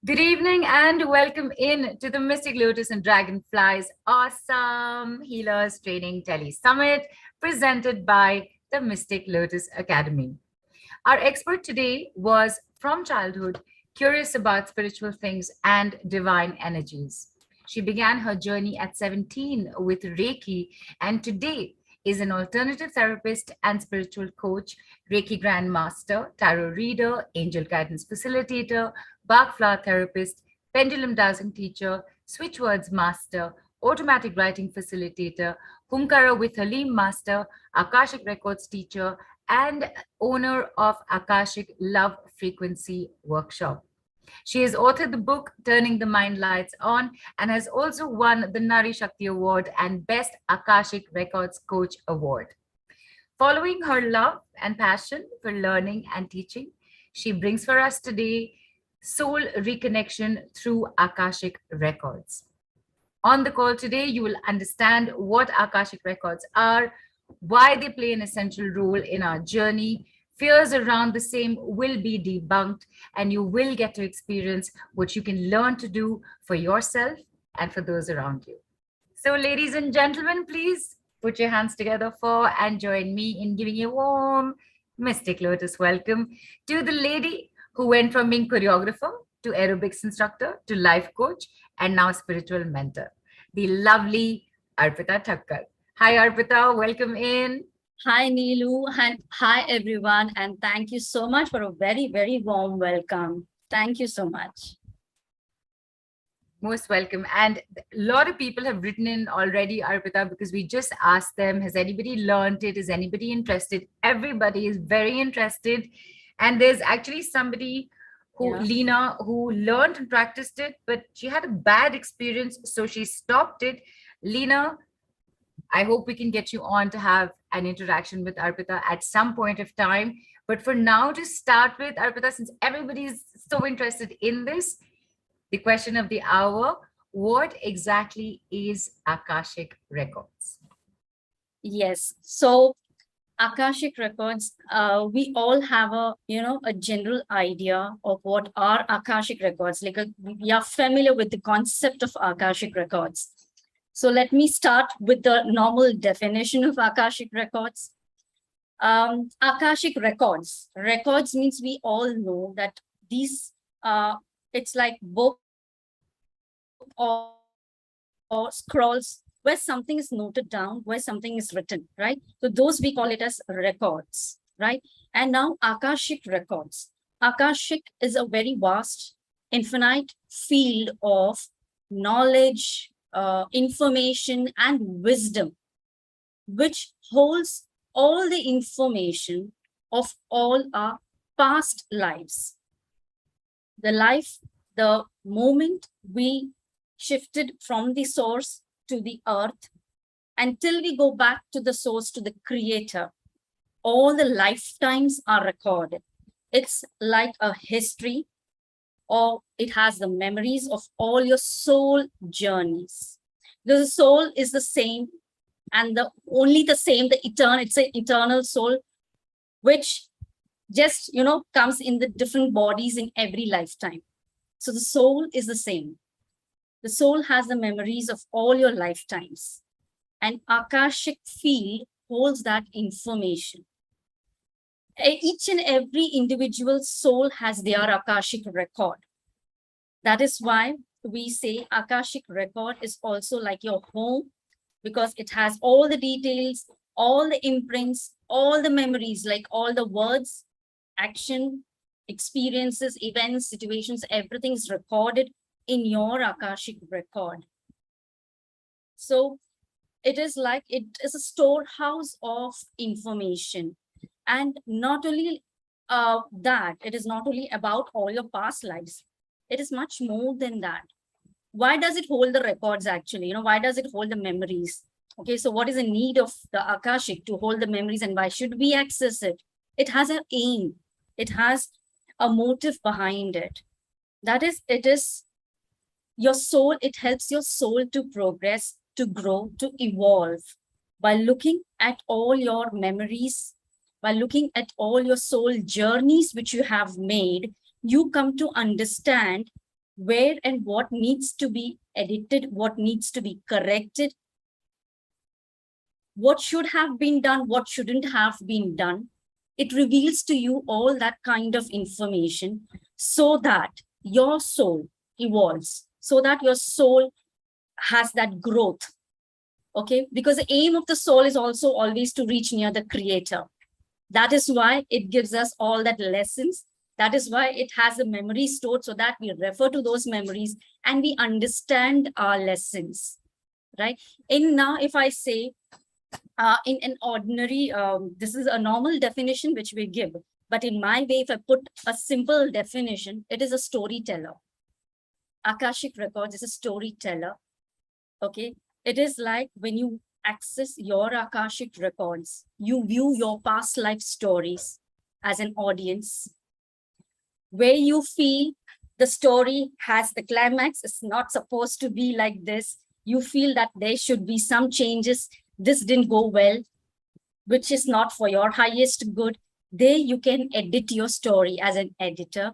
Good evening and welcome in to the Mystic Lotus and Dragonflies Awesome Healers Training Tele Summit presented by the Mystic Lotus Academy. Our expert today was from childhood, curious about spiritual things and divine energies. She began her journey at 17 with Reiki and today is an alternative therapist and spiritual coach, Reiki Grandmaster, tarot reader, angel guidance facilitator, Bach flower therapist, pendulum dowsing teacher, switch words master, automatic writing facilitator, Humkara with Halim master, Akashic Records teacher, and owner of Akashic Love Frequency Workshop. She has authored the book Turning the Mind Lights On and has also won the Nari Shakti Award and Best Akashic Records Coach Award. Following her love and passion for learning and teaching, she brings for us today soul reconnection through Akashic Records. On the call today, you will understand what Akashic Records are, why they play an essential role in our journey. Fears around the same will be debunked, and you will get to experience what you can learn to do for yourself and for those around you. So, ladies and gentlemen, please put your hands together for and join me in giving a warm Mystic Lotus welcome to the lady who went from being choreographer to aerobics instructor to life coach and now spiritual mentor, the lovely Arpita Thakkar. Hi, Arpita. Welcome in. Hi, Neelu, and hi, everyone. And thank you so much for a very, very warm welcome. Thank you so much. Most welcome. And a lot of people have written in already, Arpita, because we just asked them, has anybody learned it? Is anybody interested? Everybody is very interested. And there's actually somebody who, Lena, who learned and practiced it, but she had a bad experience, so she stopped it. Lena, I hope we can get you on to have an interaction with Arpita at some point of time. But for now, to start with, Arpita, since everybody is so interested in this, the question of the hour, what exactly is Akashic Records? Yes. So Akashic Records, we all have a general idea of what are Akashic Records. We are familiar with the concept of Akashic Records. So let me start with the normal definition of Akashic Records. Akashic Records. Records means we all know that these, it's like book or scrolls where something is noted down, where something is written, right? So those we call it as records, right? And now Akashic Records. Akashic is a very vast, infinite field of knowledge, information, and wisdom, which holds all the information of all our past lives. The moment we shifted from the source to the earth, until we go back to the source, to the creator, all the lifetimes are recorded. It's like a history, or it has the memories of all your soul journeys. The soul is the same, and it's an eternal soul, which just, comes in the different bodies in every lifetime. So the soul is the same. The soul has the memories of all your lifetimes, and Akashic field holds that information. Each and every individual soul has their Akashic record. That is why we say Akashic record is also like your home, because it has all the details, all the imprints, all the memories, like all the words, action, experiences, events, situations, everything is recorded in your Akashic record. So it is a storehouse of information. And not only that, it is not only about all your past lives. It is much more than that. Why does it hold the records actually? Why does it hold the memories? Okay, so what is the need of the Akashic to hold the memories, and why should we access it? It has an aim. It has a motive behind it. It is your soul. It helps your soul to progress, to grow, to evolve. By looking at all your memories, by looking at all your soul journeys which you have made, you come to understand where and what needs to be edited, what needs to be corrected, what should have been done, what shouldn't have been done. It reveals to you all that kind of information so that your soul evolves, so that your soul has that growth. Okay, because the aim of the soul is also always to reach near the creator. That is why it gives us all that lessons. That is why it has a memory stored so that we refer to those memories and we understand our lessons, right? In now, if I say in an ordinary, this is a normal definition which we give, but in my way, if I put a simple definition, it is a storyteller. Akashic Records is a storyteller. Okay, it is like when you access your Akashic Records, you view your past life stories as an audience, where you feel the story has the climax. It's not supposed to be like this. You feel that there should be some changes. This didn't go well, which is not for your highest good. There you can edit your story as an editor.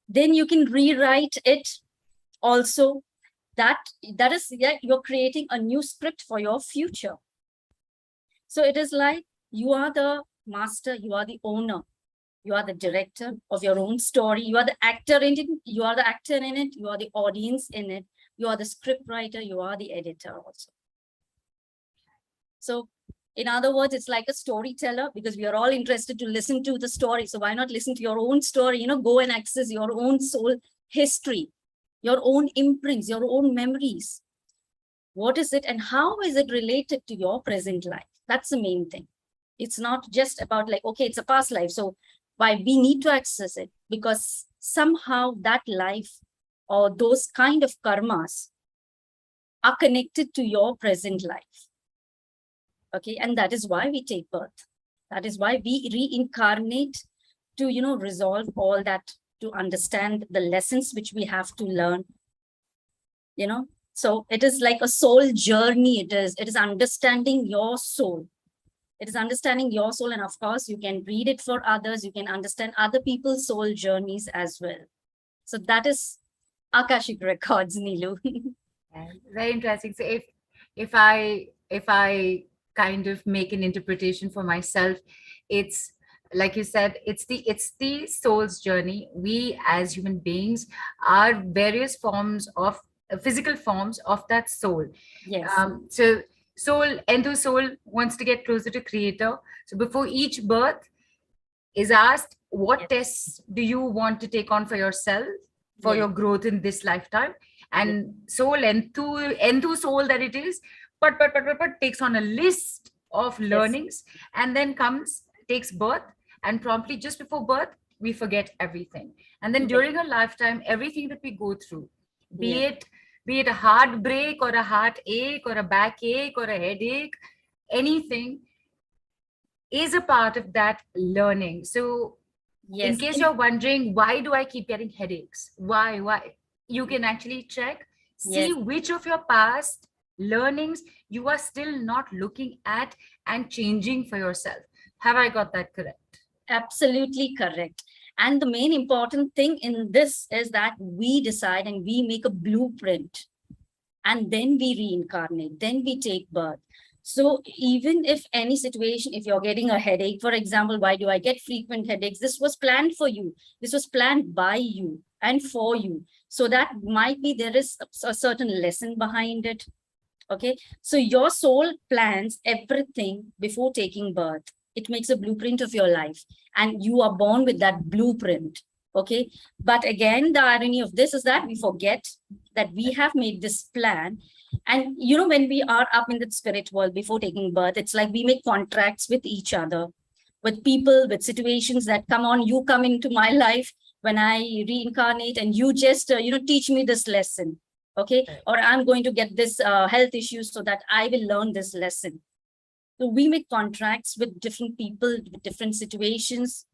Then you can rewrite it also. That is, yeah, you're creating a new script for your future. So it is like you are the master, you are the owner, you are the director of your own story, you are the actor in it, you are the actor in it, you are the audience in it, you are the script writer, you are the editor also. So in other words, it's like a storyteller, because we are all interested to listen to the story. So why not listen to your own story, go and access your own soul history, your own imprints, your own memories. What is it and how is it related to your present life? That's the main thing. It's not just about like, okay, it's a past life, so why we need to access it? Because somehow that life or those kind of karmas are connected to your present life. Okay, and that is why we take birth. That is why we reincarnate to, resolve all that, to understand the lessons which we have to learn, So it is like a soul journey. It is understanding your soul. It is understanding your soul. And of course, you can read it for others. You can understand other people's soul journeys as well. So that is Akashic Records, Neelu. Yeah, very interesting. So if I kind of make an interpretation for myself, it's like you said, it's the soul's journey. We as human beings are various forms of physical forms of that soul. Yes. So soul wants to get closer to creator. So before each birth is asked, what tests do you want to take on for yourself for your growth in this lifetime? And soul, Entu soul that it is, but takes on a list of learnings, and then takes birth, and promptly just before birth, we forget everything. And then during our lifetime, everything that we go through, be it a heartbreak or a heartache or a backache or a headache, anything is a part of that learning. So in case you're wondering, why do I keep getting headaches? Why? You can actually check, see which of your past learnings you are still not looking at and changing for yourself. Have I got that correct? Absolutely correct. And the main important thing in this is that we decide and we make a blueprint, and then we reincarnate, then we take birth. So even if any situation, if you're getting a headache, for example, why do I get frequent headaches? This was planned for you. This was planned by you and for you. So that might be there is a certain lesson behind it. Okay. So your soul plans everything before taking birth. It makes a blueprint of your life, and you are born with that blueprint. Okay. But again, the irony of this is that we forget that we have made this plan. And, when we are up in the spirit world before taking birth, it's like we make contracts with each other, with people, with situations that come on, you come into my life when I reincarnate, and you just, teach me this lesson. Okay. Or I'm going to get this health issue so that I will learn this lesson. So we make contracts with different people, with different situations,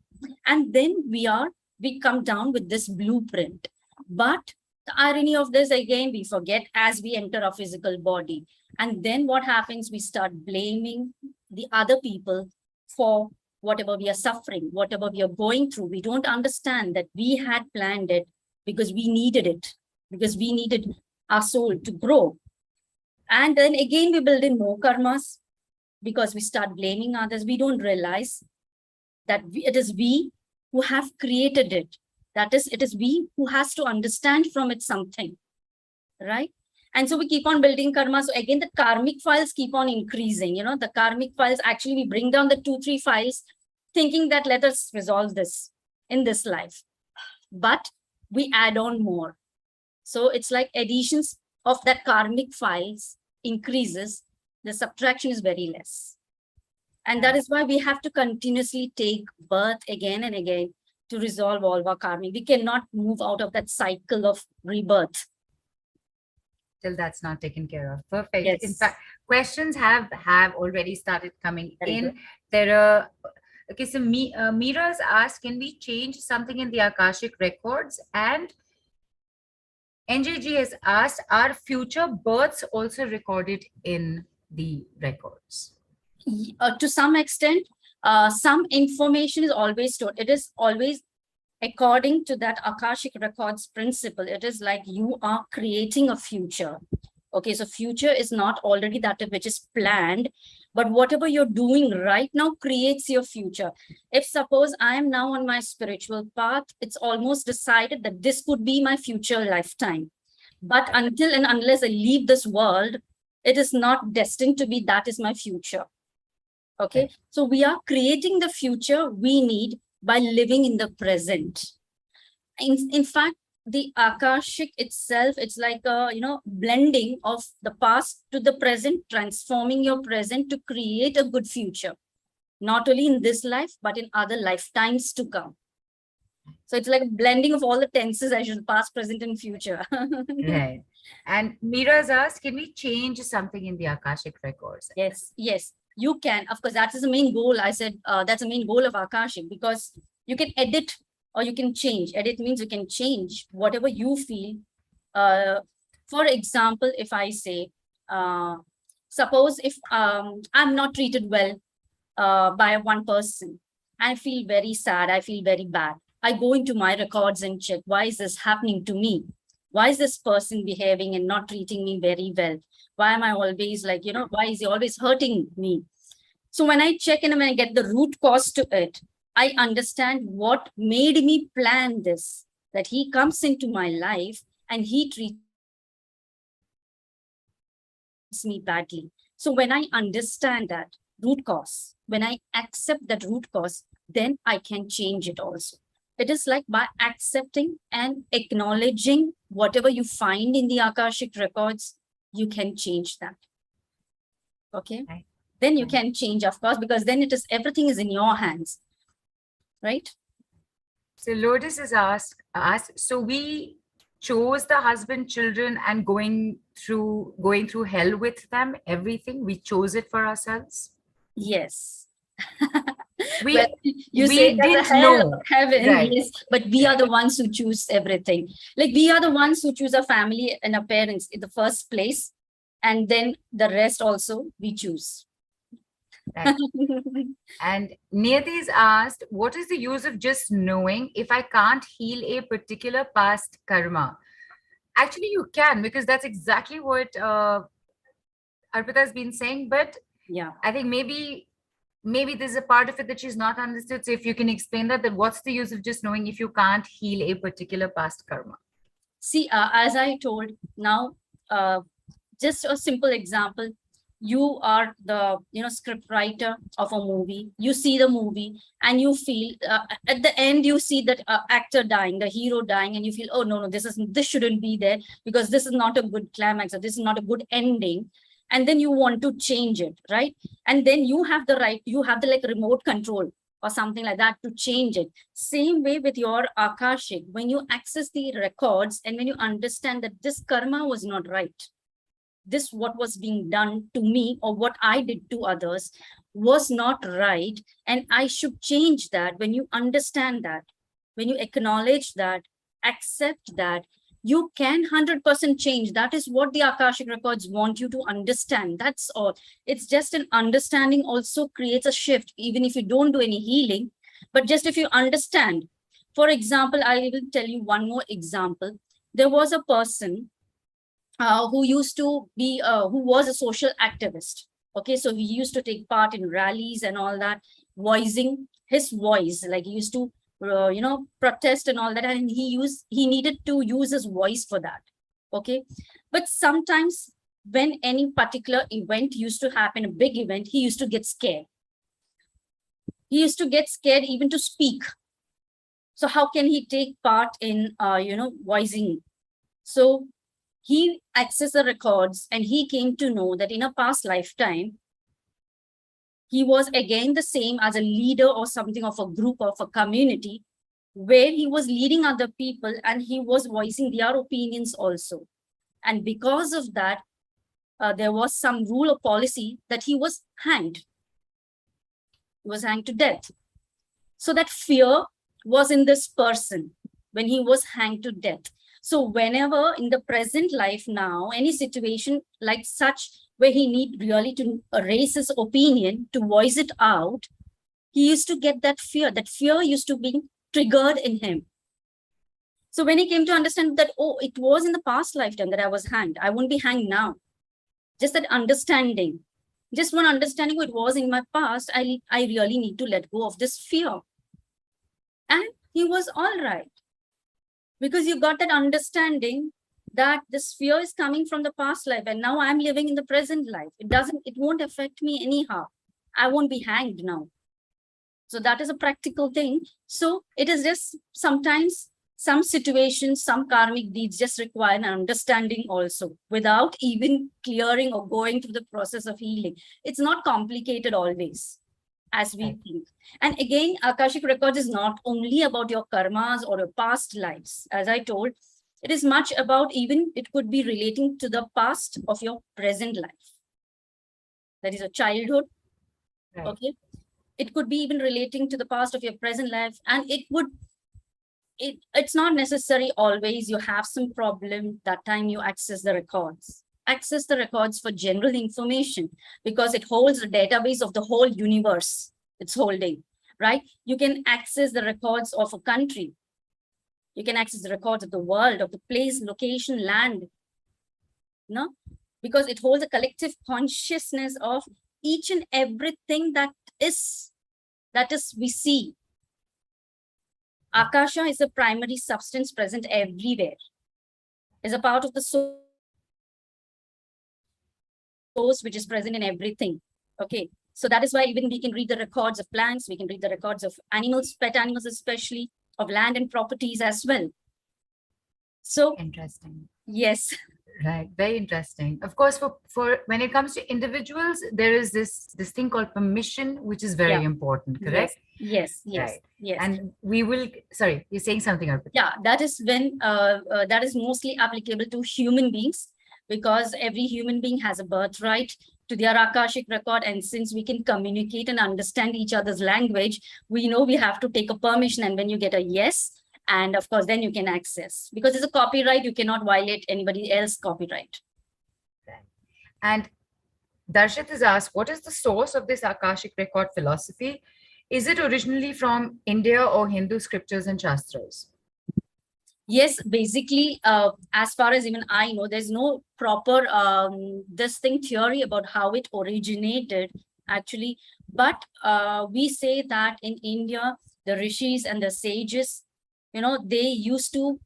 and then we come down with this blueprint. But the irony of this, again, we forget as we enter our physical body. And then what happens? We start blaming the other people for whatever we are suffering, whatever we are going through. We don't understand that we had planned it because we needed it, because we needed our soul to grow. And then again, we build in more karmas because we start blaming others. We don't realize that it is we who have created it. That is, it is we who has to understand from it something, right? And so we keep on building karma. So again, the karmic files keep on increasing. You know, the karmic files, actually, we bring down the 2-3 files thinking that let us resolve this in this life. But we add on more. So it's like additions of that karmic files increases. The subtraction is very less. And that is why we have to continuously take birth again and again to resolve all our karma. We cannot move out of that cycle of rebirth till that's not taken care of. Perfect. Yes. In fact, questions have already started coming Very in. good. There are, okay, so Mira's asked, can we change something in the Akashic records? And NJG has asked, are future births also recorded in the records? To some extent, some information is always stored. It is always according to that Akashic Records principle. It is like you are creating a future. Okay, so future is not already that which is planned, but whatever you're doing right now creates your future. If suppose I am now on my spiritual path, it's almost decided that this could be my future lifetime. But until and unless I leave this world, it is not destined to be that is my future. Okay, so we are creating the future we need by living in the present. In fact, the Akashic itself, it's like a, you know, blending of the past to the present, transforming your present to create a good future, not only in this life, but in other lifetimes to come. So it's like a blending of all the tenses, I should past, present, and future. Right. And Mira's asked, can we change something in the Akashic records? Yes, yes, you can. Of course, that is the main goal. I said that's the main goal of Akashic, because you can edit or you can change. Edit means you can change whatever you feel. For example, if I say, suppose if I'm not treated well by one person, I feel very sad, I feel very bad. I go into my records and check, why is this happening to me? Why is this person behaving and not treating me very well? Why am I always like, you know, why is he always hurting me? So when I check and when I get the root cause to it, I understand what made me plan this, that he comes into my life and he treats me badly. So when I understand that root cause, when I accept that root cause, then I can change it also. It is like by accepting and acknowledging whatever you find in the Akashic records, you can change that. Okay. Right. Then you can change, of course, because then it is, everything is in your hands. Right. So Lotus is asked, so we chose the husband, children, and going through hell with them, everything, we chose it for ourselves? Yes. We say didn't hell, know. heaven, Right. yes, but we are the ones who choose everything. Like we are the ones who choose a family and a parents in the first place, and then the rest also we choose. Right. And Niyati is asked, what is the use of just knowing if I can't heal a particular past karma? Actually, you can, because that's exactly what Arpita has been saying. But yeah, I think maybe there's a part of it that she's not understood. So if you can explain that, then what's the use of just knowing if you can't heal a particular past karma? See, as I told now, just a simple example. You are the, you know, script writer of a movie. You see the movie and you feel at the end, you see that actor dying, the hero dying, and you feel, oh, no, this shouldn't be there because this is not a good climax or this is not a good ending. And then you want to change it, right? And then you have the right, you have the like remote control or something like that to change it. Same way with your Akashic, when you access the records and when you understand that this karma was not right, this what was being done to me or what I did to others was not right, and I should change that. When you understand that, when you acknowledge that, accept that, you can 100% change. That is what the Akashic records want you to understand. That's all. It's just an understanding also creates a shift, even if you don't do any healing, but just if you understand For example, I will tell you one more example. There was a person who used to be, who was a social activist. Okay, so he used to take part in rallies and all that, voicing his voice, like he used to, protest and all that, and he needed to use his voice for that. Okay, but sometimes when any particular event used to happen, a big event, he used to get scared. He used to get scared even to speak. So how can he take part in, voicing? So he accessed the records and he came to know that in a past lifetime, he was again the same as a leader or something of a group of a community where he was leading other people and he was voicing their opinions also. And because of that, there was some rule or policy that he was hanged. He was hanged to death. So that fear was in this person when he was hanged to death. So whenever in the present life now, any situation like such where he need really to raise his opinion, to voice it out, he used to get that fear. That fear used to be triggered in him. So when he came to understand that, oh, it was in the past lifetime that I was hanged, I won't be hanged now. Just that understanding, just one understanding what it was in my past, I really need to let go of this fear. And he was all right. Because you got that understanding that this fear is coming from the past life and now I'm living in the present life. It won't affect me anyhow. I won't be hanged now. So that is a practical thing. So it is just sometimes some situations, some karmic deeds just require an understanding also without even clearing or going through the process of healing. It's not complicated always, as we think. And again, Akashic Records is not only about your karmas or your past lives. As I told, it is much about even, it could be relating to the past of your present life. That is a childhood. Right. Okay. It could be even relating to the past of your present life. And it's not necessary always you have some problem that time you access the records. Access the records for general information because it holds a database of the whole universe it's holding, right? You can access the records of a country. You can access the records of the world, of the place, location, land, no? Because it holds a collective consciousness of each and everything that is we see. Akasha is a primary substance present everywhere. Is a part of the source which is present in everything. Okay, so that is why even we can read the records of plants, we can read the records of animals, pet animals especially, of land and properties as well. So interesting. Yes. Right, very interesting. Of course, for when it comes to individuals, there is this thing called permission, which is very important, correct? Yes. Right. Yes. And we will, sorry, you're saying something, Arpita. Yeah, that is when, that is mostly applicable to human beings because every human being has a birthright to their Akashic record. And since we can communicate and understand each other's language, we know we have to take a permission. And when you get a yes, and of course, then you can access. Because it's a copyright, you cannot violate anybody else's copyright. Right. And Darshit is asked, what is the source of this Akashic record philosophy? Is it originally from India or Hindu scriptures and shastras? Yes, basically, as far as even I know, there's no proper theory about how it originated, actually. But we say that in India, the rishis and the sages, they used to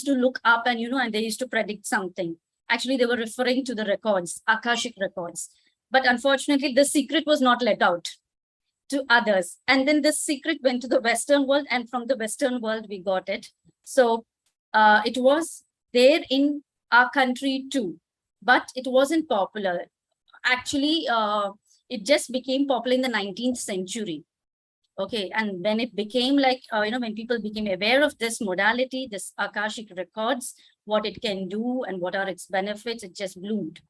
look up and, and they used to predict something. Actually, they were referring to the records, Akashic records. But unfortunately, the secret was not let out to others. And then the secret went to the Western world, and from the Western world, we got it. So it was there in our country too, but it wasn't popular. Actually, it just became popular in the 19th century. Okay, and when it became like, when people became aware of this modality, this Akashic records, what it can do and what are its benefits, it just bloomed.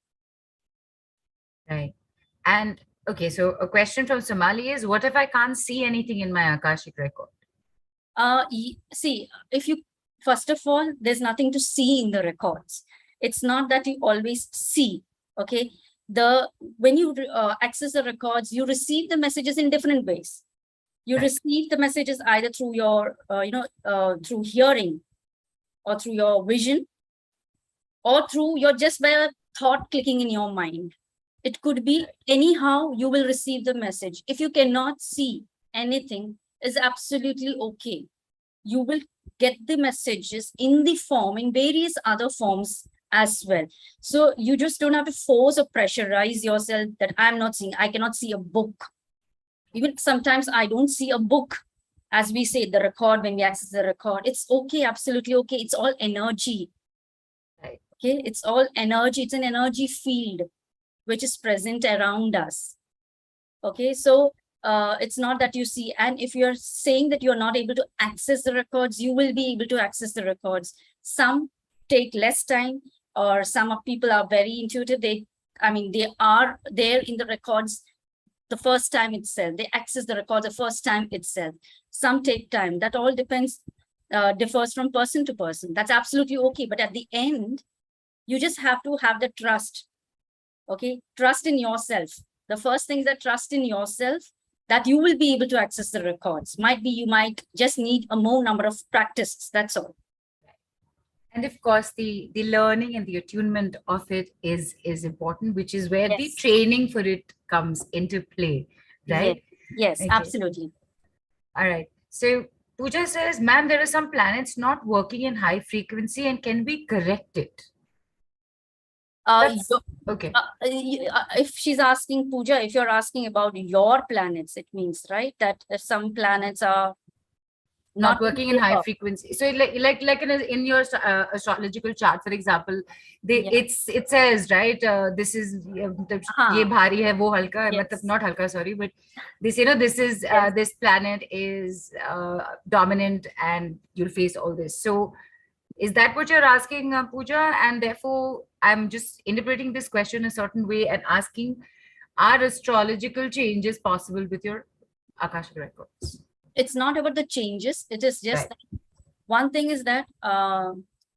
Right. And okay, so a question from Somali is, what if I can't see anything in my Akashic record? See, first of all, there's nothing to see in the records. It's not that you always see, okay? When you access the records, you receive the messages in different ways. You Right. receive the messages either through your, through hearing, or through your vision, or through your just by a thought clicking in your mind. It could be anyhow you will receive the message. If you cannot see anything, is absolutely okay. You will get the messages in the form, in various other forms as well. So you just don't have to force or pressurize yourself that I'm not seeing, I cannot see a book. Even sometimes I don't see a book. As we say, the record, when we access the record, it's okay, absolutely okay. It's all energy. Right. Okay, it's all energy. It's an energy field which is present around us. Okay, so it's not that you see, and if you're saying that you're not able to access the records, you will be able to access the records. Some take less time, or some of people are very intuitive. They are there in the records the first time itself. They access the records the first time itself. Some take time. That all depends, differs from person to person. That's absolutely okay. But at the end, you just have to have the trust. Okay, trust in yourself. The first thing is that trust in yourself, that you will be able to access the records. Might be you might just need a more number of practices. That's all. And of course, the learning and the attunement of it is important, which is where the Yes. training for it comes into play, right? Yes, Okay. absolutely. All right. So Pooja says, ma'am, there are some planets not working in high frequency, and can we correct it? Okay. If she's asking, Pooja, if you're asking about your planets, it means, right, that some planets are not working in high frequency. So like in your astrological chart, for example, it says, right, this is ye bhari hai, wo halka hai, matlab not halka, sorry, but this, this is this planet is dominant and you'll face all this. So is that what you're asking, Pooja? And therefore I'm just interpreting this question a certain way and asking, are astrological changes possible with your Akashic records? It's not about the changes. It is just one thing is that,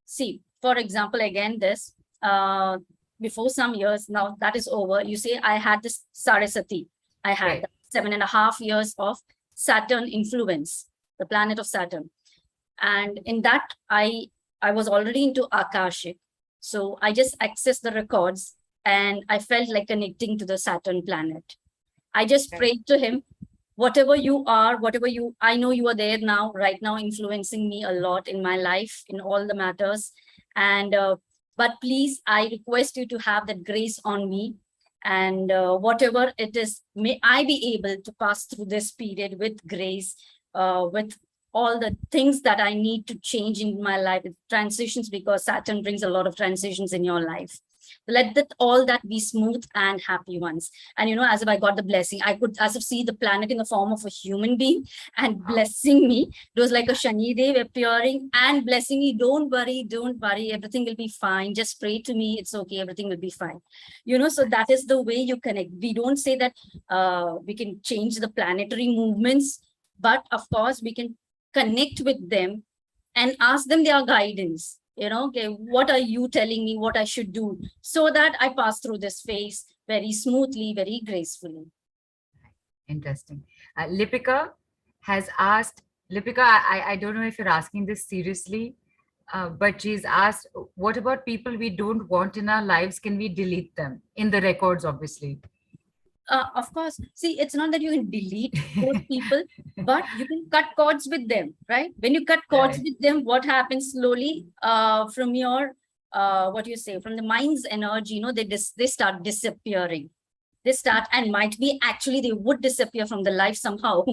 see, for example, again, this, before some years, now that is over. You say, I had this Saraswati. I had 7.5 years of Saturn influence, the planet of Saturn. And in that, I was already into Akashic. So I just accessed the records and I felt like connecting to the Saturn planet. I just prayed to him, whatever you are, I know you are there now, right now, influencing me a lot in my life, in all the matters. And, but please, I request you to have that grace on me. And whatever it is, may I be able to pass through this period with grace, with all the things that I need to change in my life, transitions, because Saturn brings a lot of transitions in your life. Let all that be smooth and happy ones. And as if I got the blessing, I could as if see the planet in the form of a human being and blessing me. It was like a Shani Dev appearing and blessing me. Don't worry, everything will be fine. Just pray to me, it's okay, everything will be fine. So that is the way you connect. We don't say that we can change the planetary movements, but of course we can connect with them and ask them their guidance. Okay, what are you telling me what I should do, so that I pass through this phase very smoothly, very gracefully. Interesting. Lipika has asked, Lipika, I don't know if you're asking this seriously, but she's asked, what about people we don't want in our lives? Can we delete them in the records, obviously? Of course. See, it's not that you can delete those people, but you can cut cords with them, right? When you cut cords with them, what happens slowly from your, from the mind's energy, they start disappearing. They start, and might be actually they would disappear from the life somehow.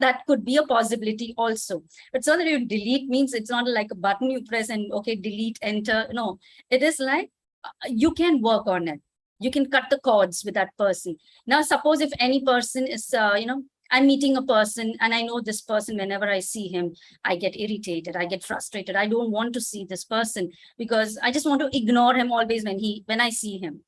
That could be a possibility also. But so that you delete means it's not like a button you press and okay, delete, enter. No, it is like you can work on it. You can cut the cords with that person. Now, suppose if any person is, I'm meeting a person and I know this person, whenever I see him, I get irritated, I get frustrated. I don't want to see this person because I just want to ignore him always when I see him.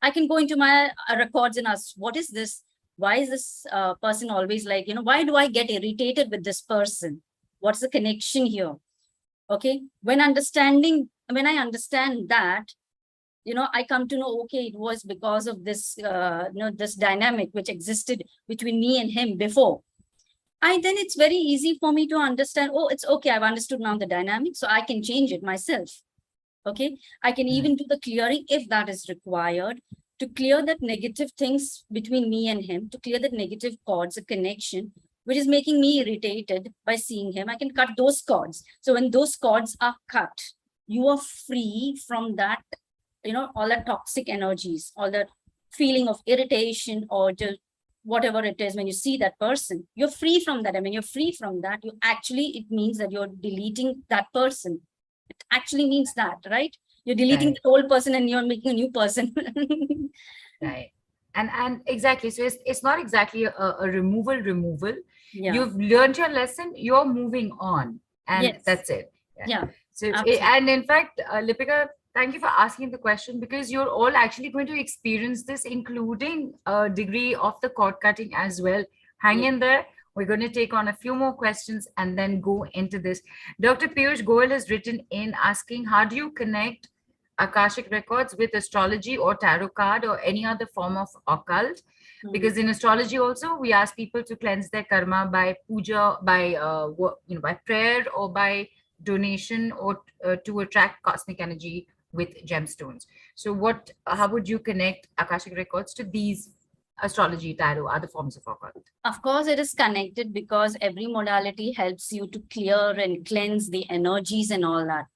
I can go into my records and ask, what is this? Why is this person always like, why do I get irritated with this person? What's the connection here? Okay. When I understand that, I come to know, okay, it was because of this, this dynamic which existed between me and him before. then it's very easy for me to understand, oh, it's okay, I've understood now the dynamic, so I can change it myself. Okay, I can even do the clearing if that is required, to clear that negative things between me and him, to clear that negative cords, a connection, which is making me irritated by seeing him. I can cut those cords. So when those cords are cut, you are free from that, all the toxic energies, all that feeling of irritation or just whatever it is. When you see that person, you're free from that. I mean, you're free from that. It means that you're deleting that person. It actually means that, right? You're deleting the old person and you're making a new person. Right. And exactly. So it's not exactly a removal. Yeah. You've learned your lesson, you're moving on. And Yes. that's it. Yeah. So, and in fact, Lipika, thank you for asking the question, because you're all actually going to experience this, including a degree of the cord cutting as well. Hang in there. We're going to take on a few more questions and then go into this. Dr. Piyush Goyal has written in asking, how do you connect Akashic Records with astrology or tarot card or any other form of occult? Because in astrology also, we ask people to cleanse their karma by puja, by by prayer, or by donation, or to attract cosmic energy with gemstones. So how would you connect Akashic Records to these astrology, tarot, other forms of occult? Of course, it is connected because every modality helps you to clear and cleanse the energies and all that.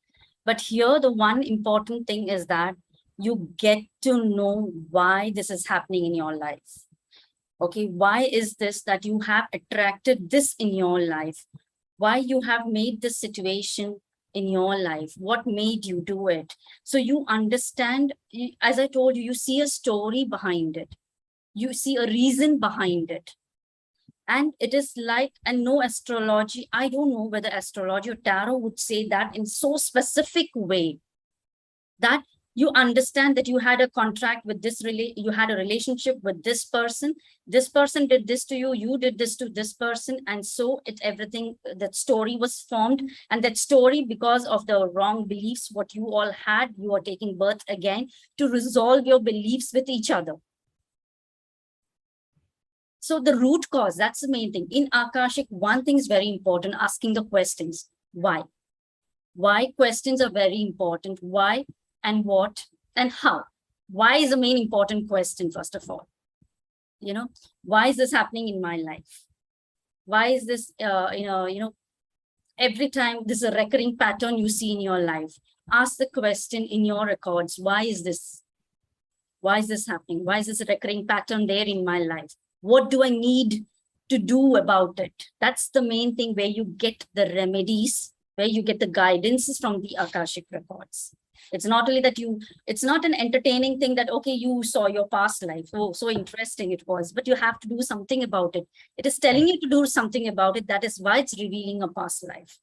But here, the one important thing is that you get to know why this is happening in your life. Okay, why is this that you have attracted this in your life? Why you have made this situation in your life? What made you do it? So you understand, as I told you, you see a story behind it. You see a reason behind it. And it is like, and no astrology, I don't know whether astrology or tarot would say that in so specific way that you understand that you had a contract with this, you had a relationship with this person did this to you, you did this to this person, and so everything, that story was formed, and that story, because of the wrong beliefs what you all had, you are taking birth again to resolve your beliefs with each other. So the root cause, that's the main thing. In Akashic, one thing is very important, asking the questions. Why? Why questions are very important. Why and what and how? Why is the main important question, first of all? Why is this happening in my life? Why is this, every time this is a recurring pattern you see in your life? Ask the question in your records. Why is this? Why is this happening? Why is this a recurring pattern there in my life? What do I need to do about it? That's the main thing, where you get the remedies, where you get the guidances from the Akashic Records. It's not only that it's not an entertaining thing that, okay, you saw your past life. Oh, so interesting it was, but you have to do something about it. It is telling you to do something about it. That is why it's revealing a past life.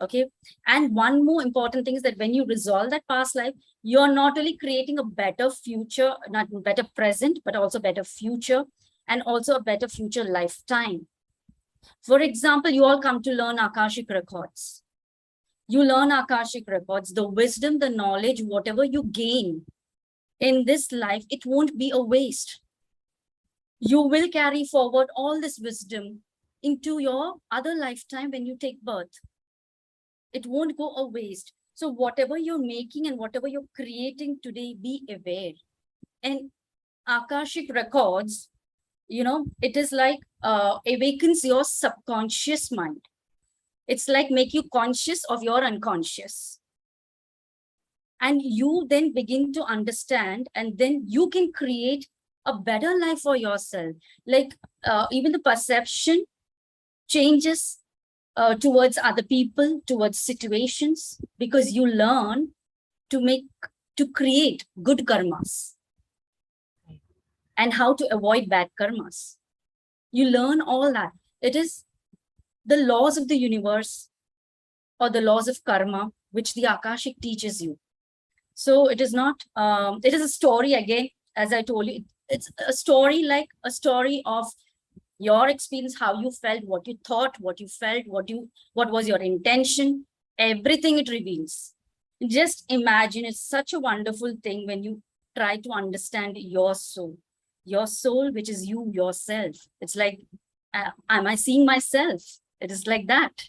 Okay. And one more important thing is that when you resolve that past life, you're not only creating a better future, not better present, but also better future, and also a better future lifetime. For example, you all come to learn Akashic Records. You learn Akashic Records, the wisdom, the knowledge, whatever you gain in this life, it won't be a waste. You will carry forward all this wisdom into your other lifetime when you take birth. It won't go a waste. So whatever you're making and whatever you're creating today, be aware. And Akashic Records, it is like awakens your subconscious mind. It's like make you conscious of your unconscious. And you then begin to understand, and then you can create a better life for yourself. Like even the perception changes towards other people, towards situations, because you learn to create good karmas and how to avoid bad karmas. You learn all that. It is the laws of the universe or the laws of karma, which the Akashic teaches you. So it is not, it is a story again, as I told you, it's a story, like a story of your experience, how you felt, what you thought, what you felt, what was your intention, everything it reveals. Just imagine, it's such a wonderful thing when you try to understand your soul, which is you yourself. It's like Am I seeing myself? It is like that.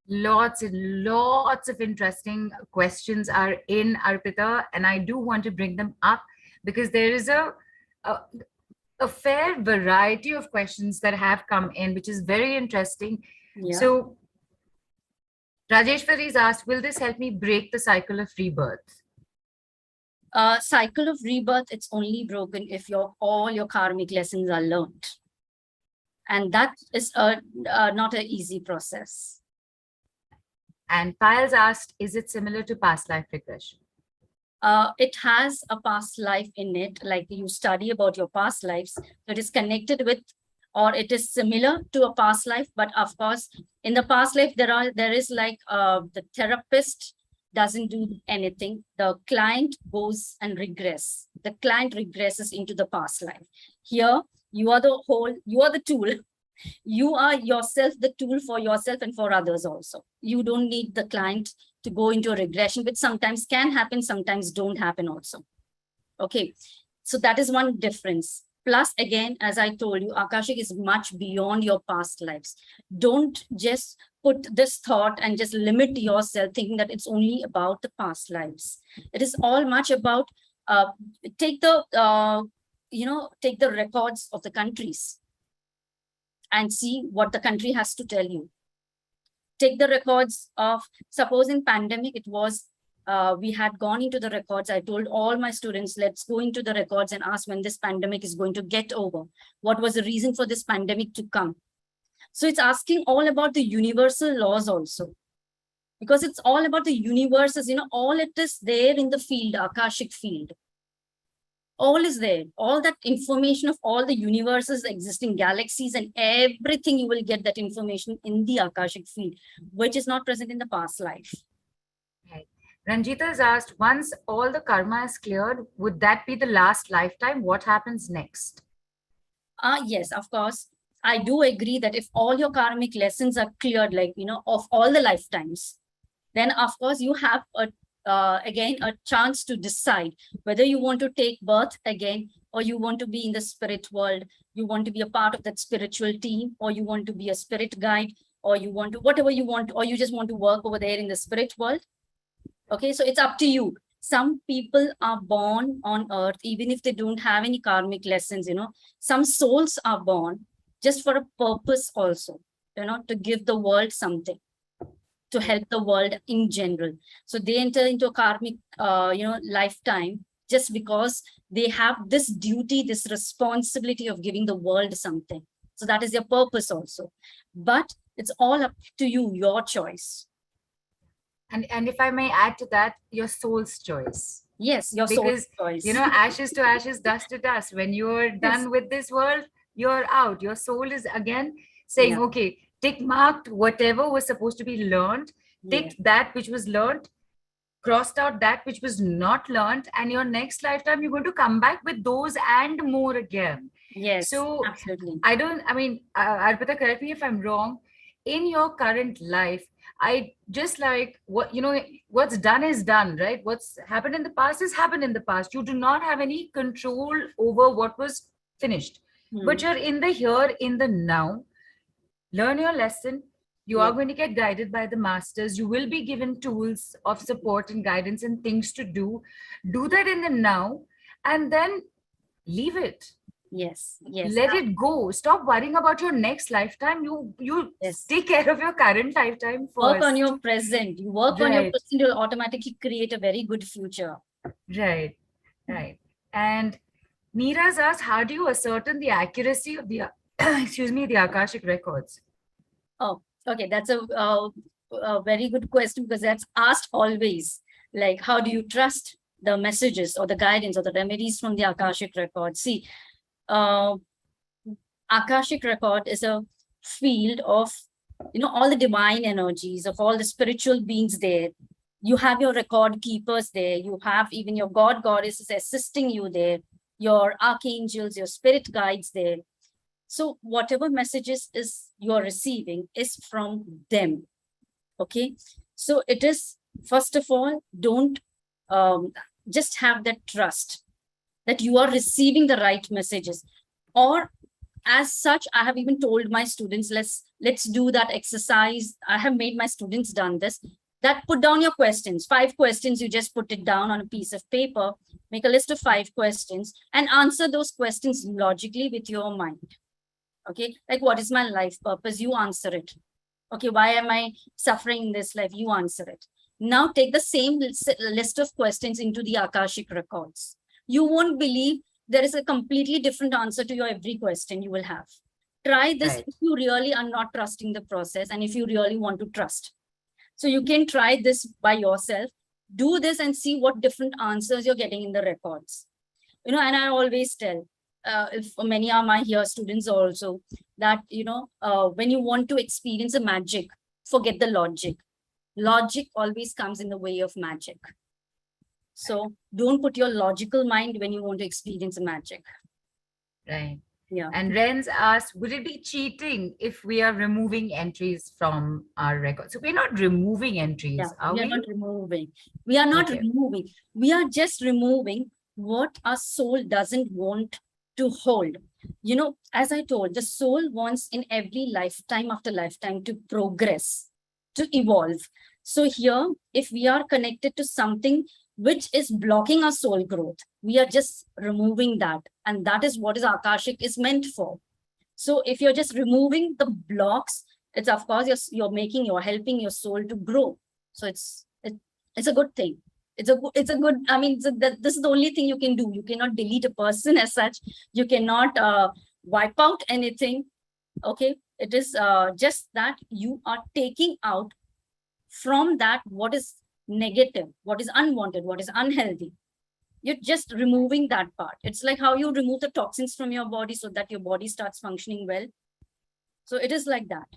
Lots and lots of interesting questions are in, Arpita, and I do want to bring them up because there is a, a fair variety of questions that have come in, which is very interesting. Yeah. So Rajeshwari's asked, will this help me break the cycle of rebirth? Cycle of rebirth, it's only broken if all your karmic lessons are learned. And that is not an easy process. And Payal's asked, is it similar to past life regression? It has a past life in it, like you study about your past lives. It is connected with, or it is similar to a past life. But of course, in the past life, there is like the therapist doesn't do anything. The client goes and regress. The client regresses into the past life. Here, you are the tool. You are yourself the tool for yourself and for others also. You don't need the client to go into a regression, which sometimes can happen, sometimes don't happen also. Okay, so that is one difference. Plus, again, as I told you, Akashic is much beyond your past lives. Don't just put this thought and just limit yourself thinking that it's only about the past lives. It is all much about, take the records of the countries and see what the country has to tell you. Take the records of, suppose in pandemic, it was, we had gone into the records. I told all my students, let's go into the records and ask when this pandemic is going to get over. What was the reason for this pandemic to come? So it's asking all about the universal laws also, because it's all about the universes, all it is there in the field, Akashic field. All is there, all that information of all the universes, existing galaxies and everything, you will get that information in the Akashic field, which is not present in the past life. Right. Ranjita has asked, once all the karma is cleared, would that be the last lifetime? What happens next? Yes, of course. I do agree that if all your karmic lessons are cleared, like, of all the lifetimes, then of course you have again a chance to decide whether you want to take birth again, or you want to be in the spirit world, you want to be a part of that spiritual team, or you want to be a spirit guide, or you want to, whatever you want, or you just want to work over there in the spirit world. Okay, so it's up to you. Some people are born on earth, even if they don't have any karmic lessons, some souls are born just for a purpose also, to give the world something, to help the world in general. So they enter into a karmic, lifetime just because they have this duty, this responsibility of giving the world something. So that is their purpose also. But it's all up to you, your choice. And if I may add to that, your soul's choice. Yes, your soul's choice. Ashes to ashes, dust to dust. When you're done with this world, you're out. Your soul is again saying, okay, tick marked whatever was supposed to be learned, ticked that which was learned, crossed out that which was not learned, and your next lifetime you're going to come back with those and more again. Yes, so absolutely. Arpita, correct me if I'm wrong. In your current life, I just like what's done is done, right? What's happened in the past is happened in the past. You do not have any control over what was finished, but you're in the here, in the now. Learn your lesson. You are going to get guided by the masters. You will be given tools of support and guidance and things to do. Do that in the now, and then leave it. Yes. Let it go. Stop worrying about your next lifetime. You take care of your current lifetime first. Work on your present. You work on your present, you'll automatically create a very good future. Right. And Meera's asked, how do you ascertain the accuracy of the the Akashic records? Oh, okay. That's a very good question, because that's asked always. Like, how do you trust the messages or the guidance or the remedies from the Akashic records? See, Akashic record is a field of, all the divine energies of all the spiritual beings there. You have your record keepers there. You have even your god goddesses assisting you there, your archangels, your spirit guides there. So whatever messages you're receiving is from them. Okay. So it is, first of all, don't just have that trust that you are receiving the right messages. Or as such, I have even told my students, let's do that exercise. I have made my students done this, that put down your questions, 5 questions. You just put it down on a piece of paper, make a list of 5 questions and answer those questions logically with your mind. Okay, like, what is my life purpose? You answer it. Okay, why am I suffering in this life? You answer it. Now take the same list of questions into the Akashic records. You won't believe there is a completely different answer to your every question you will have. Try this Right. if you really are not trusting the process and if you really want to trust. So you can try this by yourself. Do this and see what different answers you're getting in the records. And I always tell, if many are my here students also, that, when you want to experience a magic, forget the logic. Logic always comes in the way of magic. So don't put your logical mind when you want to experience a magic. Right. Yeah. And Renz asked, would it be cheating if we are removing entries from our record? So we're not removing entries, are we we? are not removing. We are not removing. We are just removing what our soul doesn't want to hold. As I told, the soul wants in every lifetime after lifetime to progress, to evolve. So here, if we are connected to something which is blocking our soul growth, we are just removing that. And that is what is Akashic is meant for. So if you're just removing the blocks, it's of course you're helping your soul to grow. So it's a good thing. It's a good, I mean, this is the only thing you can do. You cannot delete a person as such. You cannot wipe out anything. Okay. It is just that you are taking out from that what is negative, what is unwanted, what is unhealthy. You're just removing that part. It's like how you remove the toxins from your body so that your body starts functioning well. So it is like that.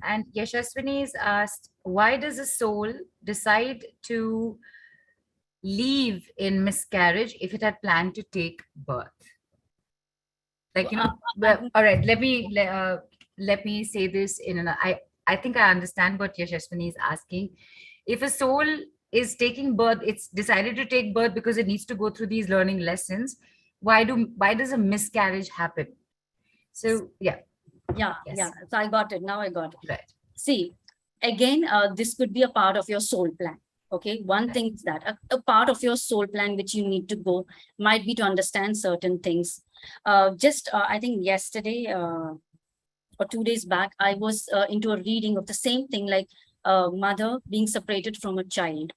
And Yashaswini's asked, why does a soul decide to leave in miscarriage if it had planned to take birth? Like, well, all right, let me say this I think I understand what Yashaswini is asking. If a soul is taking birth, it's decided to take birth because it needs to go through these learning lessons. Why does a miscarriage happen? So yeah. So I got it. Now I got it. Right. See, again, this could be a part of your soul plan. Okay. One thing is that a part of your soul plan which you need to go might be to understand certain things. I think yesterday or 2 days back, I was into a reading of the same thing, like a mother being separated from a child.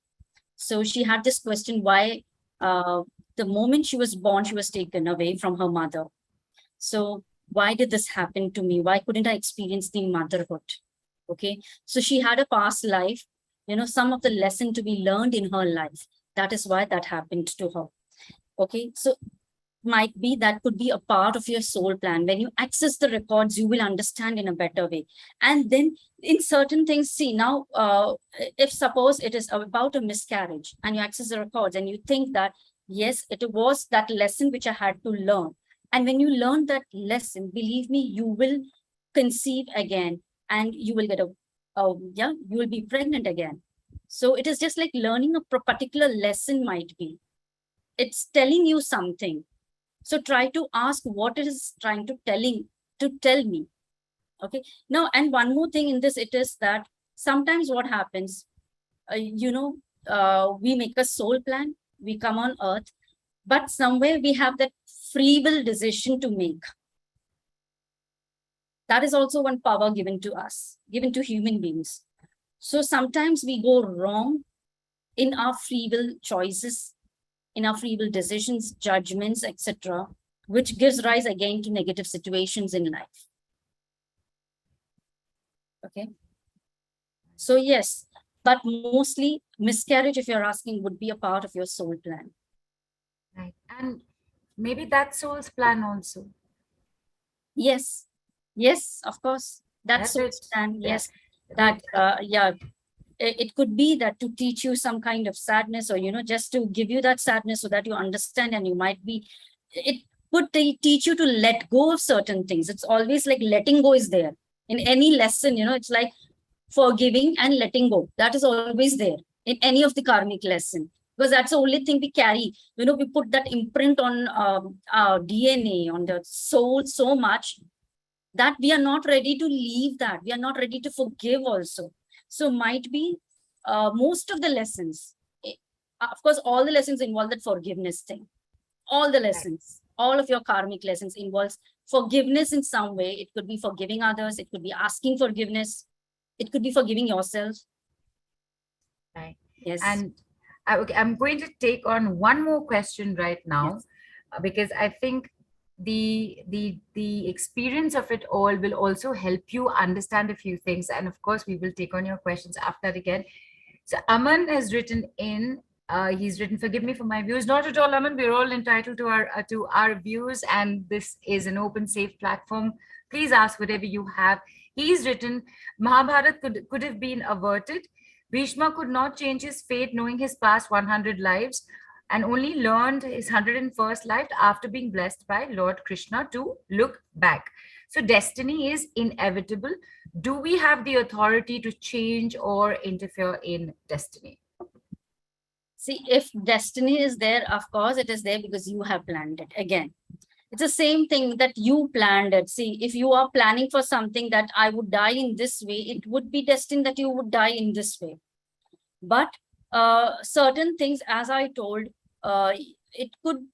So she had this question, why the moment she was born, she was taken away from her mother. So why did this happen to me? Why couldn't I experience the motherhood? Okay. So she had a past life, some of the lesson to be learned in her life. That is why that happened to her. Okay. So might be that could be a part of your soul plan. When you access the records, you will understand in a better way. And then in certain things, see now, if suppose it is about a miscarriage and you access the records and you think that, yes, it was that lesson which I had to learn. And when you learn that lesson, believe me, you will conceive again and you will get you will be pregnant again. So it is just like learning a particular lesson might be. It's telling you something. So try to ask what it is trying to tell me. Okay. Now, and one more thing in this, it is that sometimes what happens, we make a soul plan, we come on earth, but somewhere we have that free will decision to make. That is also one power given to us, given to human beings. So sometimes we go wrong in our free will choices, in our free will decisions, judgments, etc., which gives rise again to negative situations in life. Okay. So yes, but mostly miscarriage, if you're asking, would be a part of your soul plan. Right. And maybe that soul's plan also. Yes. Yes, of course. That's soul's plan. Yes. That, it could be that to teach you some kind of sadness or, just to give you that sadness so that you understand and you might be, it could teach you to let go of certain things. It's always like letting go is there. In any lesson, it's like forgiving and letting go. That is always there in any of the karmic lesson. because that's the only thing we carry. We put that imprint on our DNA, on the soul so much that we are not ready to leave that. We are not ready to forgive also. So might be most of the lessons, of course, all the lessons involve that forgiveness thing. All the lessons, all of your karmic lessons involves forgiveness in some way. It could be forgiving others. It could be asking forgiveness. It could be forgiving yourself. Right. Yes. And I'm going to take on one more question right now, Yes. Because I think the experience of it all will also help you understand a few things. And of course, we will take on your questions after that again. So Aman has written in. He's written, "Forgive me for my views." Not at all, Aman. We're all entitled to our views, and this is an open, safe platform. Please ask whatever you have. He's written, "Mahabharat could have been averted. Bhishma could not change his fate, knowing his past 100 lives, and only learned his 101st life after being blessed by Lord Krishna to look back. So destiny is inevitable. Do we have the authority to change or interfere in destiny?" See, if destiny is there, of course it is there because you have planned it. Again, it's the same thing that you planned it. See, if you are planning for something that I would die in this way, it would be destined that you would die in this way. But certain things, as I told, it could,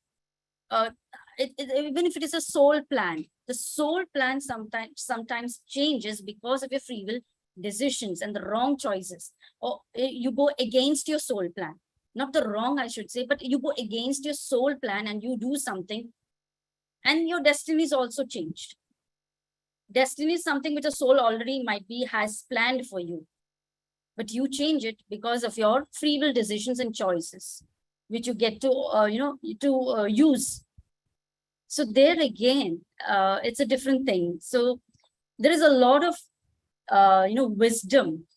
even if it is a soul plan, the soul plan sometimes changes because of your free will decisions and the wrong choices, or you go against your soul plan. Not the wrong, I should say, but you go against your soul plan and you do something, and your destiny is also changed. Destiny is something which a soul already might be has planned for you, but you change it because of your free will decisions and choices, which you get to use. So there again, it's a different thing. So there is a lot of wisdom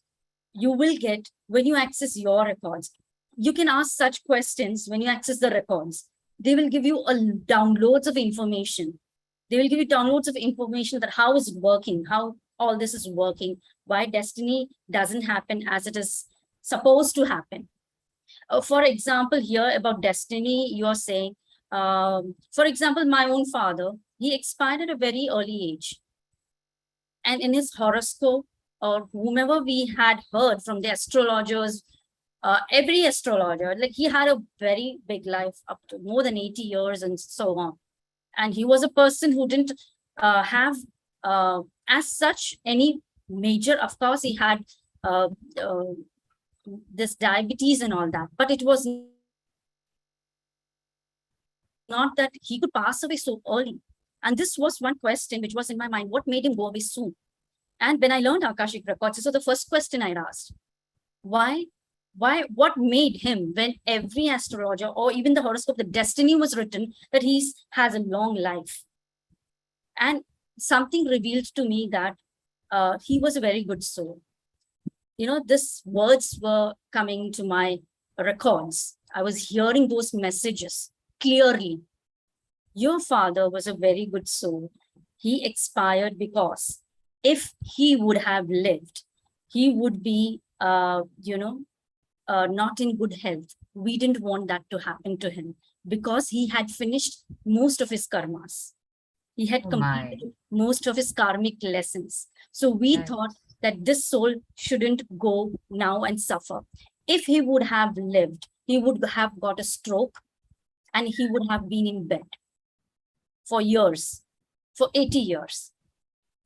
you will get when you access your records. You can ask such questions when you access the records. They will give you downloads of information. They will give you downloads of information that how is working, how all this is working, why destiny doesn't happen as it is supposed to happen. For example, here about destiny, you're saying, for example, my own father, he expired at a very early age. And in his horoscope, or whomever we had heard from the astrologers, every astrologer, like he had a very big life up to more than 80 years and so on. And he was a person who didn't have as such any major, of course, he had this diabetes and all that, but it was not that he could pass away so early. And this was one question which was in my mind, what made him go away soon? And when I learned Akashic Records, so the first question I asked, what made him, when every astrologer or even the horoscope, the destiny was written that he has a long life? And something revealed to me that he was a very good soul. These words were coming to my records. I was hearing those messages clearly. Your father was a very good soul. He expired because if he would have lived, he would be, not in good health. We didn't want that to happen to him because he had finished most of his karmas. He had completed most of his karmic lessons. So we thought that this soul shouldn't go now and suffer. If he would have lived, he would have got a stroke and he would have been in bed for years, for 80 years.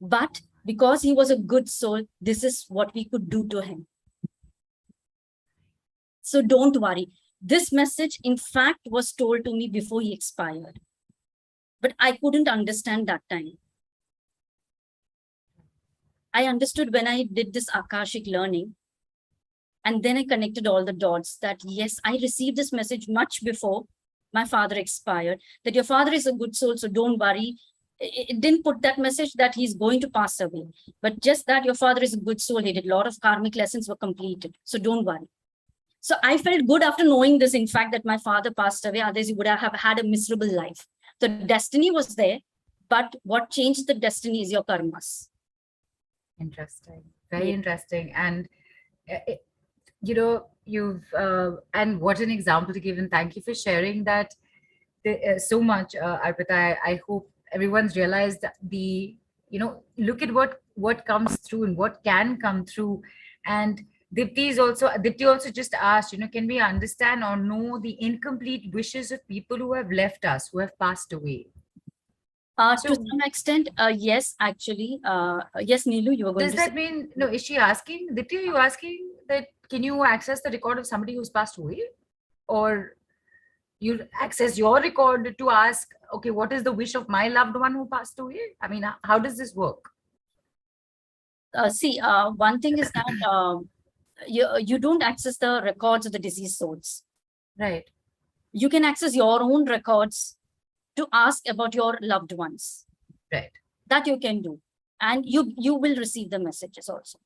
But because he was a good soul, this is what we could do to him. So don't worry. This message, in fact, was told to me before he expired. But I couldn't understand that time. I understood when I did this Akashic learning. And then I connected all the dots that, yes, I received this message much before my father expired, that your father is a good soul, so don't worry. It didn't put that message that he's going to pass away, but just that your father is a good soul. He did a lot of karmic lessons were completed, so don't worry. So I felt good after knowing this, in fact, that my father passed away, otherwise he would have had a miserable life. The destiny was there, but what changed the destiny is your karmas. Interesting. Very interesting. And, you know, and what an example to give, and thank you for sharing that so much, Arpita. I hope everyone's realized that look at what comes through and what can come through. And Dipti also just asked, can we understand or know the incomplete wishes of people who have left us, who have passed away? To some extent, yes, actually. Yes, Neelu, you were going to. Does that mean, no, is she asking, Dipti, are you asking that can you access the record of somebody who's passed away? Or you access your record to ask, okay, what is the wish of my loved one who passed away? I mean, how does this work? See, one thing is that you don't access the records of the deceased souls. Right. You can access your own records to ask about your loved ones. Right. That you can do. And you will receive the messages also.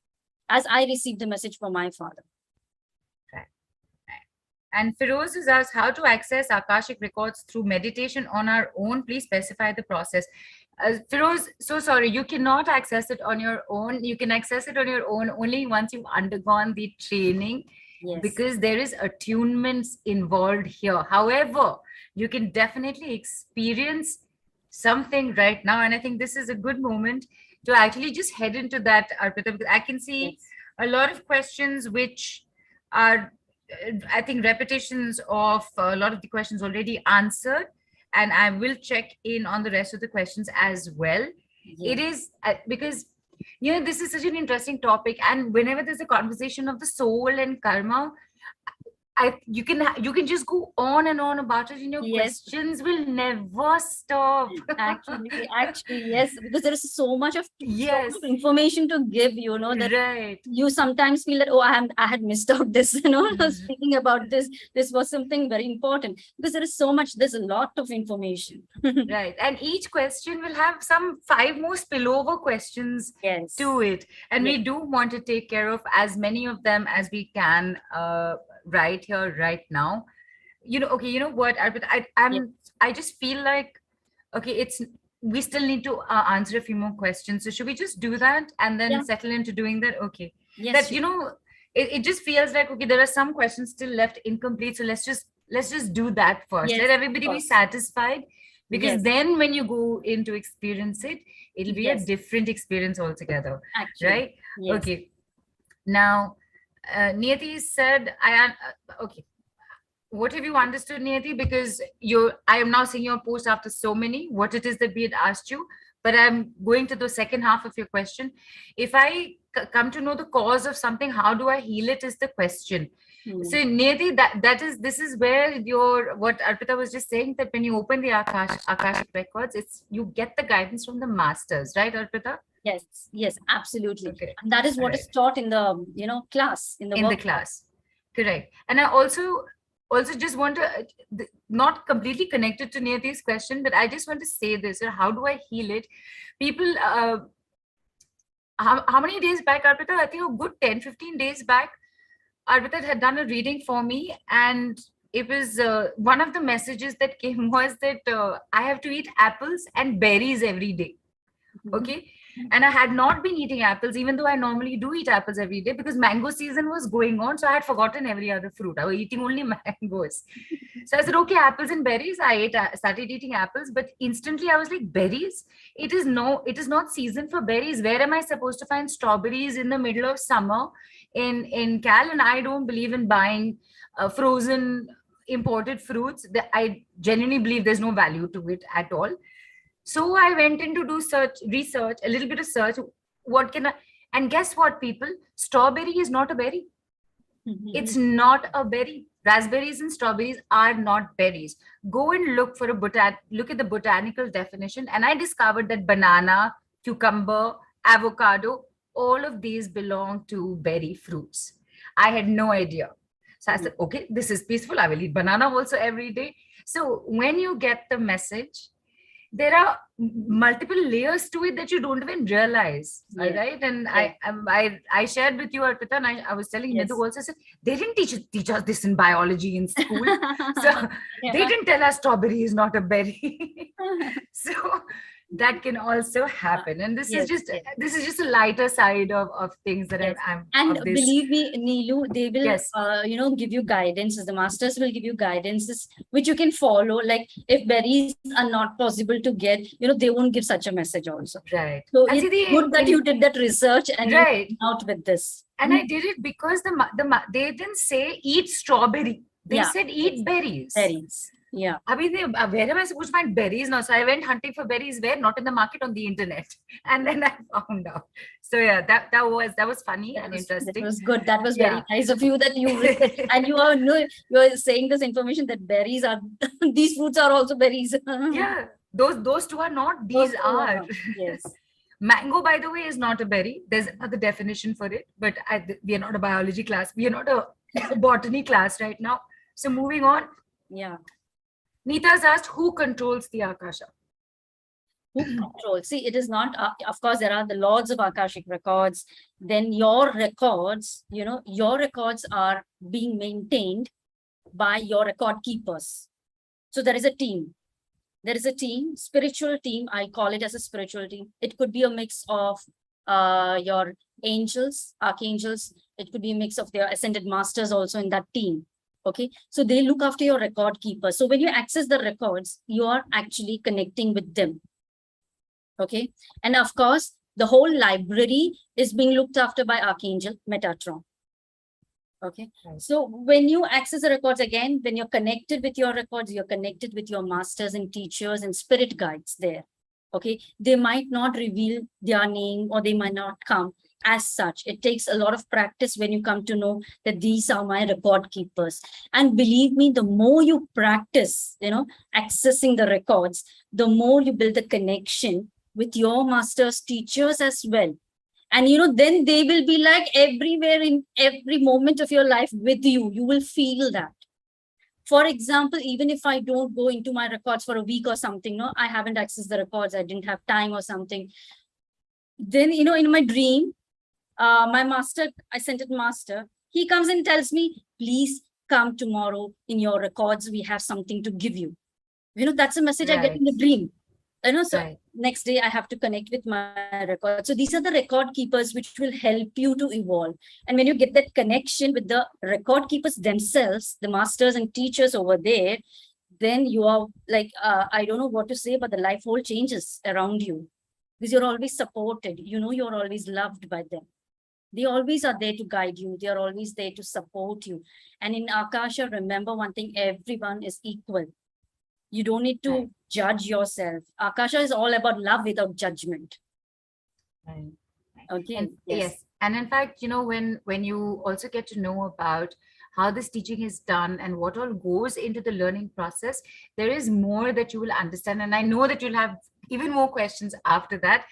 As I received the message from my father. Right. And Firoz has asked how to access Akashic records through meditation on our own. Please specify the process. Firoz, so sorry, you cannot access it on your own. You can access it on your own only once you've undergone the training. Yes. Because there is attunements involved here. However, you can definitely experience something right now. And I think this is a good moment to actually just head into that, Arpita, because I can see a lot of questions which are, I think, repetitions of a lot of the questions already answered. And I will check in on the rest of the questions as well. Yes. It is because, this is such an interesting topic. And whenever there's a conversation of the soul and karma, you can just go on and on about it, and your questions will never stop. Actually, yes, because there is so much of information to give, that you sometimes feel that, oh, I had missed out this, speaking about this was something very important, because there's a lot of information. Right. And each question will have some 5 more spillover questions to it. And we do want to take care of as many of them as we can, right here, right now. Okay, you know what, Arpita, I just feel like, okay, we still need to answer a few more questions. So should we just do that and then settle into doing that? Okay. Yes. That, it just feels like, okay, there are some questions still left incomplete. So let's just do that first. Let everybody be satisfied, because then when you go in to experience it, it'll be a different experience altogether. Actually, right? Yes. Okay. Now, Niyati said, okay, what have you understood, Niyati? Because I am now seeing your post after so many, what it is that we had asked you, but I'm going to the second half of your question. If I come to know the cause of something, how do I heal it is the question. So Niyati, this is where what Arpita was just saying, that when you open the Akashic records, you get the guidance from the masters, right, Arpita? Yes, absolutely. Okay. And that is what is taught in the class, in the class. Correct. And I also just want to, not completely connected to Niyati's question, but I just want to say this: how do I heal it? People, how many days back, Arpita? I think a good 10-15 days back, Arpita had done a reading for me, and it was one of the messages that came was that I have to eat apples and berries every day. Okay. And I had not been eating apples, even though I normally do eat apples every day, because mango season was going on. So I had forgotten every other fruit. I was eating only mangoes. So I said, okay, apples and berries. I started eating apples, but instantly I was like, berries? It is not season for berries. Where am I supposed to find strawberries in the middle of summer in Cal? And I don't believe in buying frozen imported fruits. I genuinely believe there's no value to it at all. So I went in to do research, a little bit of search. And guess what, people? Strawberry is not a berry. It's not a berry. Raspberries and strawberries are not berries. Go and look at the botanical definition. And I discovered that banana, cucumber, avocado, all of these belong to berry fruits. I had no idea. So I said, okay, this is peaceful. I will eat banana also every day. So when you get the message, there are multiple layers to it that you don't even realize. Right? And I shared with you, Arpita, and I was telling Nidhu also, said, they didn't teach us this in biology in school. So they didn't tell us strawberry is not a berry. So that can also happen. And this is Yes, just yes. this is just a lighter side of things that Yes. I'm And of this. believe me, Neelu, they will, Yes. give you guidances. The masters will give you guidances which you can follow. Like if berries are not possible to get, they won't give such a message also. Right. So And it's see good that you did that research and you right. came out with this. And I did it because they didn't say eat strawberry. They said eat berries. Berries. Yeah. Where am I supposed to find berries now? So I went hunting for berries where? Not in the market, on the internet. And then I found out. So yeah, that was funny and interesting. That was good. That was very nice of you that you and you are saying this information that berries are these fruits are also berries. Yeah, those two are not. These are. Yes. Mango, by the way, is not a berry. There's another definition for it, but we are not a biology class. We are not a botany class right now. So moving on. Yeah. Neeta's asked, who controls the Akasha? Who controls? See, it is not, of course, there are the lords of Akashic Records. Then your records, your records are being maintained by your record keepers. So there is a team. There is a team, spiritual team. I call it as a spiritual team. It could be a mix of your angels, archangels. It could be a mix of their ascended masters also in that team. Okay, so they look after your record keeper. So when you access the records, you are actually connecting with them. Okay, and of course, the whole library is being looked after by Archangel Metatron. Okay, so when you access the records again, when you're connected with your records, you're connected with your masters and teachers and spirit guides there. Okay, they might not reveal their name or they might not come as such. It takes a lot of practice when you come to know that these are my record keepers. And believe me, the more you practice, accessing the records, the more you build a connection with your masters, teachers as well. And, then they will be like everywhere in every moment of your life with you. You will feel that. For example, even if I don't go into my records for a week or something, I haven't accessed the records, I didn't have time or something. Then, in my dream, my master, ascended master, he comes and tells me, please come tomorrow in your records. We have something to give you. That's a message I get in the dream. So next day I have to connect with my record. So these are the record keepers which will help you to evolve. And when you get that connection with the record keepers themselves, the masters and teachers over there, then you are like, I don't know what to say, but the life whole changes around you because you're always supported. You're always loved by them. They always are there to guide you. They are always there to support you. And in Akasha, remember one thing, everyone is equal. You don't need to judge yourself. Akasha is all about love without judgment. Right. Okay. And, yes. And in fact, when you also get to know about how this teaching is done and what all goes into the learning process, there is more that you will understand. And I know that you'll have even more questions after that.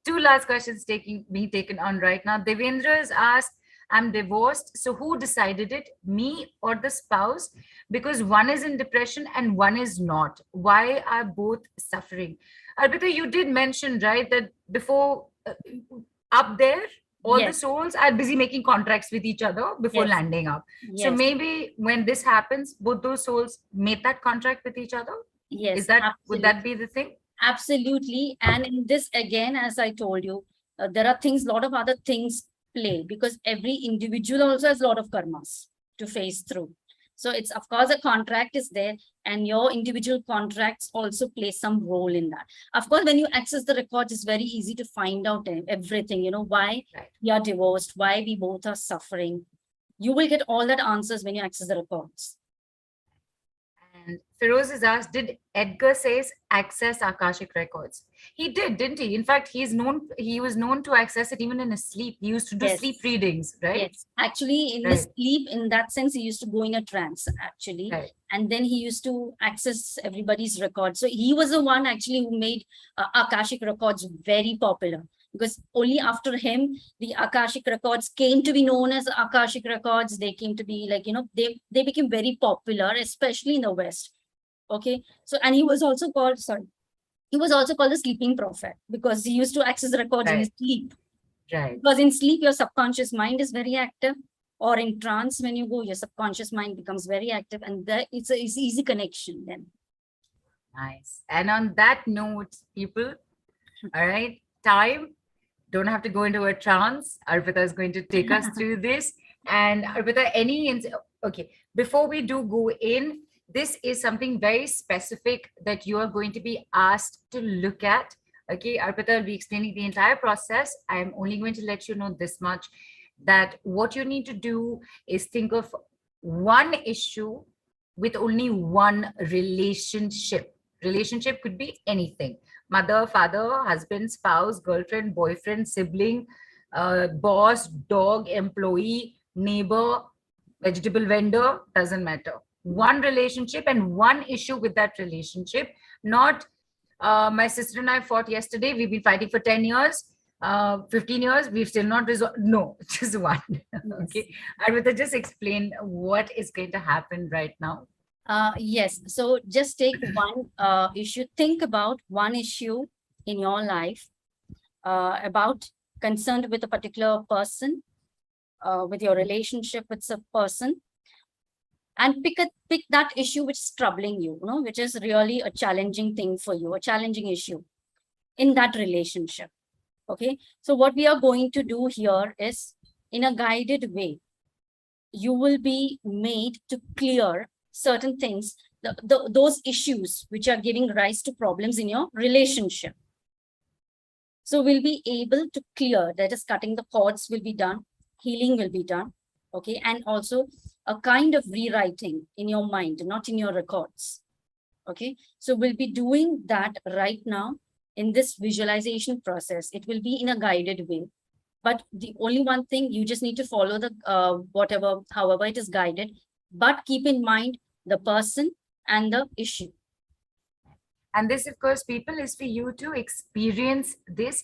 Two last questions being taken on right now. Devendra has asked, I'm divorced. So who decided it, me or the spouse? Because one is in depression and one is not. Why are both suffering? Arpita, you did mention, right, that before up there, all the souls are busy making contracts with each other before landing up. So maybe when this happens, both those souls made that contract with each other? Yes. Would that be the thing? Absolutely. And in this, again, as I told you, there are a lot of other things play because every individual also has a lot of karmas to face through. So it's, of course, a contract is there and your individual contracts also play some role in that. Of course, when you access the records, it's very easy to find out everything, why we are divorced, why we both are suffering. You will get all that answers when you access the records. And Feroz is asked, did Edgar says access Akashic Records? He did, didn't he? In fact, he was known to access it even in his sleep. He used to do sleep readings, right? Yes. Actually, in his sleep, in that sense, he used to go in a trance, actually. And then he used to access everybody's records. So he was the one actually who made Akashic Records very popular. Because only after him, the Akashic Records came to be known as Akashic Records. They came to be like, they became very popular, especially in the West. Okay. So, and he was also called the sleeping prophet because he used to access the records in his sleep. Right. Because in sleep, your subconscious mind is very active, or in trance, when you go, your subconscious mind becomes very active, and it's easy connection then. Nice. And on that note, people, All right. Time. Don't have to go into a trance. Arpita is going to take us through this. And Arpita, okay, before we do go in, this is something very specific that you are going to be asked to look at. Okay, Arpita will be explaining the entire process. I am only going to let you know this much, that what you need to do is think of one issue with only one relationship. Relationship could be anything: mother, father, husband, spouse, girlfriend, boyfriend, sibling, boss, dog, employee, neighbor, vegetable vendor, doesn't matter. One relationship and one issue with that relationship. Not my sister and I fought yesterday, we've been fighting for 10 years, 15 years, we've still not resolved. No, just one. Okay. I would just explain what is going to happen right now. Yes. So just take one issue. Think about one issue in your life about concerned with a particular person, with your relationship with a person, and pick that issue which is troubling you, which is really a challenging thing for you, a challenging issue in that relationship. Okay. So what we are going to do here is, in a guided way, you will be made to clear certain things, those issues which are giving rise to problems in your relationship. So we'll be able to clear, that is, cutting the cords will be done, healing will be done. Okay. And also a kind of rewriting in your mind, not in your records. Okay. So we'll be doing that right now in this visualization process. It will be in a guided way. But the only one thing, you just need to follow the however it is guided, but keep in mind the person and the issue. And this, of course, people, is for you to experience this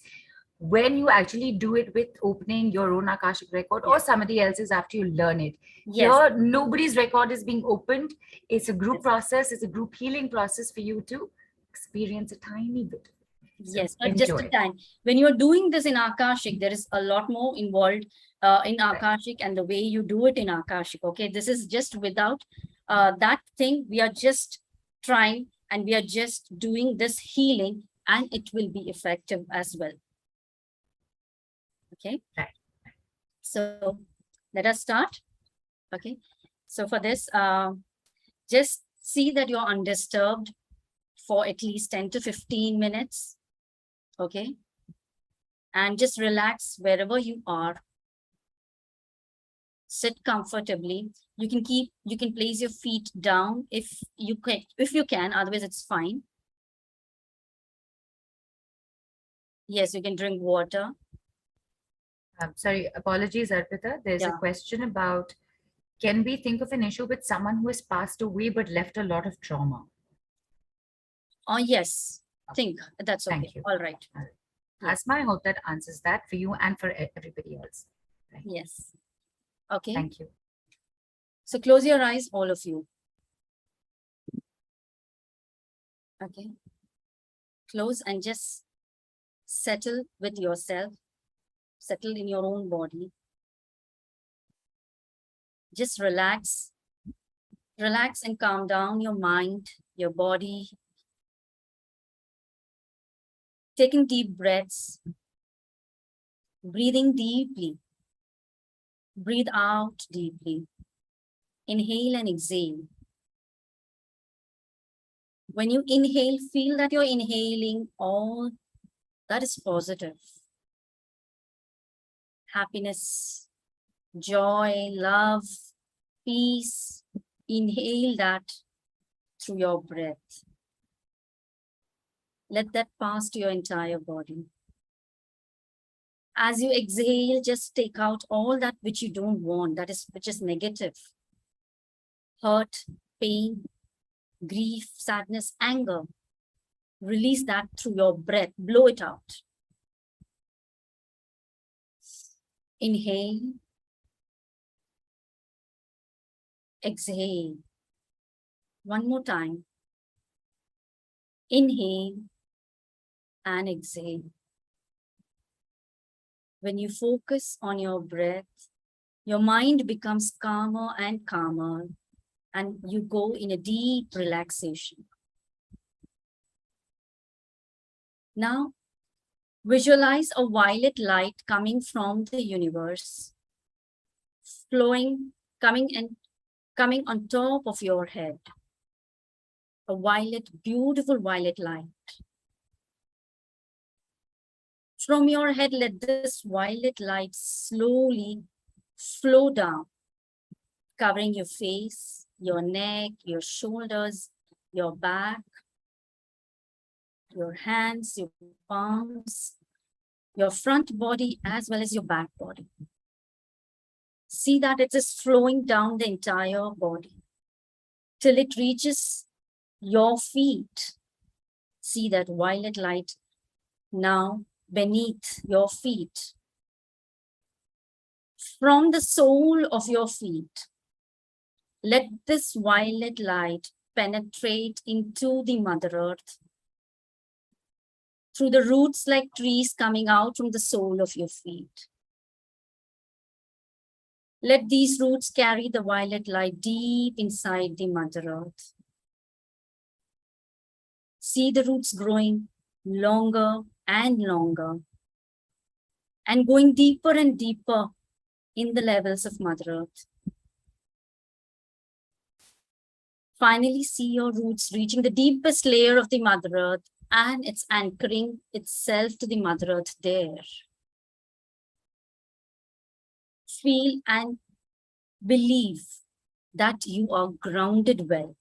when you actually do it with opening your own Akashic record, or somebody else's after you learn it. Yes. Here, nobody's record is being opened. It's a group process. It's a group healing process for you to experience a tiny bit. Yes, but just a time. When you're doing this in Akashic, there is a lot more involved in Akashic and the way you do it in Akashic. Okay, this is just without that thing. We are just trying and we are just doing this healing, and it will be effective as well. Okay. Right. So let us start. Okay. So for this, just see that you're undisturbed for at least 10 to 15 minutes. Okay. And just relax wherever you are. Sit comfortably. You can place your feet down if you can, otherwise it's fine. Yes, you can drink water. Sorry, apologies, Arpita. There's a question about, can we think of an issue with someone who has passed away but left a lot of trauma? Oh, yes. Think that's okay. Thank you. All right. Asma, I hope that answers that for you and for everybody else. Right. Yes. Okay. Thank you. So close your eyes, all of you. Okay. Close and just settle with yourself. Settle in your own body. Just relax. Relax and calm down your mind, your body. Taking deep breaths. Breathing deeply. Breathe out deeply. Inhale and exhale. When you inhale, feel that you're inhaling all that is positive. Happiness, joy, love, peace. Inhale that through your breath. Let that pass to your entire body. As you exhale, just take out all that which you don't want, which is negative. Hurt, pain, grief, sadness, anger. Release that through your breath. Blow it out. Inhale. Exhale. One more time. Inhale and exhale. When you focus on your breath, your mind becomes calmer and calmer, and you go in a deep relaxation. Now, Visualize a violet light coming from the universe, flowing, coming on top of your head. A violet, beautiful violet light. From your head, let this violet light slowly flow down, covering your face, your neck, your shoulders, your back, your hands, your palms, your front body, as well as your back body. See that it is flowing down the entire body till it reaches your feet. See that violet light now beneath your feet. From the sole of your feet, let this violet light penetrate into the Mother Earth through the roots like trees coming out from the sole of your feet. Let these roots carry the violet light deep inside the Mother Earth. See the roots growing longer and longer and going deeper and deeper in the levels of Mother Earth. Finally, see your roots reaching the deepest layer of the Mother Earth, and it's anchoring itself to the Mother Earth there. Feel and believe that you are grounded well.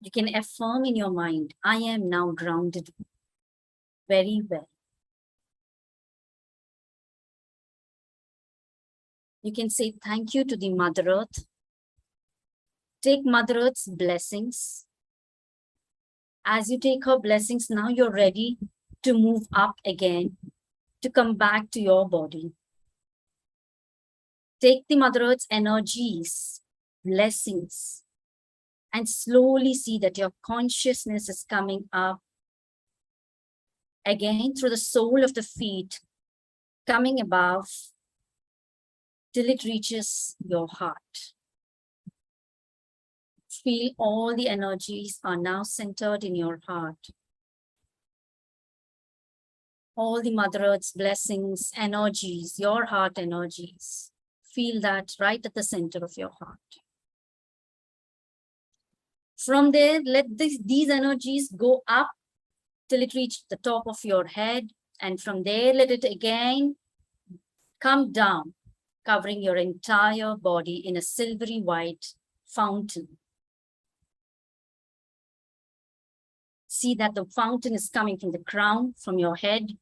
You can affirm in your mind, I am now grounded very well. You can say thank you to the Mother Earth. Take Mother Earth's blessings. As you take her blessings, now you're ready to move up again, to come back to your body. Take the Mother Earth's energies, blessings, and slowly see that your consciousness is coming up again through the sole of the feet, coming above till it reaches your heart. Feel all the energies are now centered in your heart. All the Mother Earth's blessings, energies, your heart energies. Feel that right at the center of your heart. From there, let these energies go up till it reaches the top of your head. And from there, let it again come down, covering your entire body in a silvery white fountain. See that the fountain is coming from the crown, from your head.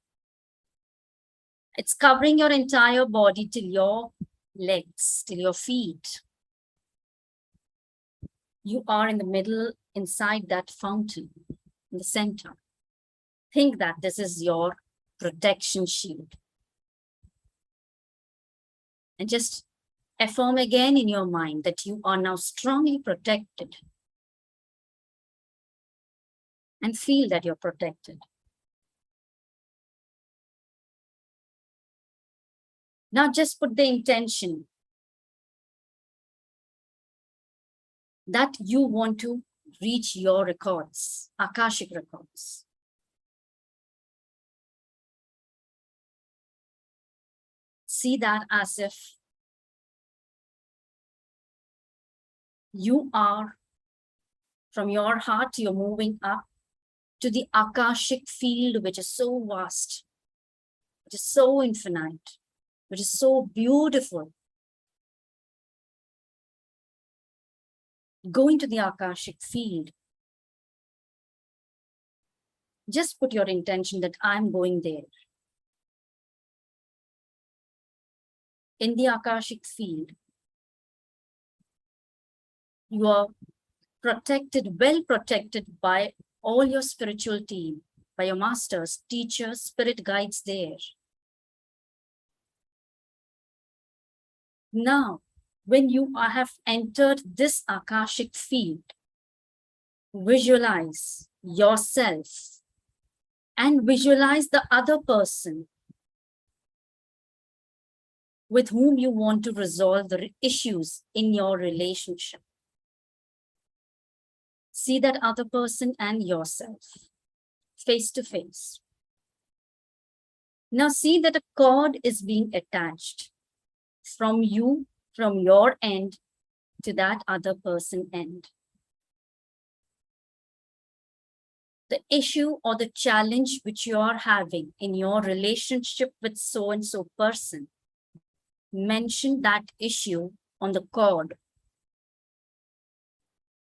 It's covering your entire body till your legs, till your feet. You are in the middle, inside that fountain, in the center. Think that this is your protection shield. And just affirm again in your mind that you are now strongly protected. And feel that you're protected. Now just put the intention that you want to reach your records, Akashic records. See that as if you are, from your heart, you're moving up to the Akashic field, which is so vast, which is so infinite, which is so beautiful. Go into the Akashic field. Just put your intention that I'm going there. In the Akashic field, you are protected, well protected by all your spiritual team, by your masters, teachers, spirit guides there. Now, when you have entered this Akashic field, visualize yourself and visualize the other person with whom you want to resolve the issues in your relationship. See that other person and yourself face to face. Now see that a cord is being attached from you, from your end to that other person end. The issue or the challenge which you are having in your relationship with so-and-so person, mention that issue on the cord.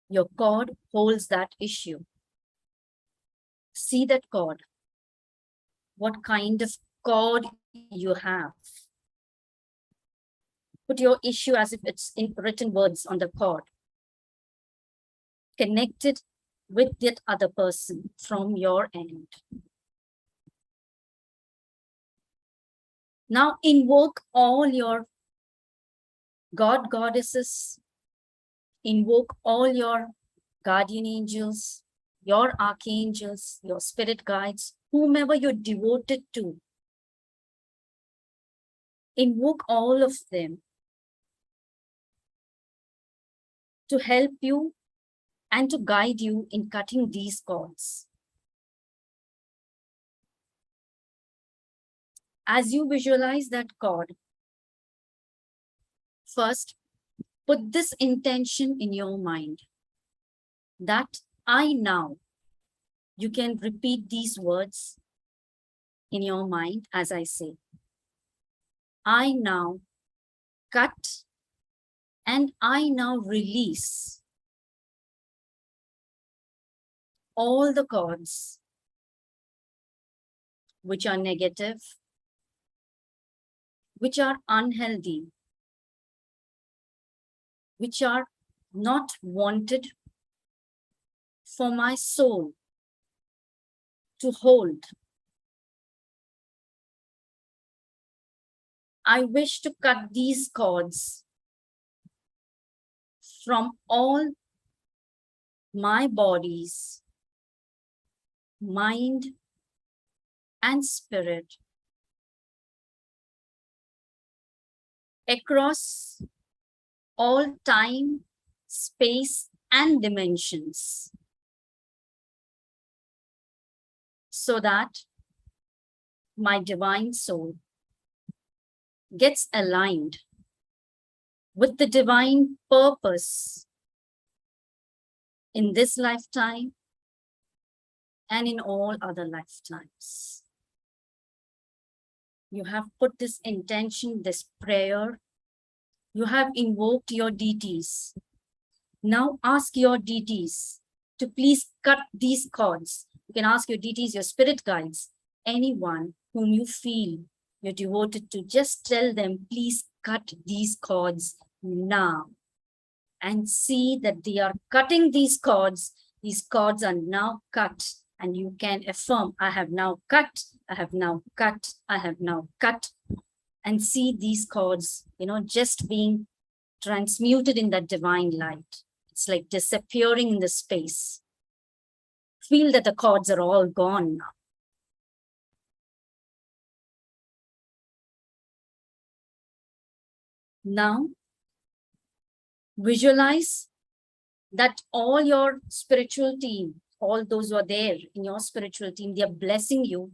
Your cord holds that issue. See that cord. What kind of cord you have. Put your issue as if it's in written words on the cord. Connected with that other person from your end. Now invoke all your God, goddesses, invoke all your guardian angels, your archangels, your spirit guides, whomever you're devoted to. Invoke all of them to help you and to guide you in cutting these cords. As you visualize that cord, first, put this intention in your mind that I now, you can repeat these words in your mind as I say. I now cut and I now release all the cords which are negative, which are unhealthy, which are not wanted for my soul to hold. I wish to cut these cords from all my bodies, mind, and spirit across all time, space, and dimensions, so that my divine soul gets aligned with the divine purpose in this lifetime and in all other lifetimes. You have put this intention, this prayer. You have invoked your deities. Now ask your deities to please cut these cords. You can ask your deities, your spirit guides, anyone whom you feel you're devoted to. Just tell them, please cut these cords now. And see that they are cutting these cords. These cords are now cut. And you can affirm, I have now cut, I have now cut, I have now cut. And see these cords, just being transmuted in that divine light. It's like disappearing in the space. Feel that the cords are all gone now. Now, visualize that all your spiritual team, all those who are there in your spiritual team, they are blessing you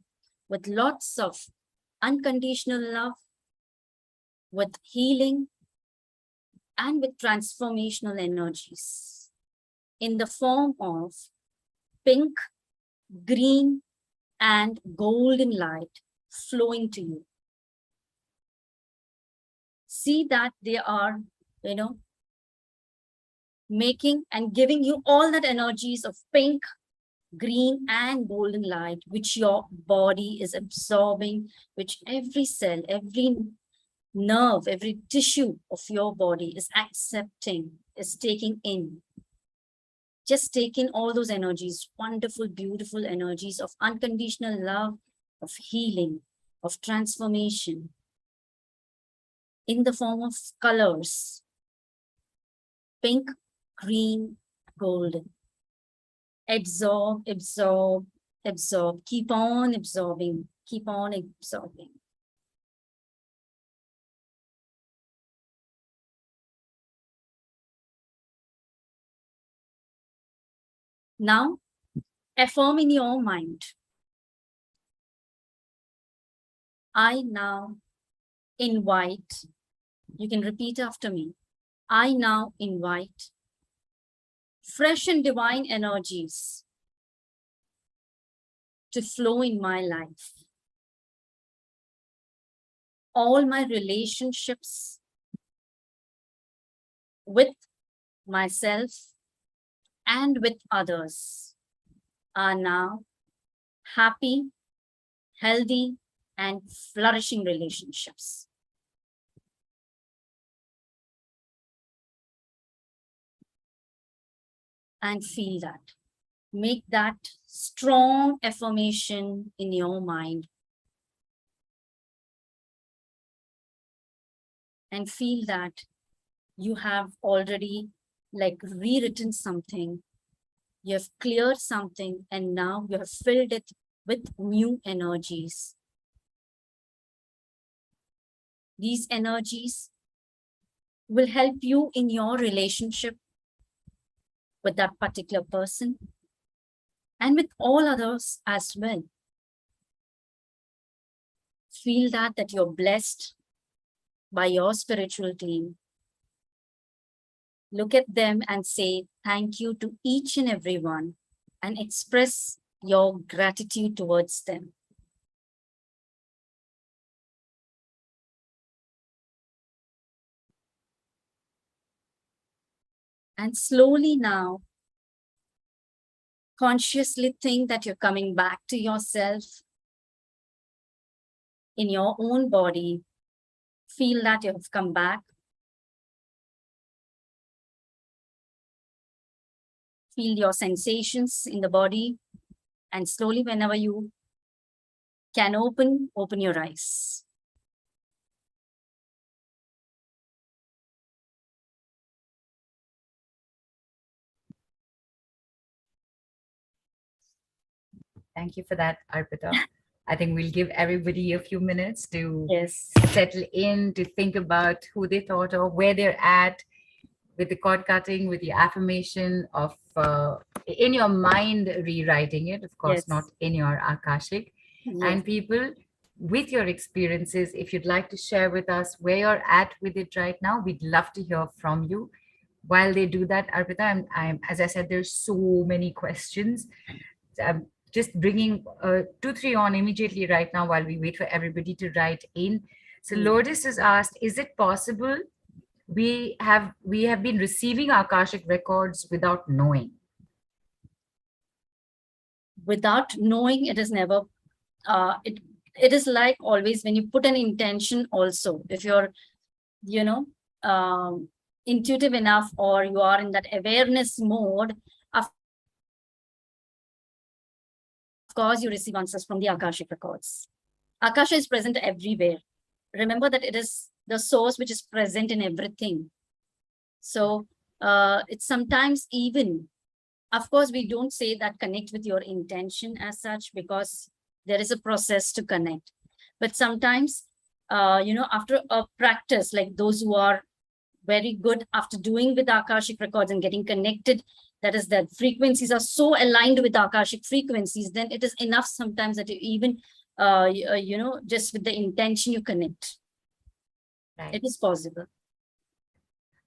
with lots of unconditional love, with healing, and with transformational energies in the form of pink, green, and golden light flowing to you. See that they are, making and giving you all that energies of pink, green, and golden light, which your body is absorbing, which every cell, every nerve, every tissue of your body is accepting, is taking in. Just take in all those energies, wonderful, beautiful energies of unconditional love, of healing, of transformation, in the form of colors, pink, green, golden. Absorb, absorb, absorb. Keep on absorbing, keep on absorbing. Now, affirm in your mind. I now invite, you can repeat after me. I now invite fresh and divine energies to flow in my life. All my relationships with myself and with others are now happy, healthy, and flourishing relationships. And feel that. Make that strong affirmation in your mind. And feel that you have already rewritten something. You have cleared something, and now you have filled it with new energies. These energies will help you in your relationship with that particular person and with all others as well. Feel that you're blessed by your spiritual team. Look at them and say thank you to each and every one and express your gratitude towards them. And slowly now, consciously think that you're coming back to yourself in your own body. Feel that you have come back. Feel your sensations in the body. And slowly, whenever you can open your eyes. Thank you for that, Arpita. I think we'll give everybody a few minutes to Yes. settle in, to think about who they thought of, where they're at with the cord cutting, with the affirmation of in your mind, rewriting it, of course, Yes. not in your Akashic. Yes. And people, with your experiences, if you'd like to share with us where you're at with it right now, we'd love to hear from you. While they do that, Arpita, as I said, there's so many questions. I'm just bringing 2, 3 on immediately right now while we wait for everybody to write in. So Lotus has asked, is it possible we have been receiving Akashic records without knowing? Without knowing, it is never, it is like always when you put an intention also, if you're, intuitive enough or you are in that awareness mode, of course you receive answers from the Akashic records. Akasha is present everywhere. Remember that it is the source which is present in everything. So it's sometimes even, of course, we don't say that connect with your intention as such, because there is a process to connect. But sometimes, after a practice, like those who are very good after doing with Akashic records and getting connected, that is that frequencies are so aligned with Akashic frequencies, then it is enough sometimes that you even, just with the intention you connect. Right. It is possible.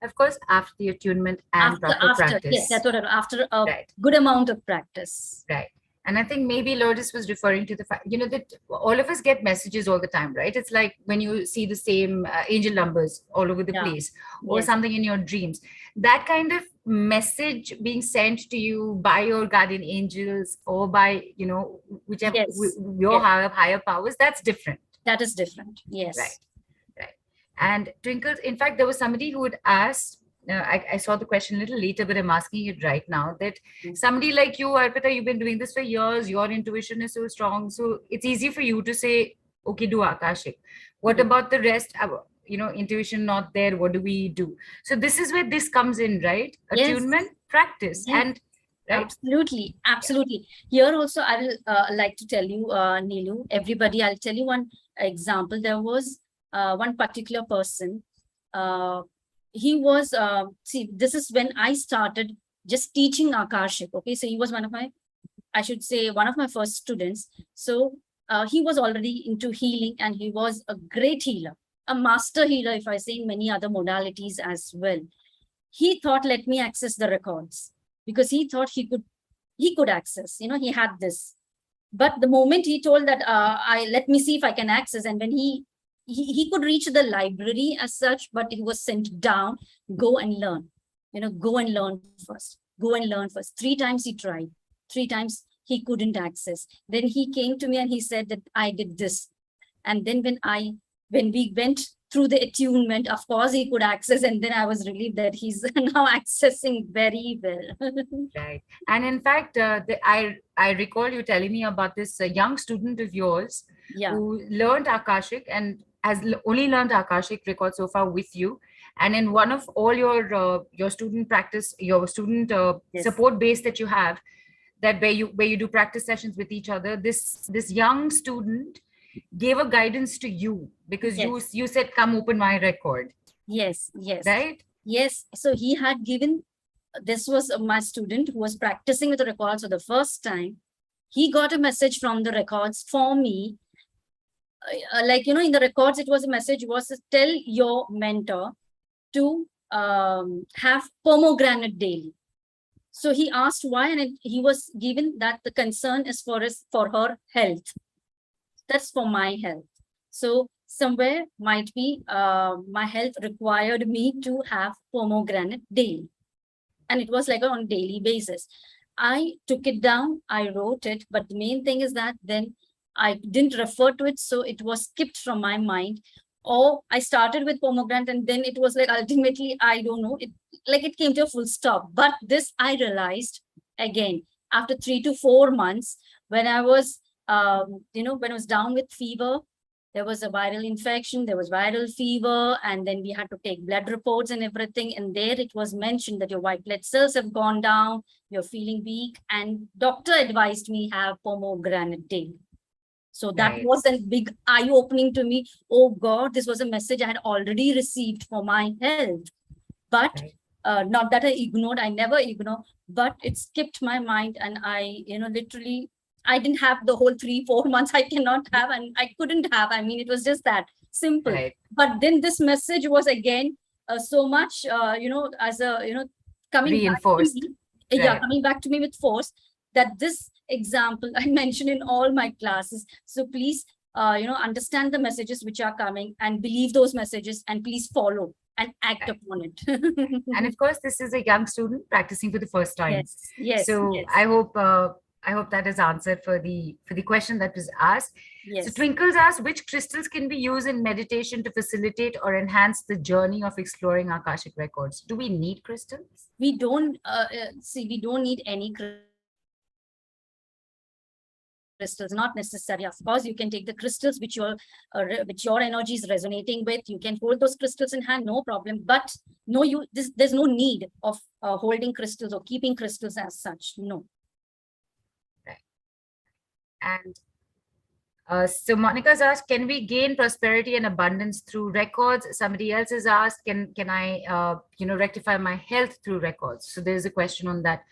Of course, after the attunement and proper practice. Yes, that's what after a good amount of practice. Right. And I think maybe Lotus was referring to the fact, that all of us get messages all the time, right? It's like when you see the same angel numbers all over the place, or something in your dreams. That kind of message being sent to you by your guardian angels or by, whichever, your higher powers, that's different. That is different. Yes. Right. And Twinkle, in fact, there was somebody who had asked, I saw the question a little later, but I'm asking it right now, that somebody like you, Arpita, you've been doing this for years, your intuition is so strong, so it's easy for you to say, okay, do Akashic. What about the rest? Intuition not there, what do we do? So this is where this comes in, right? Attunement, practice, and right? Absolutely. Here also, I will like to tell you, Neelu, everybody, I'll tell you one example. There was one particular person, he was, see, this is when I started just teaching Akashic. Okay, so he was one of my, I should say, one of my first students. So he was already into healing, and he was a great healer, a master healer, if I say, in many other modalities as well. He thought, let me access the records, because he thought he could access, he had this. But the moment he told that, let me see if I can access, and when he could reach the library as such, but he was sent down, go and learn, go and learn first, go and learn first. 3 times he tried, 3 times he couldn't access. Then he came to me and he said that I did this. And then when we went through the attunement, of course he could access, and then I was relieved that he's now accessing very well. Right. And in fact, I recall you telling me about this young student of yours who learned Akashic and has only learned Akashic records so far with you. And in one of all your student practice, your student support base that you have, that where you do practice sessions with each other, this young student gave a guidance to you, because you said, come open my record. Yes. Right? Yes. So he had given, this was my student who was practicing with the records for the first time. He got a message from the records for me. In the records, it was a message, was to tell your mentor to have pomegranate daily. So he asked why, and he was given that the concern is for her health. That's for my health. So somewhere might be my health required me to have pomegranate daily. And it was like on a daily basis. I took it down, I wrote it, but the main thing is that then I didn't refer to it, so it was skipped from my mind. Or I started with pomegranate, and then it was like, ultimately, I don't know, it came to a full stop. But this I realized again after 3 to 4 months, when I was when I was down with fever. There was a viral infection, there was viral fever, and then we had to take blood reports and everything. And there it was mentioned that your white blood cells have gone down, you're feeling weak, and doctor advised me have pomegranate daily. So that was a big eye-opening to me. Oh God, this was a message I had already received for my health. But not that I ignored, I never ignore, but it skipped my mind, and I, literally, I didn't have the whole 3-4 months. I cannot have, and I couldn't have. I mean, it was just that simple. Right. But then this message was again so much, as a, coming reinforced. Back to me, coming back to me with force, that this example I mentioned in all my classes. So please, understand the messages which are coming and believe those messages, and please follow and act upon it. And of course, this is a young student practicing for the first time. Yes. So I hope that is answered for the question that was asked. Yes. So Twinkles asked, which crystals can be used in meditation to facilitate or enhance the journey of exploring Akashic records? Do we need crystals? We don't we don't need any crystals, not necessary. Of course, you can take the crystals which your energy is resonating with. You can hold those crystals in hand, no problem. But no, there's no need of holding crystals or keeping crystals as such. No. And so Monica's asked, can we gain prosperity and abundance through records? Somebody else has asked, can I rectify my health through records? So there's a question on that.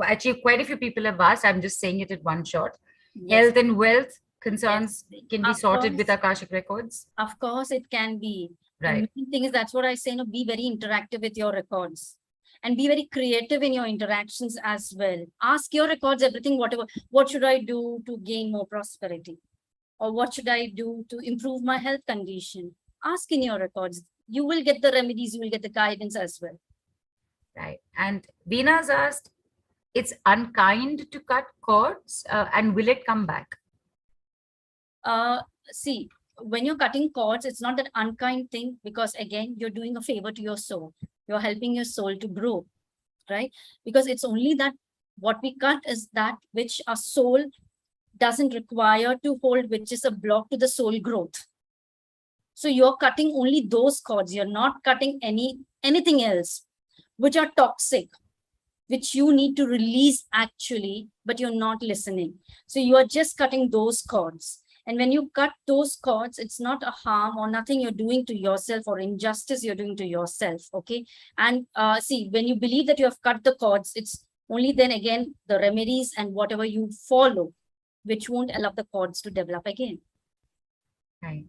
Actually, quite a few people have asked. I'm just saying it at one shot. Yes. Health and wealth concerns can be sorted with Akashic records? Of course, it can be. Right. The main thing is, that's what I say, be very interactive with your records. And be very creative in your interactions as well. Ask your records everything, whatever. What should I do to gain more prosperity? Or what should I do to improve my health condition? Ask in your records. You will get the remedies, you will get the guidance as well. Right. And Vena's asked, it's unkind to cut cords, and will it come back? See, when you're cutting cords, it's not that unkind thing, because again, you're doing a favor to your soul. You're helping your soul to grow, right? Because it's only that what we cut is that which our soul doesn't require to hold, which is a block to the soul growth. So you're cutting only those cords. You're not cutting anything else, which are toxic, which you need to release actually, but you're not listening. So you are just cutting those cords. And when you cut those cords, it's not a harm or nothing you're doing to yourself or injustice you're doing to yourself, okay? And see, when you believe that you have cut the cords, it's only then again the remedies and whatever you follow which won't allow the cords to develop again. Right.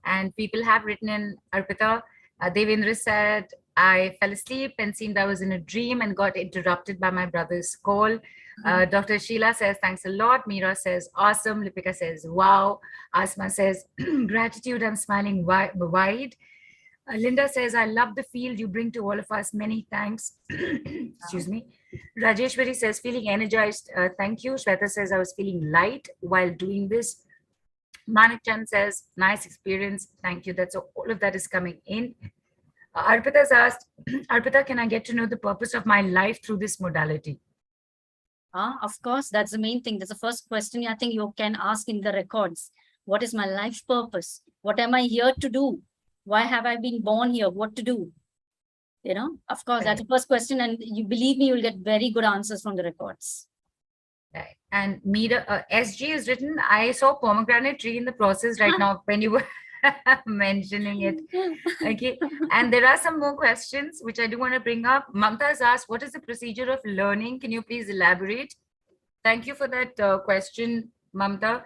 And people have written in, Arpita, Devendra said, I fell asleep and seemed I was in a dream and got interrupted by my brother's call. Dr. Sheila says, thanks a lot. Meera says, awesome. Lipika says, wow. Asma says, gratitude, I'm smiling wide. Linda says, I love the field you bring to all of us. Many thanks. Excuse me. Rajeshwari says, feeling energized. Thank you. Shweta says, I was feeling light while doing this. Manik Chan says, nice experience. Thank you. That's all of that is coming in. Arpita has asked, Arpita, can I get to know the purpose of my life through this modality? Of course, that's the main thing. That's the first question I think you can ask in the records. What is my life purpose? What am I here to do? Why have I been born here? What to do? You know, of course, that's the first question. And you believe me, you'll get very good answers from the records. Right. And Meera, SG is written, I saw pomegranate tree in the process right now when you were mentioning it. Okay. And there are some more questions which I do want to bring up. Mamta has asked, what is the procedure of learning? Can you please elaborate? Thank you for that question, Mamta.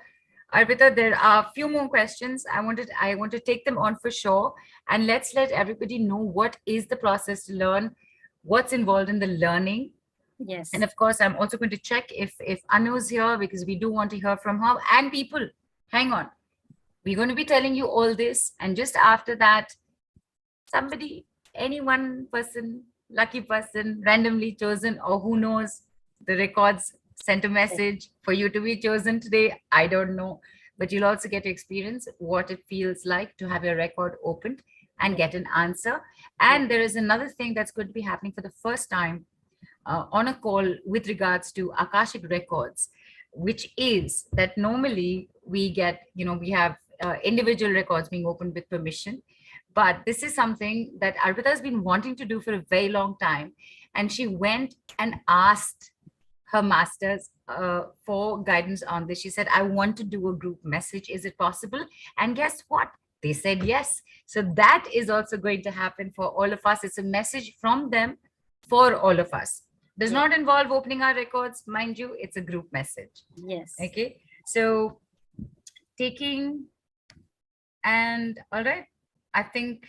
Arpita, there are a few more questions. I want to take them on for sure. And let's let everybody know what is the process to learn, what's involved in the learning. Yes. And of course, I'm also going to check if Anu's here, because we do want to hear from her. And people, hang on. We're going to be telling you all this. And just after that, somebody, any one person, lucky person, randomly chosen, or who knows, the records sent a message for you to be chosen today. I don't know. But you'll also get to experience what it feels like to have your record opened and get an answer. And there is another thing that's going to be happening for the first time on a call with regards to Akashic Records, which is that normally we get, we have individual records being opened with permission. But this is something that Arpita has been wanting to do for a very long time. And she went and asked her masters for guidance on this. She said, I want to do a group message. Is it possible? And guess what? They said yes. So that is also going to happen for all of us. It's a message from them for all of us. Does not involve opening our records, mind you, it's a group message. Yes. Okay. So taking, and all right, I think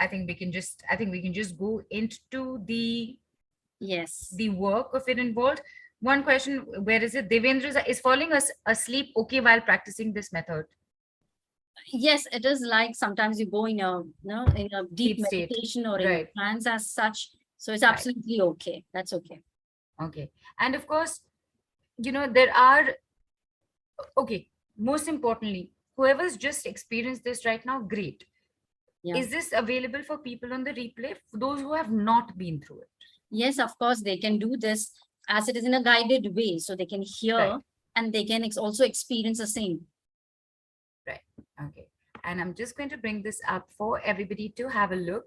we can just go into the work of it involved. One question, where is it? Devendra is falling asleep okay while practicing this method? Yes, it is like sometimes you go in a deep meditation or in a trance as such. So it's absolutely okay. That's okay. Okay. And of course, there are, most importantly, whoever's just experienced this right now, great. Yeah. Is this available for people on the replay, for those who have not been through it? Yes, of course, they can do this as it is in a guided way. So they can hear and they can also experience the same. Right. Okay. And I'm just going to bring this up for everybody to have a look.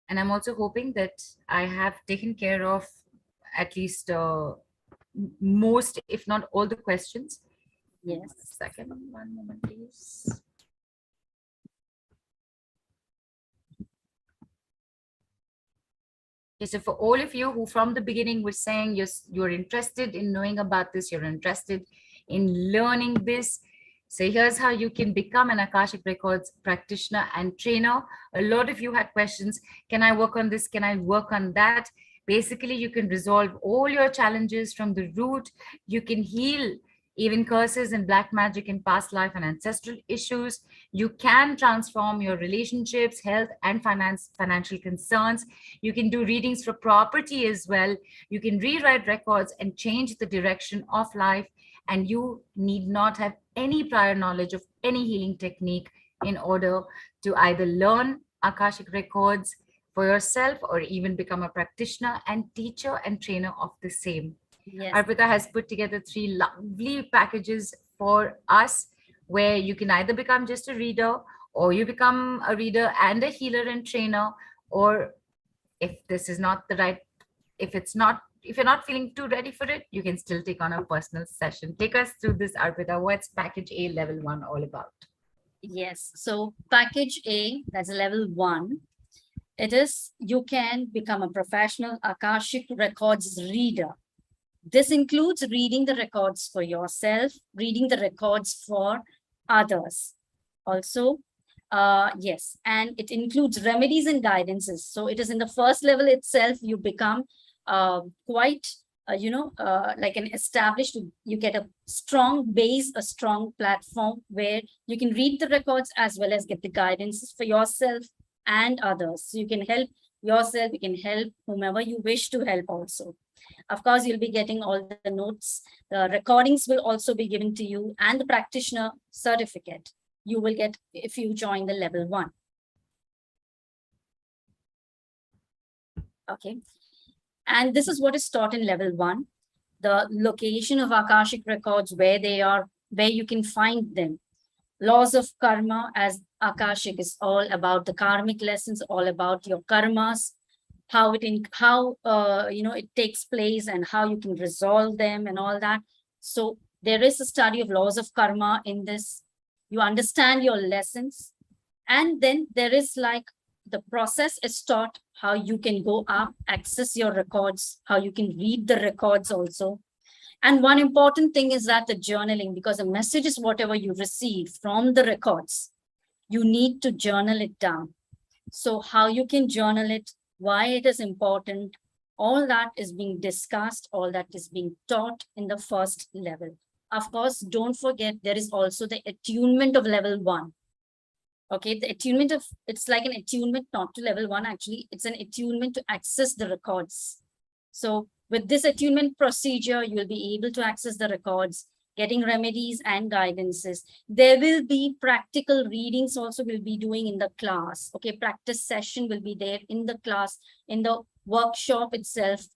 And I'm also hoping that I have taken care of at least most, if not all, the questions. Yes. One moment, please. Okay, so for all of you who from the beginning were saying you're interested in knowing about this, you're interested in learning this, so here's how you can become an Akashic Records practitioner and trainer. A lot of you had questions. Can I work on this? Can I work on that? Basically, you can resolve all your challenges from the root. You can heal even curses and black magic in past life and ancestral issues. You can transform your relationships, health, and financial concerns. You can do readings for property as well. You can rewrite records and change the direction of life. And you need not have any prior knowledge of any healing technique in order to either learn Akashic Records for yourself or even become a practitioner and teacher and trainer of the same. Yes. Arpita has put together 3 lovely packages for us where you can either become just a reader, or you become a reader and a healer and trainer, or if this is not the right, if you're not feeling too ready for it, you can still take on a personal session. Take us through this, Arpita. What's package A level 1 all about? Yes. So package A, that's level 1. It is, you can become a professional Akashic Records reader. This includes reading the records for yourself, reading the records for others. Also, yes, and it includes remedies and guidances. So it is in the first level itself, you become quite, like an established, you get a strong base, a strong platform where you can read the records as well as get the guidances for yourself and others. So you can help yourself, you can help whomever you wish to help also. Of course, you'll be getting all the notes. The recordings will also be given to you and the practitioner certificate you will get if you join the level 1. Okay. And this is what is taught in level 1. The location of Akashic records, where they are, where you can find them. Laws of karma, as Akashic is all about the karmic lessons, all about your karmas, how it takes place and how you can resolve them and all that. So there is a study of laws of karma in this. You understand your lessons, and then there is like the process is taught how you can go up, access your records, how you can read the records also. And one important thing is that the journaling, because a message is whatever you receive from the records, you need to journal it down. So how you can journal it, why it is important, all that is being discussed, all that is being taught in the first level. Of course, don't forget, there is also the attunement of level 1. Okay, the attunement of, it's like an attunement, not to level 1, actually, it's an attunement to access the records. So with this attunement procedure, you will be able to access the records, getting remedies and guidances. There will be practical readings also we'll be doing in the class. Okay, practice session will be there in the class, in the workshop itself.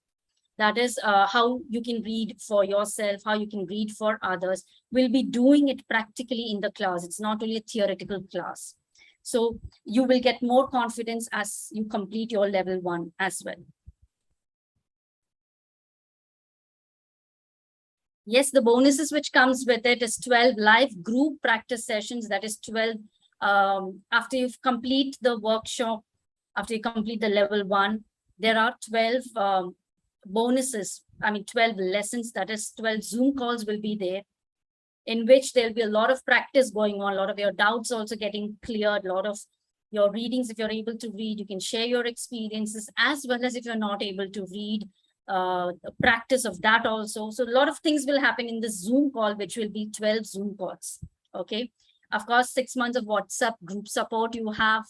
That is how you can read for yourself, how you can read for others. We'll be doing it practically in the class. It's not only a theoretical class. So you will get more confidence as you complete your level 1 as well. Yes, the bonuses which comes with it is 12 live group practice sessions. That is 12 after you complete the workshop, after you complete the level 1, there are 12 bonuses. 12 lessons, that is 12 Zoom calls will be there, in which there'll be a lot of practice going on, a lot of your doubts also getting cleared, a lot of your readings. If you're able to read, you can share your experiences, as well as if you're not able to read, practice of that also. So a lot of things will happen in this Zoom call, which will be 12 Zoom calls. Okay. Of course, 6 months of WhatsApp group support you have.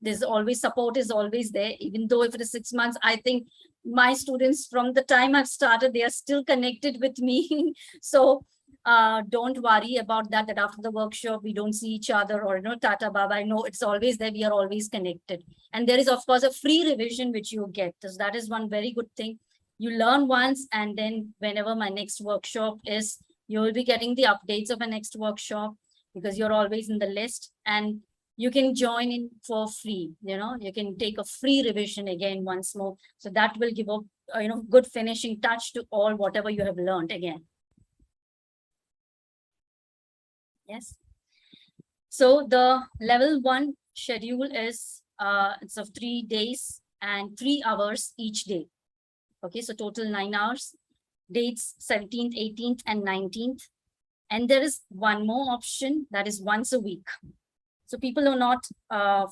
There's always support is always there, even though if it is 6 months, I think my students from the time I've started, they are still connected with me. So don't worry about that after the workshop we don't see each other, or tata bye. No, it's always there. We are always connected. And there is of course a free revision which you get. So that is one very good thing. You learn once, and then whenever my next workshop is, you will be getting the updates of a next workshop, because you're always in the list, and you can join in for free. You can take a free revision again once more. So that will give a good finishing touch to all whatever you have learned again. Yes. So the level 1 schedule is it's of 3 days and 3 hours each day. Okay, so total 9 hours. Dates 17th, 18th, and 19th. And there is one more option, that is once a week. So people who not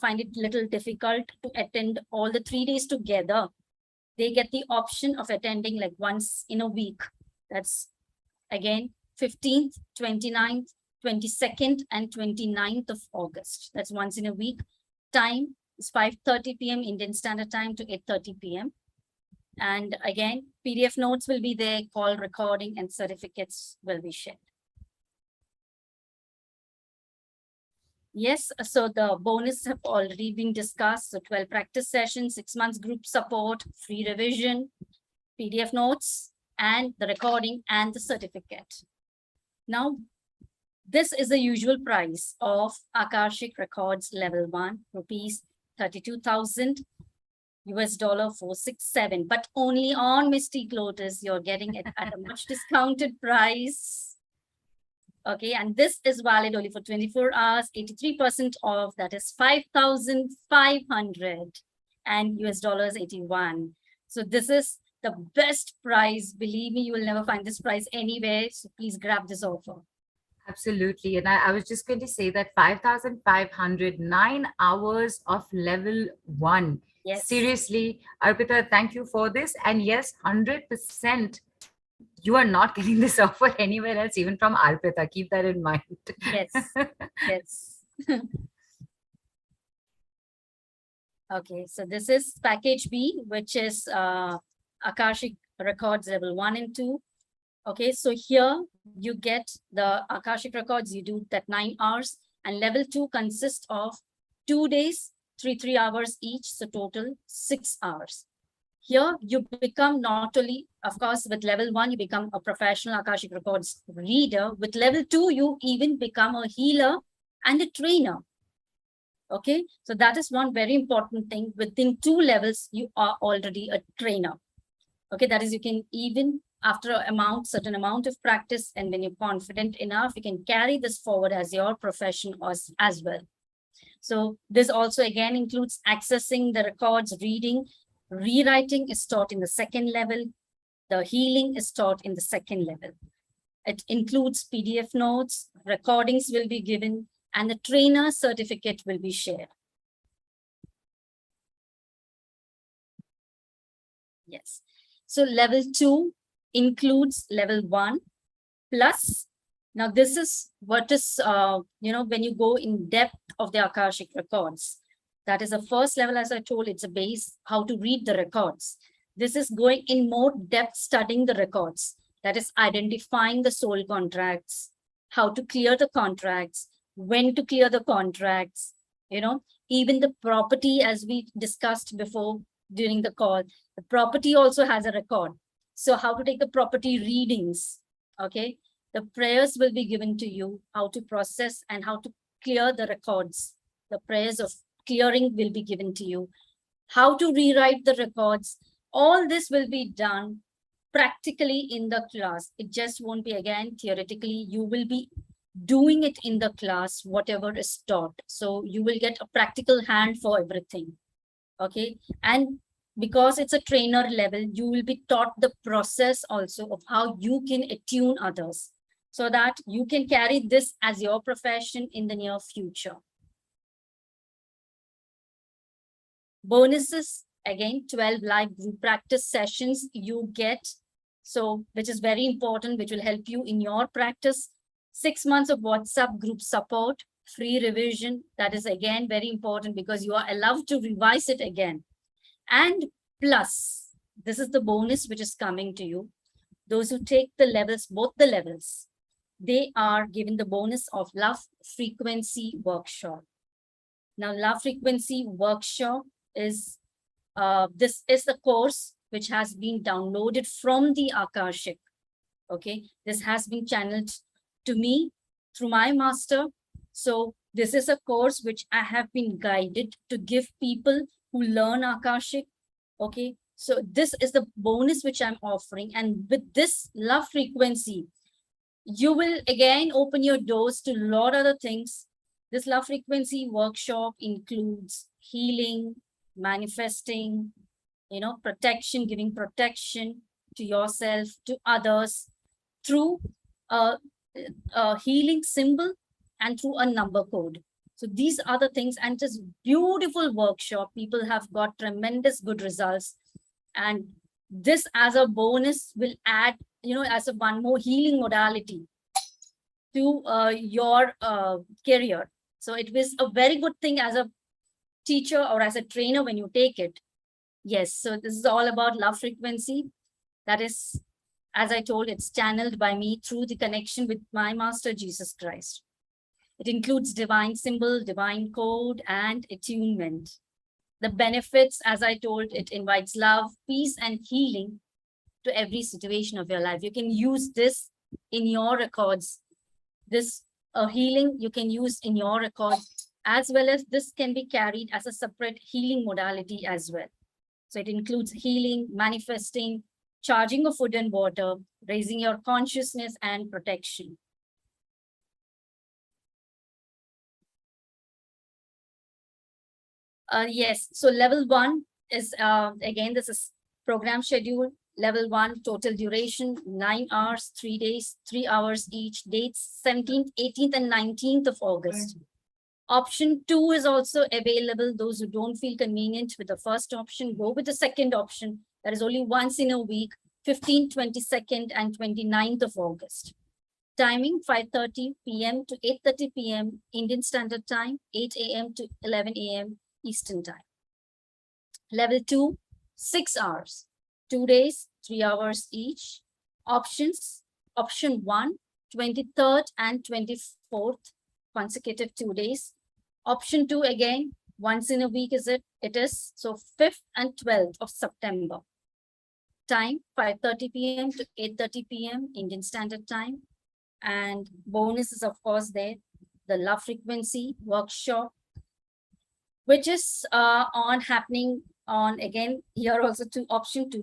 find it little difficult to attend all the 3 days together, they get the option of attending like once in a week. That's again 15th, 29th, 22nd, and 29th of August. That's once in a week. Time is 5:30 p.m. Indian Standard Time to 8:30 p.m. And again, PDF notes will be there, call recording, and certificates will be shared. Yes, so the bonus have already been discussed. So 12 practice sessions, 6 months group support, free revision, PDF notes, and the recording and the certificate. Now, this is the usual price of Akashic Records level 1, rupees 32,000, $467. But only on Mystic Lotus, you're getting it at a much discounted price. Okay, and this is valid only for 24 hours, 83% off, that is 5,500 and $81. So this is the best price. Believe me, you will never find this price anywhere. So please grab this offer. Absolutely. And I was just going to say that 5,509 hours of level 1. Yes. Seriously, Arpita, thank you for this. And yes, 100%. You are not getting this offer anywhere else, even from Arpita. Keep that in mind. Yes. Yes. Okay, so this is package B, which is Akashic Records level 1 and 2. Okay, so here you get the Akashic Records, you do that 9 hours, and level 2 consists of 2 days, 3 hours each, so total 6 hours. Here you become not only, of course, with level 1, you become a professional Akashic Records reader. With level 2, you even become a healer and a trainer. Okay, so that is one very important thing. Within 2 levels, you are already a trainer. Okay, that is, you can even after a certain amount of practice, and when you're confident enough, you can carry this forward as your profession as well. So this also again includes accessing the records, reading, rewriting is taught in the 2nd level. The healing is taught in the 2nd level. It includes PDF notes, recordings will be given, and the trainer certificate will be shared. Yes. So level 2 includes level 1 plus. Now this is what is, when you go in depth of the Akashic Records. That is the first level, as I told, it's a base, how to read the records. This is going in more depth, studying the records. That is identifying the soul contracts, how to clear the contracts, when to clear the contracts, even the property, as we discussed before during the call, the property also has a record. So how to take the property readings, okay? The prayers will be given to you, how to process and how to clear the records. The prayers of clearing will be given to you. How to rewrite the records. All this will be done practically in the class. It just won't be, again, theoretically. You will be doing it in the class, whatever is taught. So you will get a practical hand for everything. Okay. And because it's a trainer level, you will be taught the process also of how you can attune others so that you can carry this as your profession in the near future. Bonuses, again, 12 live group practice sessions you get. So, which is very important, which will help you in your practice. 6 months of WhatsApp group support, free revision. That is, again, very important because you are allowed to revise it again. And plus, this is the bonus which is coming to you. Those who take the levels, both the levels, they are given the bonus of Love Frequency Workshop. Now, Love Frequency Workshop is, this is the course which has been downloaded from the Akashic. Okay, this has been channeled to me through my master. So this is a course which I have been guided to give people who learn Akashic. Okay, so this is the bonus which I'm offering. And with this Love Frequency, you will again open your doors to a lot of other things. This Love Frequency Workshop includes healing, manifesting, protection, giving protection to yourself, to others through a healing symbol and through a number code. So these are the things, and just beautiful workshop. People have got tremendous good results. And this as a bonus will add, as a one more healing modality to your career. So it was a very good thing as a teacher or as a trainer when you take it. Yes, so this is all about Love Frequency. That is, as I told, it's channeled by me through the connection with my Master, Jesus Christ. It includes divine symbol, divine code, and attunement. The benefits, as I told, it invites love, peace, and healing to every situation of your life. You can use this in your records. This healing you can use in your records, as well as this can be carried as a separate healing modality as well. So it includes healing, manifesting, charging of food and water, raising your consciousness, and protection. Yes, so level 1 is, again, this is program schedule. Level 1, total duration, 9 hours, 3 days, 3 hours each. Dates 17th, 18th, and 19th of August. Option 2 is also available. Those who don't feel convenient with the first option, go with the second option. That is only once in a week, 15th, 22nd, and 29th of August. Timing 5:30 p.m. to 8:30 p.m. Indian Standard Time, 8 a.m. to 11 a.m. Eastern Time. Level 2, 6 hours, 2 days, 3 hours each. Options, option 1, 23rd and 24th, consecutive 2 days. Option 2, again, once in a week it is. So 5th and 12th of September. Time 5:30 p.m. to 8:30 p.m. Indian Standard Time. And bonus is, of course, there, the love frequency workshop, which is happening on, again, here also two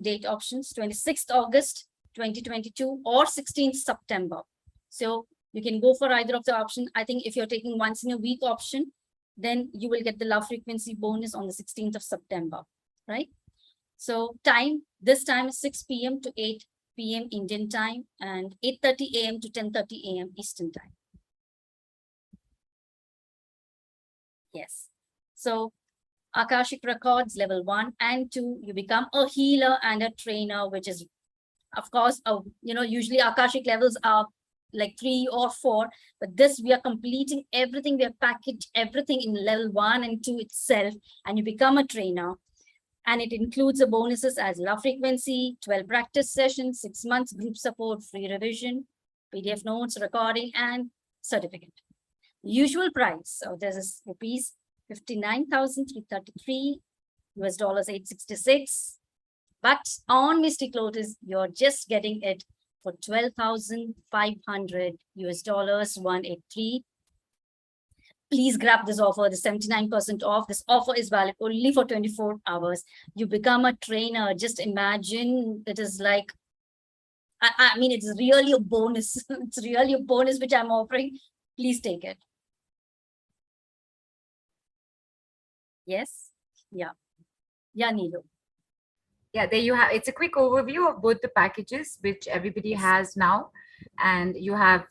date options, 26th August 2022 or 16th September. So you can go for either of the option. I think if you're taking once in a week option, then you will get the love frequency bonus on the 16th of September, right? So this time is 6 p.m. to 8 p.m. Indian time and 8:30 a.m. to 10:30 a.m. Eastern time. Yes. So Akashic Records level 1 and 2, you become a healer and a trainer, which is, of course, usually Akashic levels are like 3 or 4, but this we are completing everything. We have packaged everything in level 1 and 2 itself, and you become a trainer. And it includes the bonuses as love frequency, 12 practice sessions, 6 months group support, free revision, PDF notes, recording, and certificate. Usual price, so this is rupees 59,333, US dollars 866. But on Mystic Lotus, you're just getting it for 12,500 US dollars 183. Please grab this offer, the 79% off. This offer is valid only for 24 hours. You become a trainer. Just imagine, it is like, I mean, it's really a bonus. It's really a bonus which I'm offering. Please take it. Yes? Yeah. Yeah, Neelu. Yeah, there you have, it's a quick overview of both the packages, which everybody has now. And you have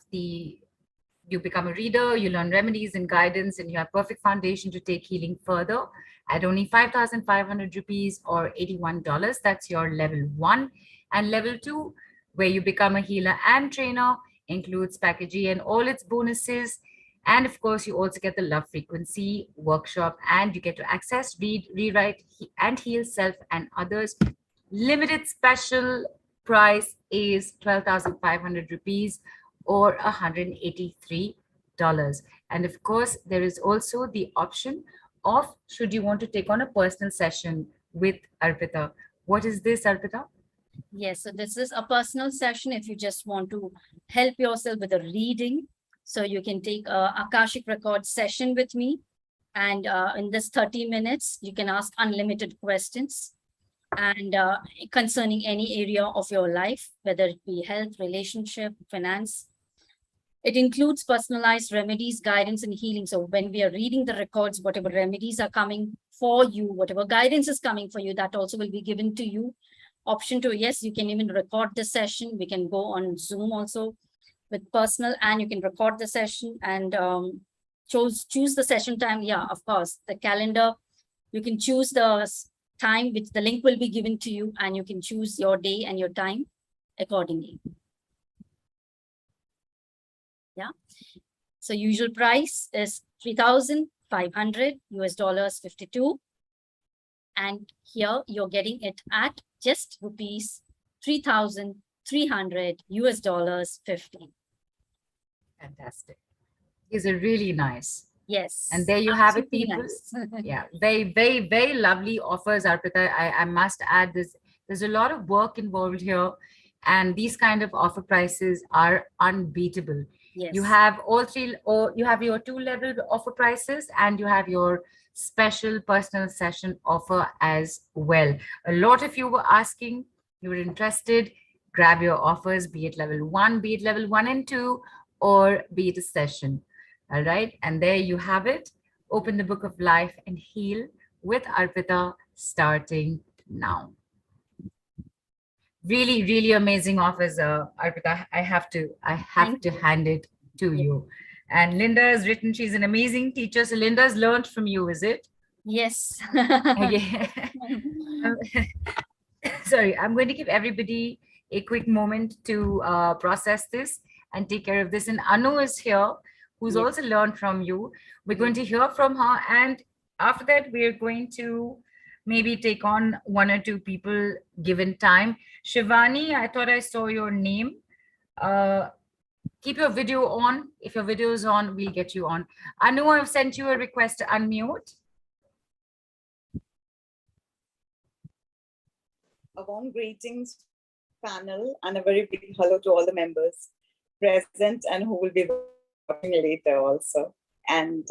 you become a reader, you learn remedies and guidance, and you have perfect foundation to take healing further at only 5,500 rupees or $81. That's your level 1. And level 2, where you become a healer and trainer, includes package E and all its bonuses. And of course, you also get the love frequency workshop, and you get to access, read, rewrite, and heal self and others. Limited special price is 12,500 rupees or $183. And of course, there is also the option of, should you want to take on a personal session with Arpita. What is this, Arpita? Yes, so this is a personal session if you just want to help yourself with a reading. So you can take a Akashic Records session with me. And in this 30 minutes, you can ask unlimited questions and concerning any area of your life, whether it be health, relationship, finance. It includes personalized remedies, guidance, and healing. So when we are reading the records, whatever remedies are coming for you, whatever guidance is coming for you, that also will be given to you. Option 2, yes, you can even record the session. We can go on Zoom also with personal, and you can record the session and choose the session time. Yeah, of course, the calendar, you can choose the time, which the link will be given to you, and you can choose your day and your time accordingly. Yeah. So usual price is 3,500 US dollars 52. And here you're getting it at just rupees 3,300 US dollars 50. Fantastic. These are really nice. Yes. And there you have it, people. Nice. Yeah, very, very, very lovely offers, Arpita. I must add this. There's a lot of work involved here, and these kind of offer prices are unbeatable. Yes. You have all three, or you have your 2-level offer prices, and you have your special personal session offer as well. A lot of you were asking, you were interested, grab your offers, be it level 1, be it level 1 and 2, or be it a session. All right. And there you have it. Open the book of life and heal with Arpita, starting now. Really, really amazing offers, Arpita. I have Thank to you. hand it to Yeah. you. And Linda has written, she's an amazing teacher. So Linda's learned from you, is it? Yes. Okay. Um, Sorry, I'm going to give everybody a quick moment to process this and take care of this. And Anu is here, who's Yes. also learned from you. We're Yes. going to hear from her. And after that, we're going to maybe take on one or two people given time. Shivani, I thought I saw your name. Uh, Keep your video on. If your video is on, we'll get you on. Anu, I've sent you a request to unmute. A warm greetings, panel, and a very big hello to all the members present and who will be watching later also. And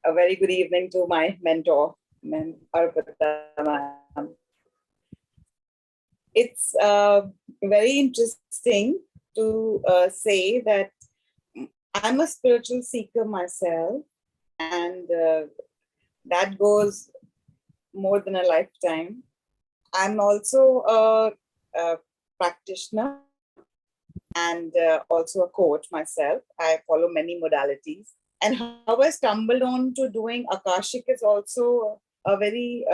a very good evening to my mentor, Arpita ma'am. It's very interesting to say that I'm a spiritual seeker myself, and that goes more than a lifetime. I'm also a practitioner and also a coach myself. I follow many modalities. And how I stumbled on to doing Akashic is also a very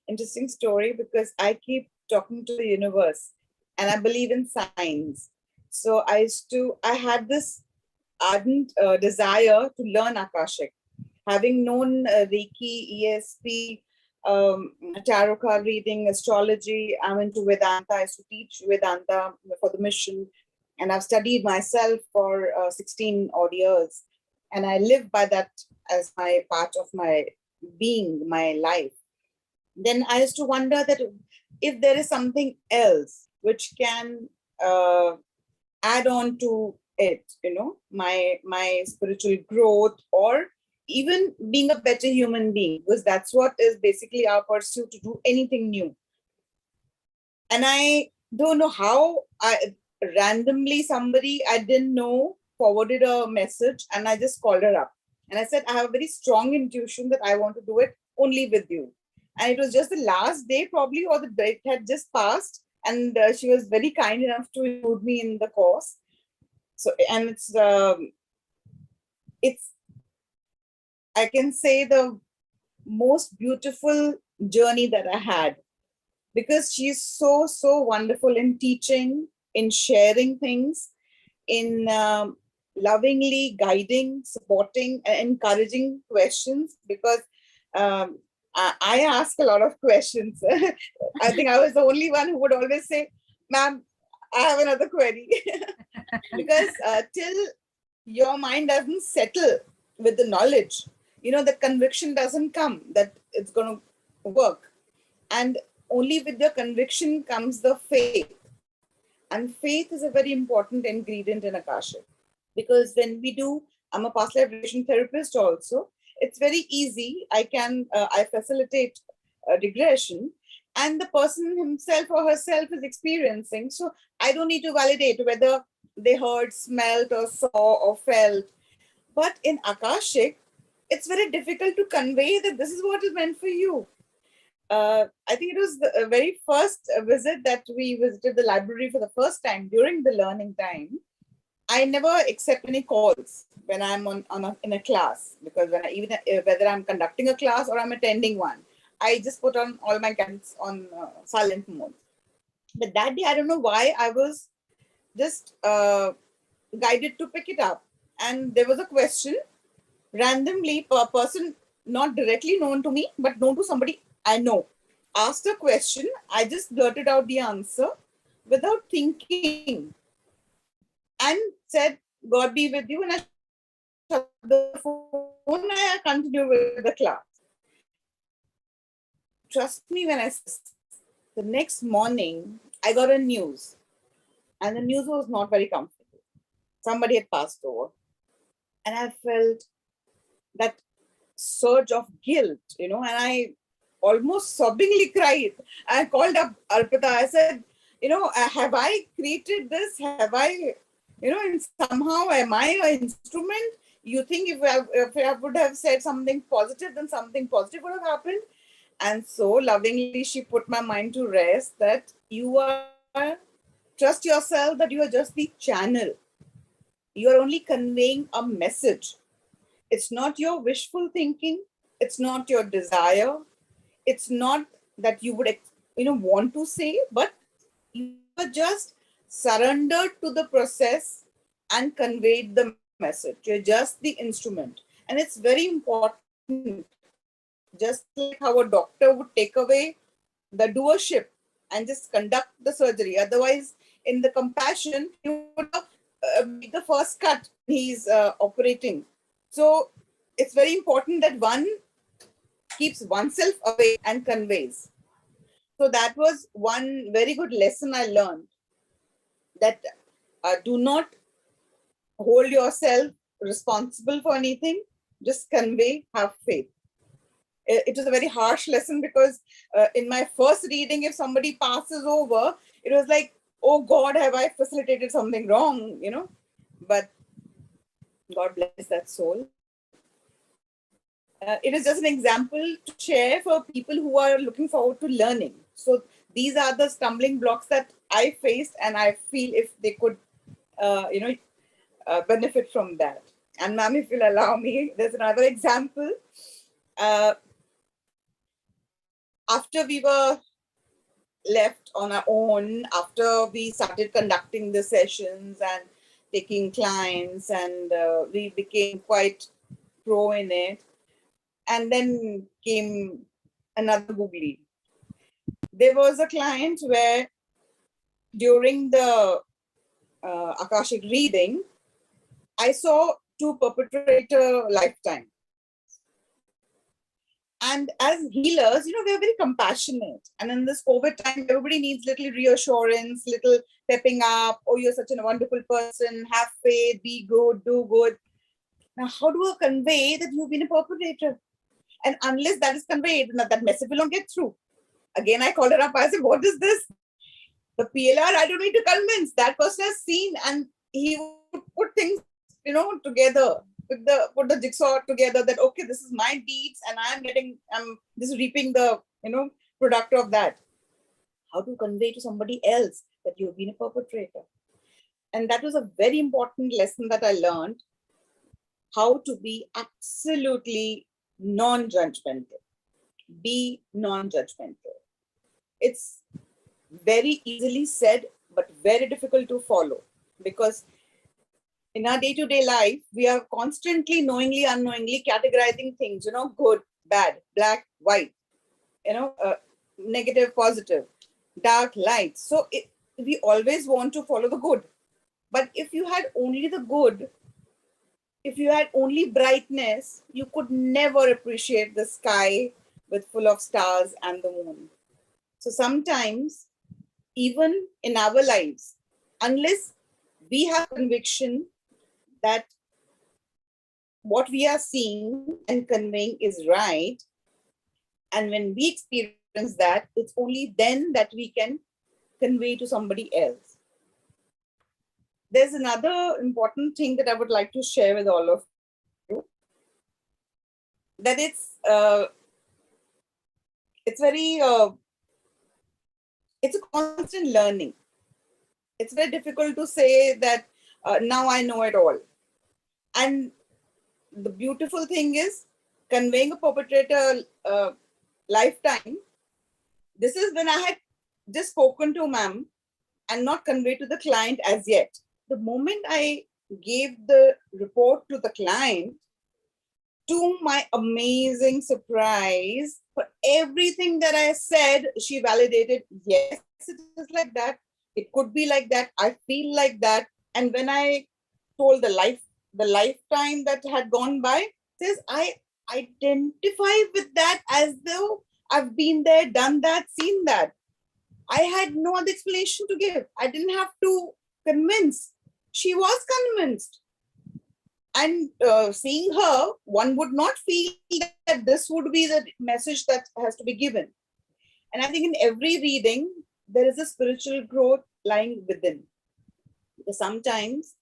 interesting story, because I keep talking to the universe and I believe in signs. So I had this ardent desire to learn Akashic. Having known Reiki, ESP, tarot card reading, astrology, I'm into Vedanta. I used to teach Vedanta for the mission, and I've studied myself for 16 odd years. And I live by that as my part of my being, my life. Then I used to wonder that if there is something else which can add on to it, my spiritual growth, or even being a better human being, because that's what is basically our pursuit, to do anything new. And I don't know how, I randomly somebody I didn't know forwarded a message, and I just called her up and I said, I have a very strong intuition that I want to do it only with you. And it was just the last day probably, or the date had just passed, and she was very kind enough to include me in the course. So, and it's I can say the most beautiful journey that I had, because she's so wonderful in teaching, in sharing things, in lovingly guiding, supporting, and encouraging questions. Because I ask a lot of questions. I think I was the only one who would always say, "Ma'am, I have another query," because till your mind doesn't settle with the knowledge, the conviction doesn't come that it's going to work. And only with the conviction comes the faith. And faith is a very important ingredient in Akashic, because when we do, I'm a past life regression therapist also. It's very easy. I facilitate regression, and the person himself or herself is experiencing. So I don't need to validate whether they heard, smelt, or saw, or felt. But in Akashic, it's very difficult to convey that this is what is meant for you. I think it was the very first visit that we visited the library for the first time during the learning time. I never accept any calls when I'm in a class, because whether I'm conducting a class or I'm attending one, I just put on all my gadgets on silent mode. But that day, I don't know why, I was just guided to pick it up, and there was a question randomly, per person not directly known to me, but known to somebody I know, asked a question. I just blurted out the answer without thinking, and said, "God be with you." And I shut the phone. I continued with the class. Trust me when I say, the next morning, I got a news, and the news was not very comfortable. Somebody had passed over, and I felt that surge of guilt, and I almost sobbingly cried. I called up Arpita. I said, have I created this? Have I, and somehow am I an instrument? You think if I would have said something positive, then something positive would have happened? And so lovingly, she put my mind to rest that you are trust yourself that you are just the channel. You are only conveying a message. It's not your wishful thinking. It's not your desire. It's not that you would want to say, but you are just surrendered to the process and conveyed the message. You're just the instrument. And it's very important, just like how a doctor would take away the doership and just conduct the surgery. Otherwise, in the compassion, he would make the first cut when he's operating. So it's very important that one keeps oneself away and conveys. So that was one very good lesson I learned, that do not hold yourself responsible for anything, just convey, have faith. It was a very harsh lesson because in my first reading, if somebody passes over, it was like, oh God, have I facilitated something wrong, But God bless that soul. It is just an example to share for people who are looking forward to learning. So these are the stumbling blocks that I faced, and I feel if they could, benefit from that. And ma'am, if you'll allow me, there's another example. After we were left on our own, after we started conducting the sessions and taking clients, and we became quite pro in it. And then came another googly. There was a client where during the Akashic reading, I saw 2 perpetrator lifetimes. And as healers, we are very compassionate. And in this COVID time, everybody needs little reassurance, little pepping up. Oh, you're such a wonderful person. Have faith, be good, do good. Now, how do I convey that you've been a perpetrator? And unless that is conveyed, that message will not get through. Again, I called her up. I said, what is this? The PLR, I don't need to convince. That person has seen, and he would put things, together. Put the jigsaw together that, okay, this is my deeds and I'm just reaping the, product of that. How to convey to somebody else that you've been a perpetrator. And that was a very important lesson that I learned, how to be absolutely non-judgmental. Be non-judgmental. It's very easily said, but very difficult to follow, because in our day-to-day life, we are constantly, knowingly, unknowingly categorizing things, good, bad, black, white, negative, positive, dark, light. So we always want to follow the good. But if you had only the good, if you had only brightness, you could never appreciate the sky with full of stars and the moon. So sometimes, even in our lives, unless we have conviction that what we are seeing and conveying is right, and when we experience that, it's only then that we can convey to somebody else. There's another important thing that I would like to share with all of you, that it's a constant learning. It's very difficult to say that now I know it all. And the beautiful thing is, conveying a perpetrator lifetime, this is when I had just spoken to ma'am and not conveyed to the client as yet. The moment I gave the report to the client, to my amazing surprise, for everything that I said, she validated, yes, it is like that. It could be like that. I feel like that. And when I told the lifetime that had gone by, says, I identify with that as though I've been there, done that, seen that. I had no other explanation to give. I didn't have to convince. She was convinced. And seeing her, one would not feel that this would be the message that has to be given. And I think in every reading, there is a spiritual growth lying within. Because sometimes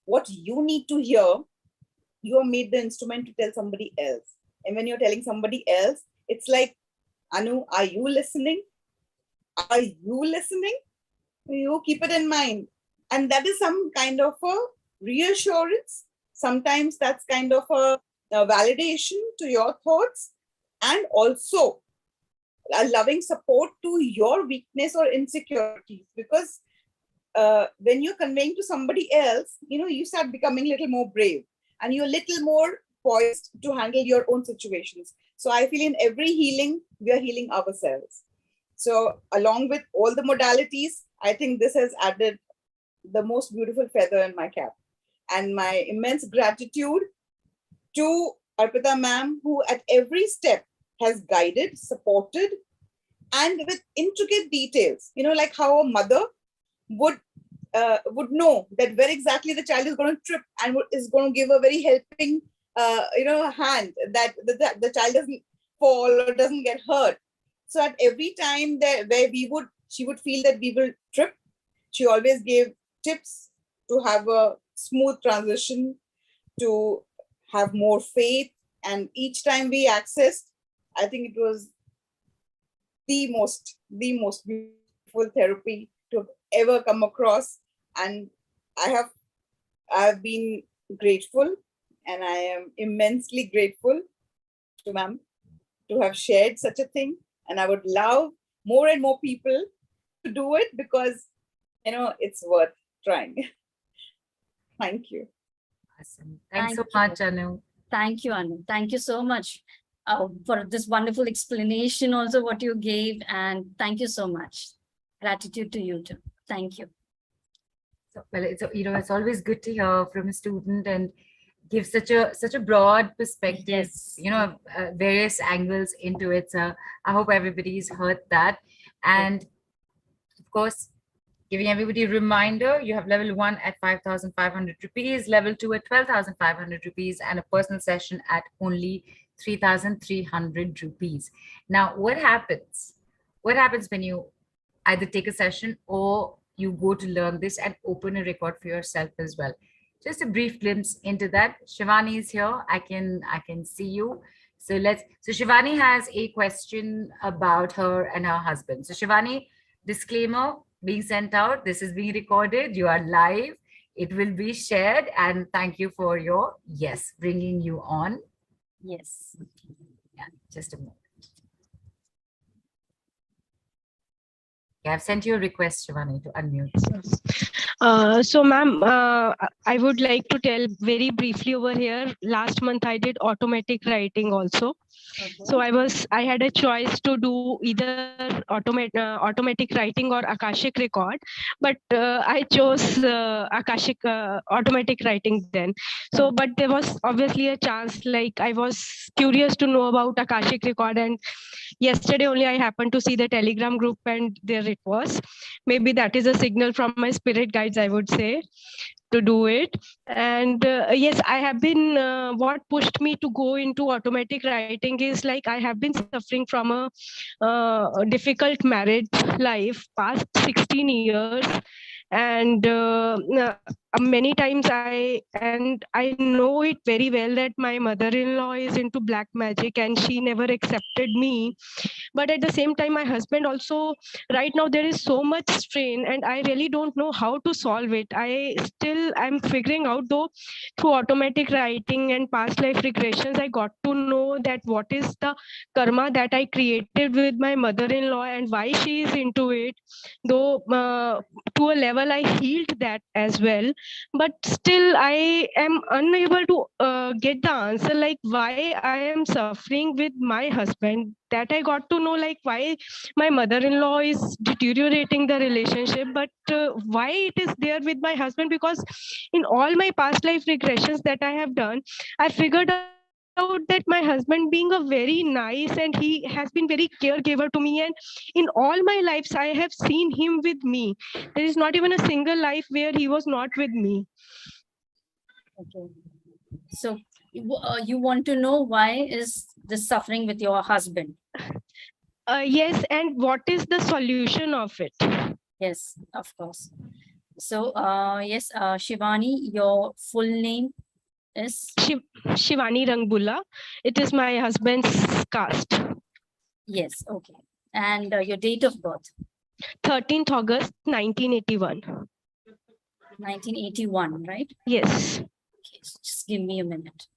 what you need to hear, you are made the instrument to tell somebody else. And when you're telling somebody else, it's like, Anu, are you listening? Are you listening? You keep it in mind. And that is some kind of a reassurance. Sometimes that's kind of a validation to your thoughts, and also a loving support to your weakness or insecurities. Because when you're conveying to somebody else, you start becoming a little more brave, and you're a little more poised to handle your own situations. So I feel in every healing, we are healing ourselves. So along with all the modalities, I think this has added the most beautiful feather in my cap. And my immense gratitude to Arpita ma'am, who at every step has guided, supported, and with intricate details, like how a mother would know that where exactly the child is going to trip and is going to give a very helping hand, that the child doesn't fall or doesn't get hurt. So at every time that where she would feel that we will trip, she always gave tips to have a smooth transition, to have more faith. And each time we accessed, I think it was the most beautiful therapy to have ever come across. And I've been grateful, and I am immensely grateful to ma'am to have shared such a thing. And I would love more and more people to do it, because it's worth trying. Thank you. Awesome. Thanks so much, Anu. Thank you, Anu. Thank you so much for this wonderful explanation, also what you gave, and thank you so much. Gratitude to you too. Thank you. So, well, it's always good to hear from a student and give such a broad perspective, Yes. Various angles into it. So I hope everybody's heard that. And of course, giving everybody a reminder, you have level 1 at 5,500 rupees, level 2 at 12,500 rupees, and a personal session at only 3,300 rupees. Now, what happens? What happens when you either take a session or you go to learn this and open a record for yourself as well? Just a brief glimpse into that. Shivani is here. I can see you. So Shivani has a question about her and her husband. So Shivani, disclaimer being sent out. This is being recorded. You are live. It will be shared. And thank you for your bringing you on. Yes. Yeah, just a moment. I've sent you a request, Shivani, to unmute. So, ma'am, I would like to tell very briefly over here. Last month, I did automatic writing also. Okay. So I had a choice to do either automatic writing or Akashic record, but I chose Akashic automatic writing then. So, but there was obviously a chance, like I was curious to know about Akashic record, and yesterday only I happened to see the Telegram group, and there it was. Maybe that is a signal from my spirit guides, I would say, to do it. And yes, I have been what pushed me to go into automatic writing is like I have been suffering from a difficult marriage life past 16 years, and many times I know it very well that my mother-in-law is into black magic and she never accepted me. But at the same time, my husband also, right now there is so much strain and I really don't know how to solve it. I'm figuring out, though, through automatic writing and past life regressions, I got to know that what is the karma that I created with my mother-in-law and why she is into it. Though to a level I healed that as well, but still I am unable to get the answer, like why I am suffering with my husband. That I got to know, like why my mother-in-law is deteriorating the relationship, but why it is there with my husband, because in all my past life regressions that I have done, I figured out that my husband, being a very nice, and he has been very caregiver to me, and in all my lives I have seen him with me. There is not even a single life where he was not with me. Okay. So you want to know why is this suffering with your husband? Yes, and what is the solution of it? Yes, of course. So yes, Shivani, your full name is? Shivani Rangbulla. It is my husband's caste. Yes, okay. And your date of birth? 13th August 1981. 1981, right? Yes. Okay, so just give me a minute.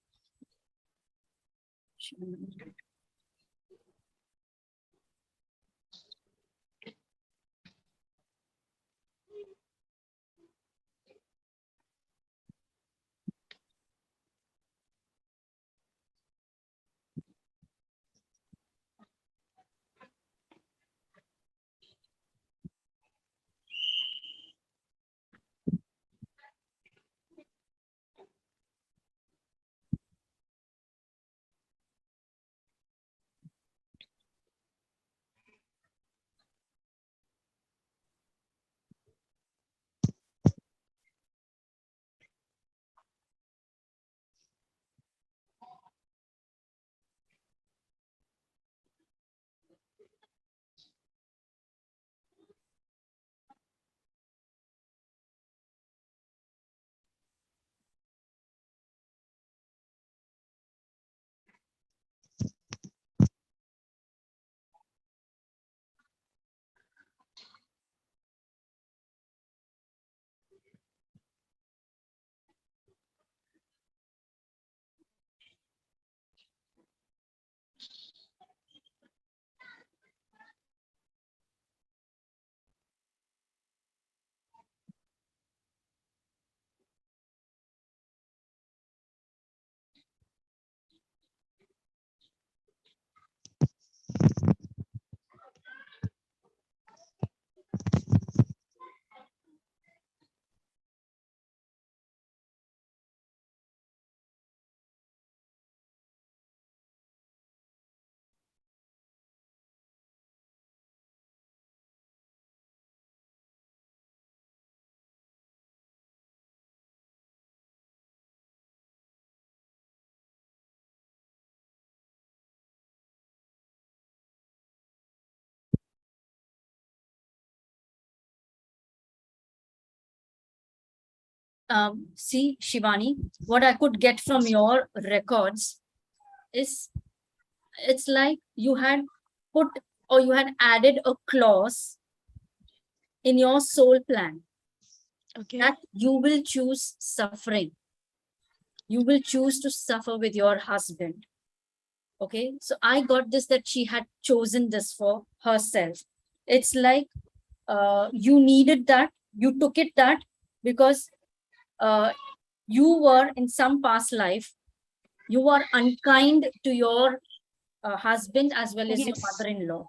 See, Shivani, what I could get from your records is it's like you had put or you had added a clause in your soul plan Okay. that you will choose suffering. You will choose to suffer with your husband. Okay, so I got this that she had chosen this for herself. It's like you needed that, you took it that because you were in some past life, you were unkind to your husband as well as your Yes. mother-in-law.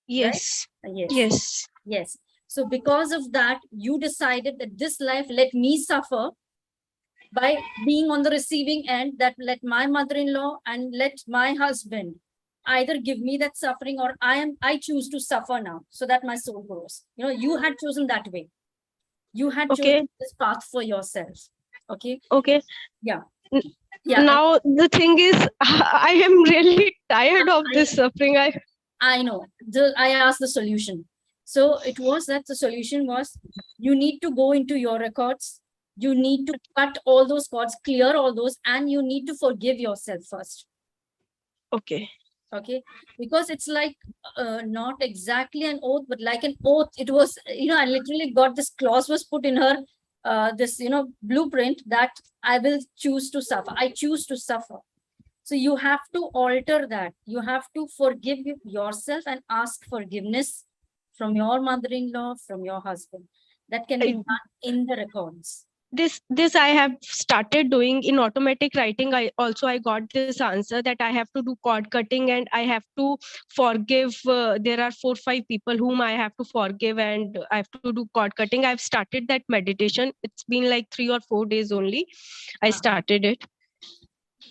Yes. Yes. Yes. Yes. So because of that, you decided that this life, let me suffer by being on the receiving end, that let my mother-in-law and let my husband either give me that suffering or I choose to suffer now so that my soul grows. You know, you had chosen that way. You had Okay. chosen this path for yourself. Okay. Okay. Yeah. N- Yeah. Now the thing is, I am really tired of this suffering. I know. I asked the solution. So it was that the solution was you need to go into your records. You need to cut all those cords, clear all those, and you need to forgive yourself first. Okay. Okay. Because it's like not exactly an oath, but like an oath. It was, I literally got this clause was put in her, this, blueprint that I will choose to suffer. I choose to suffer. So you have to alter that. You have to forgive yourself and ask forgiveness from your mother-in-law, from your husband. That can be done in the records. This I have started doing in automatic writing. I got this answer that I have to do cord cutting and I have to forgive. There are 4-5 people whom I have to forgive and I have to do cord cutting. I've started that meditation. It's been like 3 or 4 days only. I started it.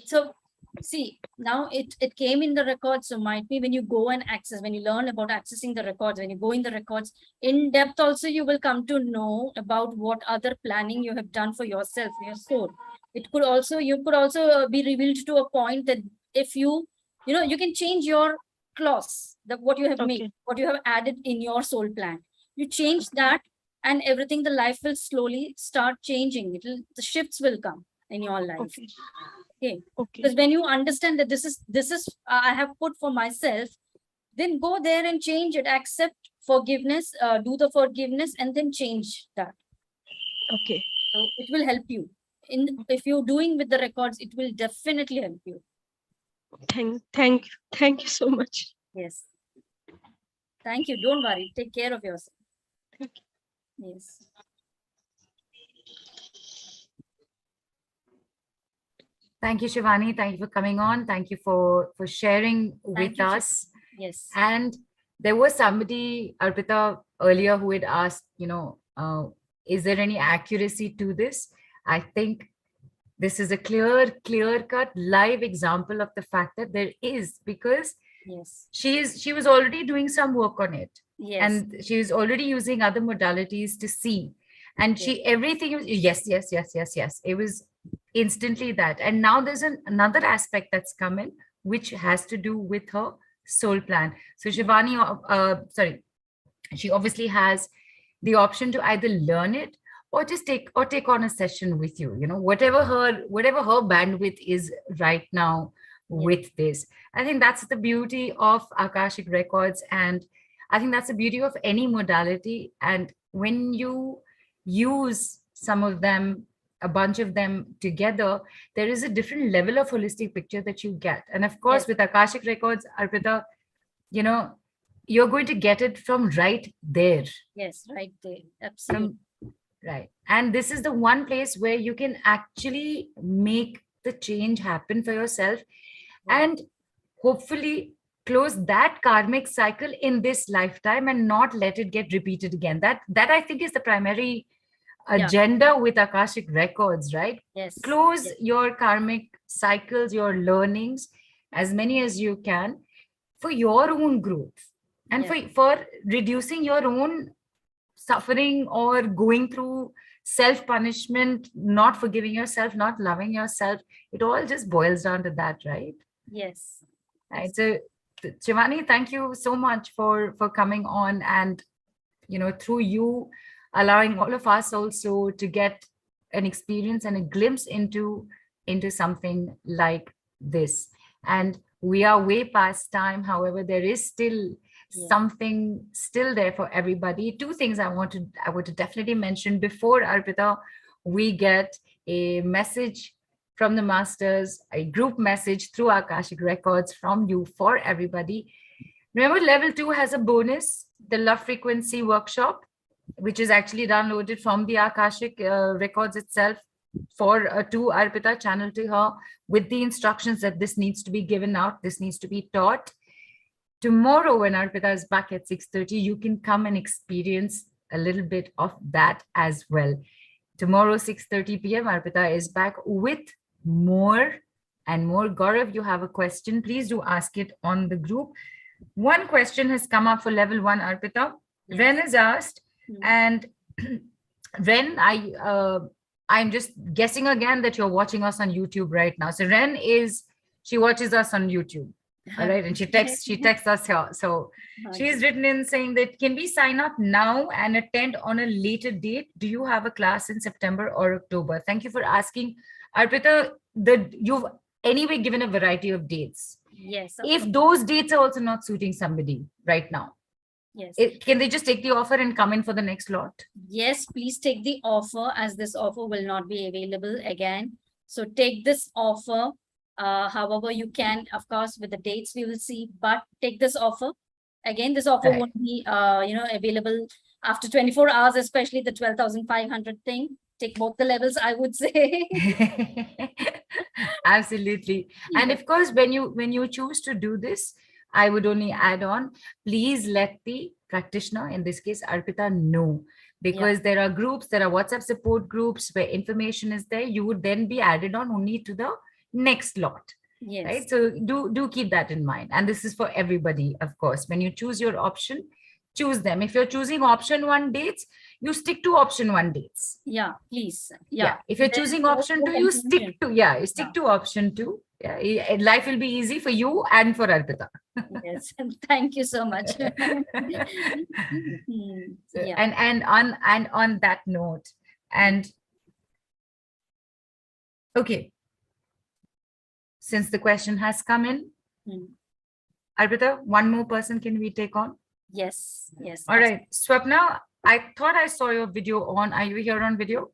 So see, now it came in the records. So might be when you go and access, when you learn about accessing the records, when you go in the records in depth, also you will come to know about what other planning you have done for yourself, your soul. You could also be revealed to a point that if you can change your clause, what you have made, what you have added in your soul plan. You change that, and everything, the life will slowly start changing. The shifts will come in your life. Okay. Because when you understand that this is I have put for myself, then go there and change it, accept forgiveness, do the forgiveness and then change that. Okay. So it will help you. If you're doing with the records, it will definitely help you. Thank you so much. Yes. Thank you. Don't worry. Take care of yourself. Thank you. Yes. Thank you, Shivani. Thank you for coming on. Thank you for sharing with you, us. Yes. And there was somebody, Arpita, earlier who had asked, is there any accuracy to this? I think this is a clear-cut live example of the fact that there is, because yes, she was already doing some work on it. Yes. And she was already using other modalities to see. And everything was, yes. It was instantly that. And now there's another aspect that's come in, which has to do with her soul plan. So Shivani, she obviously has the option to either learn it or just take on a session with you, whatever her bandwidth is right now with this. I think that's the beauty of Akashic Records, and I think that's the beauty of any modality. And when you use some of them, a bunch of them together, there is a different level of holistic picture that you get. And of course, with Akashic Records, Arpita, you're going to get it from right there. Yes, right there. Absolutely. Right. And this is the one place where you can actually make the change happen for yourself and hopefully close that karmic cycle in this lifetime and not let it get repeated again. That I think is the primary agenda with Akashic Records, right? Yes. Close your karmic cycles, your learnings, as many as you can, for your own growth and for reducing your own suffering or going through self-punishment, not forgiving yourself, not loving yourself. It all just boils down to that, right? Yes. Right. So Shivani, thank you so much for coming on, and through you allowing all of us also to get an experience and a glimpse into something like this. And we are way past time. However, there is still something still there for everybody. Two things I want to definitely mention before, Arpita, we get a message from the masters, a group message through Akashic Records from you for everybody. Remember, level 2 has a bonus, the love frequency workshop, which is actually downloaded from the Akashic Records itself to Arpita, channel to her with the instructions that this needs to be given out, this needs to be taught. Tomorrow, when Arpita is back at 6:30, you can come and experience a little bit of that as well. Tomorrow, 6:30 p.m., Arpita is back with more and more. Gaurav, you have a question. Please do ask it on the group. One question has come up for level 1, Arpita. Ren has asked, and Ren, I'm just guessing again that you're watching us on YouTube right now. So Ren she watches us on YouTube. All right. And she texts us here. So she's written in saying that, can we sign up now and attend on a later date? Do you have a class in September or October? Thank you for asking. Arpita, you've anyway given a variety of dates. Yes. If those dates are also not suiting somebody right now, yes, can they just take the offer and come in for the next lot? Yes, please take the offer, as this offer will not be available again. So take this offer. However you can, of course, with the dates we will see, but take this offer. Again, this offer won't be available after 24 hours, especially the 12,500 thing. Take both the levels, I would say. Absolutely. And of course, when you choose to do this, I would only add on, please let the practitioner, in this case Arpita, know, because there are groups, there are WhatsApp support groups where information is there. You would then be added on only to the next lot. Yes. Right. So do keep that in mind. And this is for everybody, of course. When you choose your option, choose them. If you're choosing option 1 dates, you stick to option 1 dates. Yeah, please. If you're choosing option 2, you stick to option 2. Life will be easy for you and for Arpita. Yes, thank you so much. And on that note, and okay, since the question has come in, Arpita, one more person can we take on? Yes, yes. All right, Swapna, I thought I saw your video on. Are you here on video?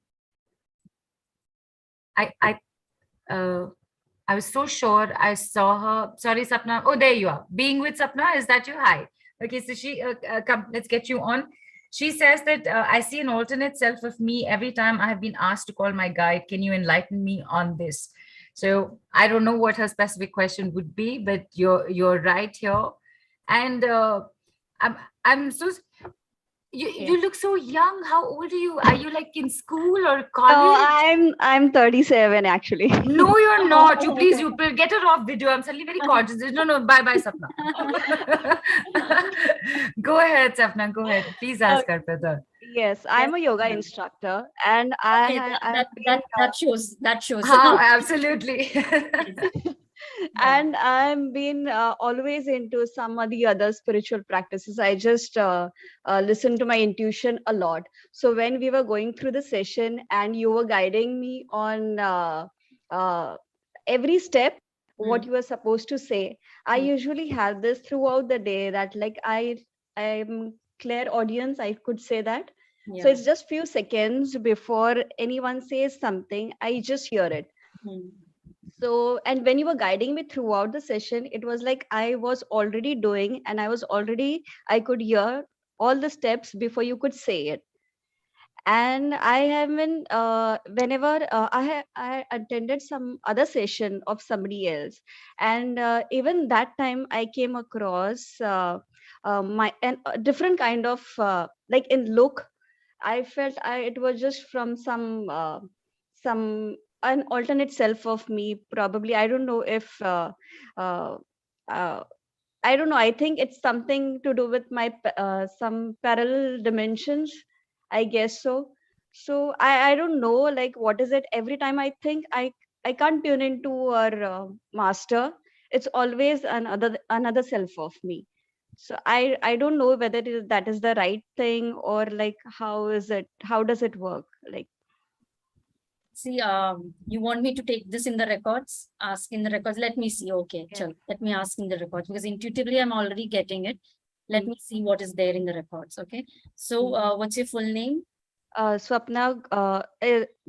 I uh I was so sure I saw her. Sorry, Sapna. Oh, there you are. Being with Sapna, is that you? Hi. Okay, so she, come, let's get you on. She says that I see an alternate self of me every time I have been asked to call my guide. Can you enlighten me on this? So I don't know what her specific question would be, but you're right here. And I'm I'm so you look so young. How old are you? Are you like in school or Oh, college? I'm 37 actually. No, you're not. You please, you get her off video. I'm suddenly very conscious. No, no, bye bye, Sapna. Go ahead, Sapna. Go ahead. Please ask her, brother. Yes, Yes. I'm a yoga instructor, and Okay, I've been that shows. Absolutely. and I'm been always into some of the other spiritual practices. I just listen to my intuition a lot. So when we were going through the session and you were guiding me on uh, every step, what you were supposed to say, I usually have this throughout the day that like I'm clear audience, I could say that. So Yeah. it's just few seconds before anyone says something, I just hear it. Hmm. So, and when you were guiding me throughout the session, it was like I was already doing, and I could hear all the steps before you could say it. And I haven't, whenever I attended some other session of somebody else, and even that time I came across a different kind of, like in look, I felt it was just from some an alternate self of me. Probably I don't know if uh, uh, I don't know. I think it's something to do with my some parallel dimensions. I guess so. So I don't know like what is it. Every time I think I can't tune into our master. It's always another self of me. So I don't know whether that is the right thing, or like how is it, how does it work, like. See, you want me to take this in the records? Ask in the records. Let me see. Okay, Yeah. chal. Let me ask in the records because intuitively I'm already getting it. Let me see what is there in the records. Okay. So, what's your full name? Swapna,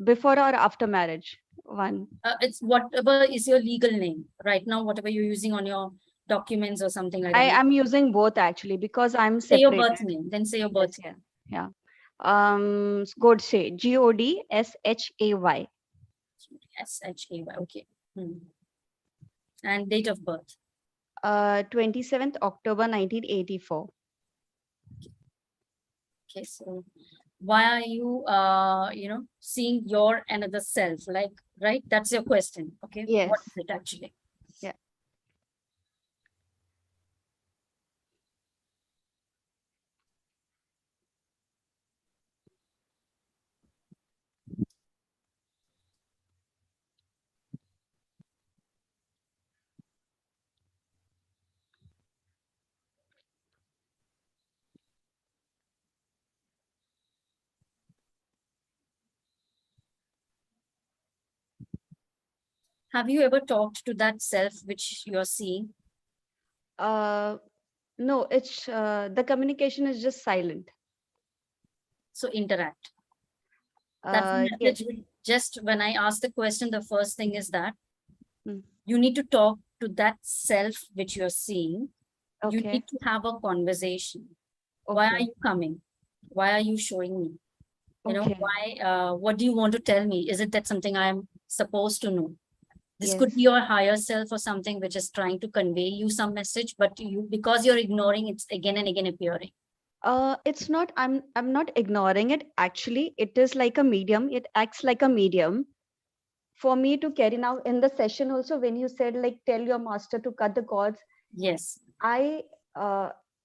before or after marriage? One. It's whatever is your legal name right now. Whatever you're using on your documents or something like I that. am using both actually because I'm Say your separated. birth name. Then say your Yes, birth yeah, yeah. Godshay, Godshay. S-H-A-Y. Okay. And date of birth. 27th October 1984. Okay, so why are you seeing your another self? Like, right? That's your question. Okay. Yes. What is it actually? Yeah. Have you ever talked to that self which you're seeing? No, it's the communication is just silent. So interact. That's the Yes. message. Just when I ask the question, the first thing is that Hmm. you need to talk to that self which you're seeing. You Okay. need to have a conversation. Why are Okay. you coming? Why are you showing me? You know, Okay. why, what do you want to tell me? Is it that something I'm supposed to know? This could Yes. be your higher self or something which is trying to convey you some message, but you, because you're ignoring, it's again and again appearing. It's not, I'm not ignoring it. Actually, it is like a medium. It acts like a medium for me to carry. Now in the session also, when you said like tell your master to cut the cords, Yes. I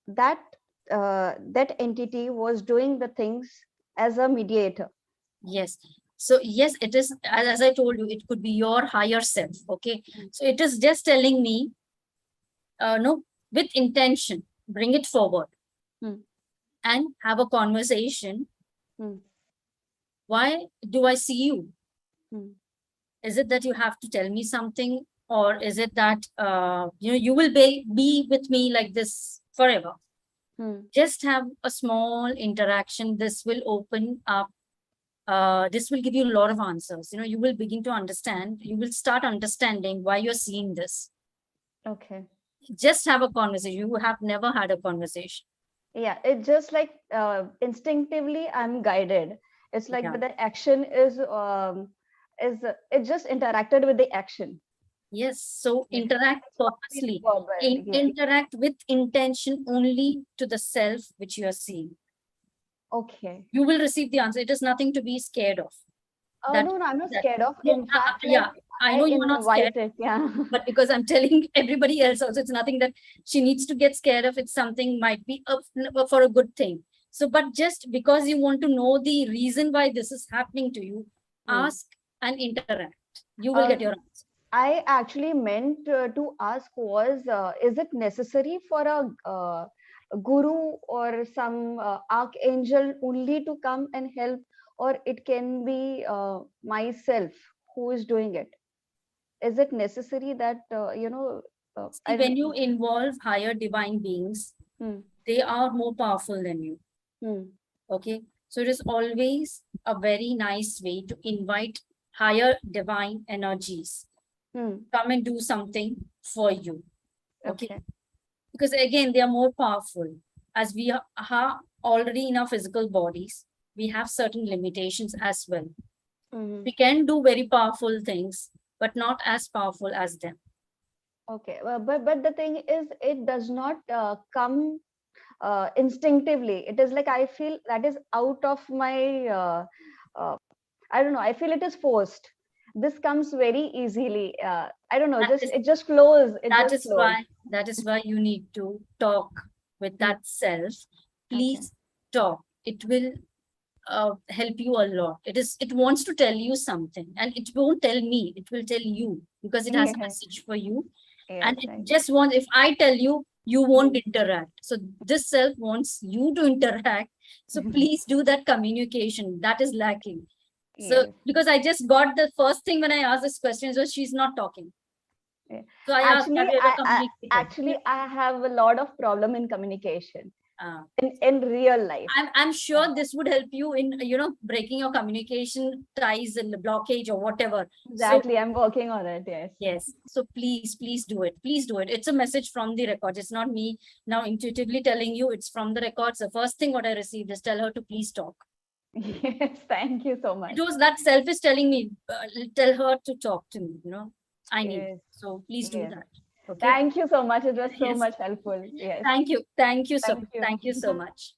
that that entity was doing the things as a mediator. Yes. So yes, it is, as I told you, it could be your higher self. Okay. So it is just telling me, no, with intention, bring it forward Hmm. and have a conversation. Hmm. Why do I see you? Hmm. Is it that you have to tell me something, or is it that you will be with me like this forever? Just have a small interaction. This will open up. This will give you a lot of answers. You know, you will begin to understand. You will start understanding why you're seeing this. Okay. Just have a conversation. You have never had a conversation. Yeah, it just like instinctively I'm guided. It's like, Yeah. but the action is it just interacted with the action. Yes. So interact purposely. Verbal, yeah. Interact with intention only to the self which you are seeing. Okay. You will receive the answer. It is nothing to be scared of. That- No, I'm not that- scared of. No, In fact, yeah, I know you're not scared, invite it. Yeah. but because I'm telling everybody else also, it's nothing that she needs to get scared of. It's something might be for a good thing. So, but just because you want to know the reason why this is happening to you, ask and interact. You will get your answer. I actually meant to ask was, is it necessary for a guru or some archangel only to come and help, or it can be myself who is doing it? Is it necessary that, See, when you involve higher divine beings, they are more powerful than you. Okay. So it is always a very nice way to invite higher divine energies. Come and do something for you. Okay. Because again, they are more powerful. As we are already in our physical bodies, we have certain limitations as well. We can do very powerful things, but not as powerful as them. Okay, well, but the thing is, it does not come instinctively. It is like I feel that is out of my I don't know. I feel it is forced. This comes very easily. I don't know. It just flows. That is why you need to talk with that self. Please talk. It will help you a lot. It wants to tell you something, and it won't tell me. It will tell you because it has a message for you. And it just wants. If I tell you, you won't interact. So this self wants you to interact. So please do that communication. That is lacking. So because I just got the first thing when I asked this question was she's not talking. So I actually, I have a lot of problem in communication in real life. I'm sure this would help you in breaking your communication ties and the blockage or whatever. Exactly, so, I'm working on it. Yes. So please do it. Please do it. It's a message from the records. It's not me now intuitively telling you. It's from the records. The first thing what I received is tell her to please talk. Yes, thank you so much. It was that self is telling me, tell her to talk to me, I need. So please do that. Okay. Thank you so much. It was so much helpful. Yes. Thank you so much.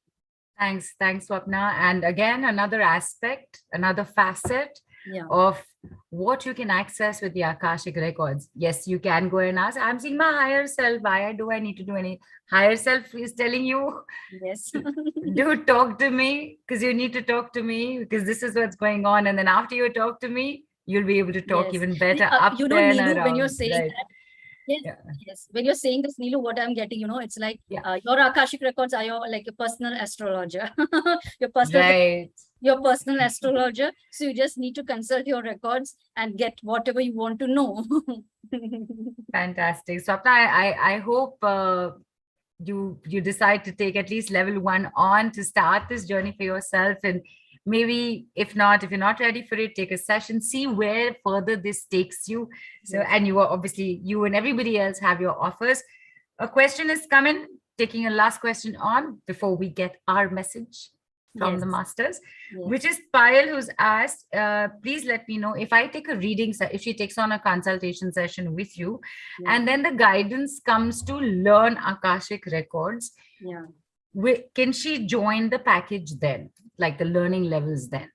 Thanks, Swapna. And again, another aspect, another facet of what you can access with the Akashic Records. Yes, you can go and ask, I'm seeing my higher self. Why do I need to do any? Higher self is telling you, yes, do talk to me, because you need to talk to me, because this is what's going on. And then after you talk to me, you'll be able to talk even better up you there don't and need around. When you're saying that. Yes. When you're saying this, Neelu, what I'm getting, it's like your Akashic Records are your like a personal astrologer. Your personal astrologer. So you just need to consult your records and get whatever you want to know. Fantastic. Swapna, I hope you decide to take at least level 1 on to start this journey for yourself. And maybe if you're not ready for it, take a session, see where further this takes you. So, and you are obviously, you and everybody else have your offers. A question is coming, taking a last question on before we get our message from the masters, which is Payal, who's asked, please let me know if I take a reading, if she takes on a consultation session with you, and then the guidance comes to learn Akashic Records. Can she join the package then, like the learning levels then?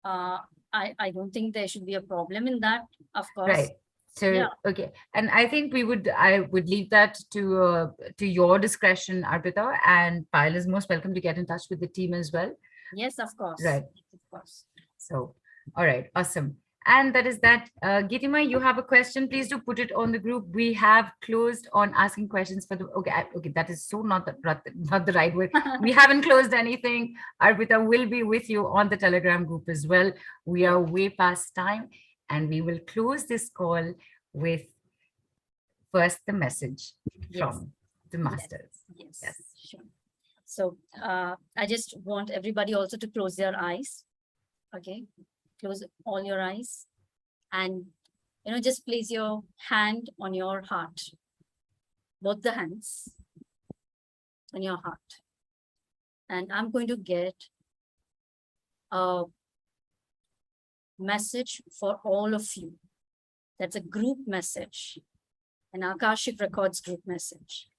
I don't think there should be a problem in that, of course. Right. So, okay. And I think I would leave that to your discretion, Arpita, and Payal is most welcome to get in touch with the team as well. Yes, of course. Right. Of course. So, all right. Awesome. And that is that. Gitima, you have a question. Please do put it on the group. We have closed on asking questions for the, okay. That is so not the right word. We haven't closed anything. Arpita will be with you on the Telegram group as well. We are way past time. And we will close this call with first the message from the masters. Yes, Yes. sure. So I just want everybody also to close their eyes. Okay, close all your eyes and just place your hand on your heart, both the hands on your heart. And I'm going to get a message for all of you. That's a group message, an Akashic Records group message.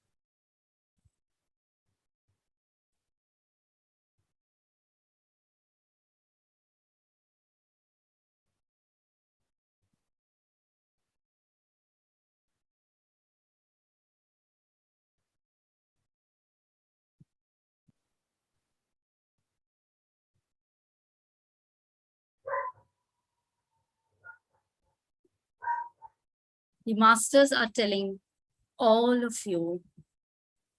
The masters are telling all of you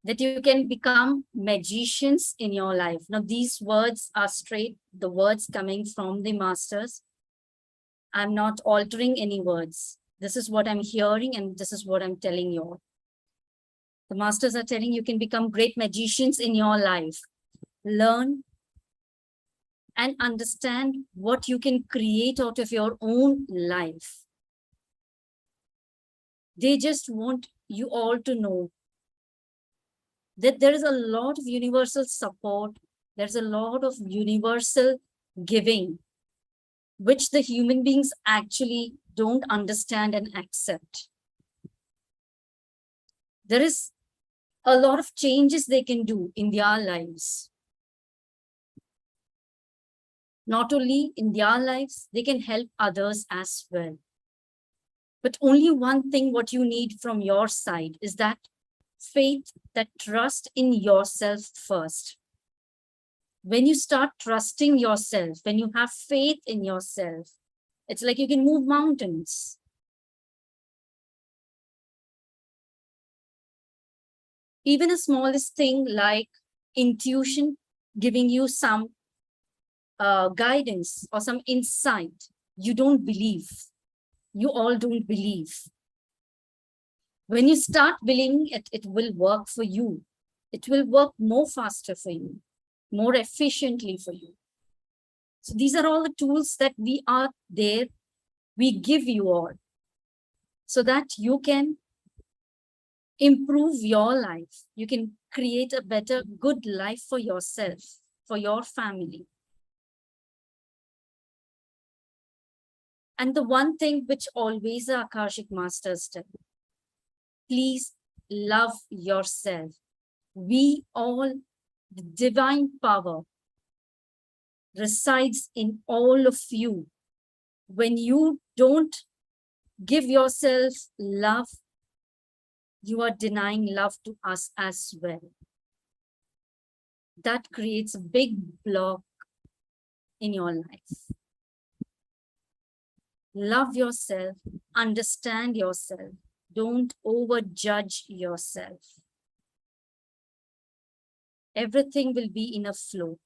that you can become magicians in your life. Now, these words are straight, the words coming from the masters. I'm not altering any words. This is what I'm hearing and this is what I'm telling you all. The masters are telling you can become great magicians in your life. Learn and understand what you can create out of your own life. They just want you all to know that there is a lot of universal support. There's a lot of universal giving, which the human beings actually don't understand and accept. There is a lot of changes they can do in their lives. Not only in their lives, they can help others as well. But only one thing what you need from your side is that faith, that trust in yourself first. When you start trusting yourself, when you have faith in yourself, it's like you can move mountains. Even a smallest thing like intuition, giving you some guidance or some insight, you don't believe. You all don't believe. When you start believing it, it will work for you. It will work more faster for you, more efficiently for you. So these are all the tools that we are there. We give you all so that you can improve your life. You can create a better, good life for yourself, for your family. And the one thing which always the Akashic Masters tell, please love yourself. We all, the divine power resides in all of you. When you don't give yourself love, you are denying love to us as well. That creates a big block in your life. Love yourself, understand yourself. Don't overjudge yourself. Everything will be in a flow.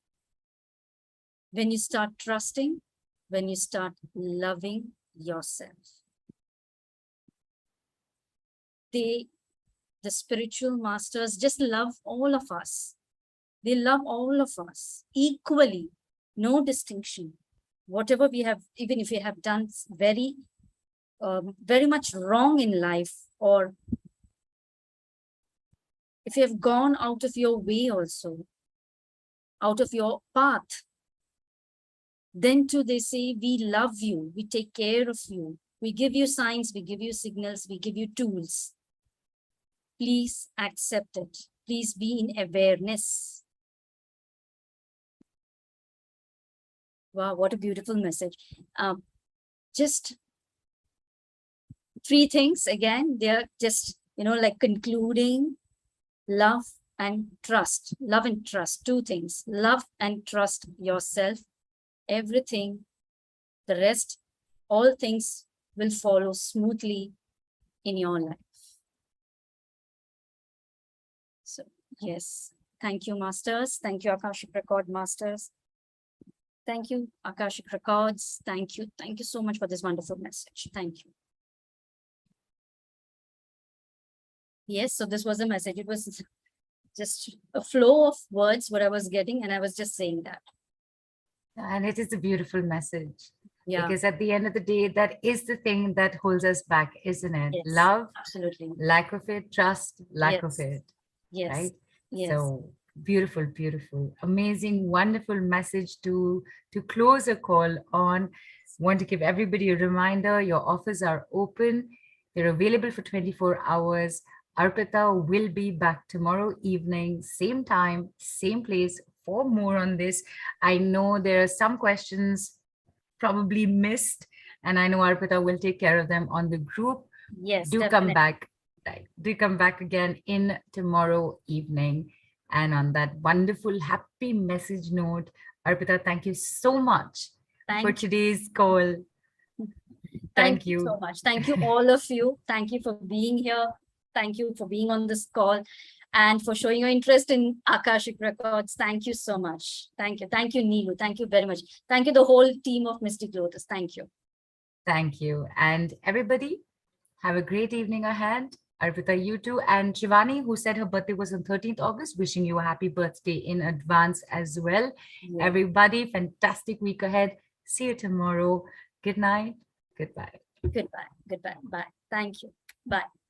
When you start trusting, when you start loving yourself. The spiritual masters just love all of us. They love all of us equally, no distinction. Whatever we have, even if we have done very much wrong in life, or if you have gone out of your way also, out of your path, then too they say, we love you, we take care of you, we give you signs, we give you signals, we give you tools. Please accept it. Please be in awareness. Wow, what a beautiful message. Just 3 things again. They're just, like concluding love and trust. Love and trust, 2 things. Love and trust yourself. Everything, the rest, all things will follow smoothly in your life. So, yes, thank you, Masters. Thank you, Akashic Record Masters. Thank you, Akashic Records. Thank you. Thank you so much for this wonderful message. Thank you. Yes, so this was a message. It was just a flow of words, what I was getting, and I was just saying that. And it is a beautiful message. Yeah. Because at the end of the day, that is the thing that holds us back, isn't it? Yes, Love, absolutely. lack of it, trust, lack of Yes. it. Yes. Right? Yes. So beautiful, beautiful, amazing, wonderful message to close a call on. Want to give everybody a reminder, your offers are open. They're available for 24 hours. Arpita will be back tomorrow evening, same time, same place for more on this. I know there are some questions probably missed, and I know Arpita will take care of them on the group. Yes, Do definitely. come back. Right. Do come back again in tomorrow evening. And on that wonderful, happy message note, Arpita, thank you so much for today's call. Thank you so much. Thank you, all of you. Thank you for being here. Thank you for being on this call and for showing your interest in Akashic Records. Thank you so much. Thank you. Thank you, Neelu. Thank you very much. Thank you, the whole team of Mystic Lotus. Thank you. Thank you. And everybody, have a great evening ahead. Arpita, you too. And Shivani, who said her birthday was on 13th August, wishing you a happy birthday in advance as well. Yeah. Everybody, fantastic week ahead. See you tomorrow. Good night. Goodbye. Goodbye. Goodbye. Bye. Thank you. Bye.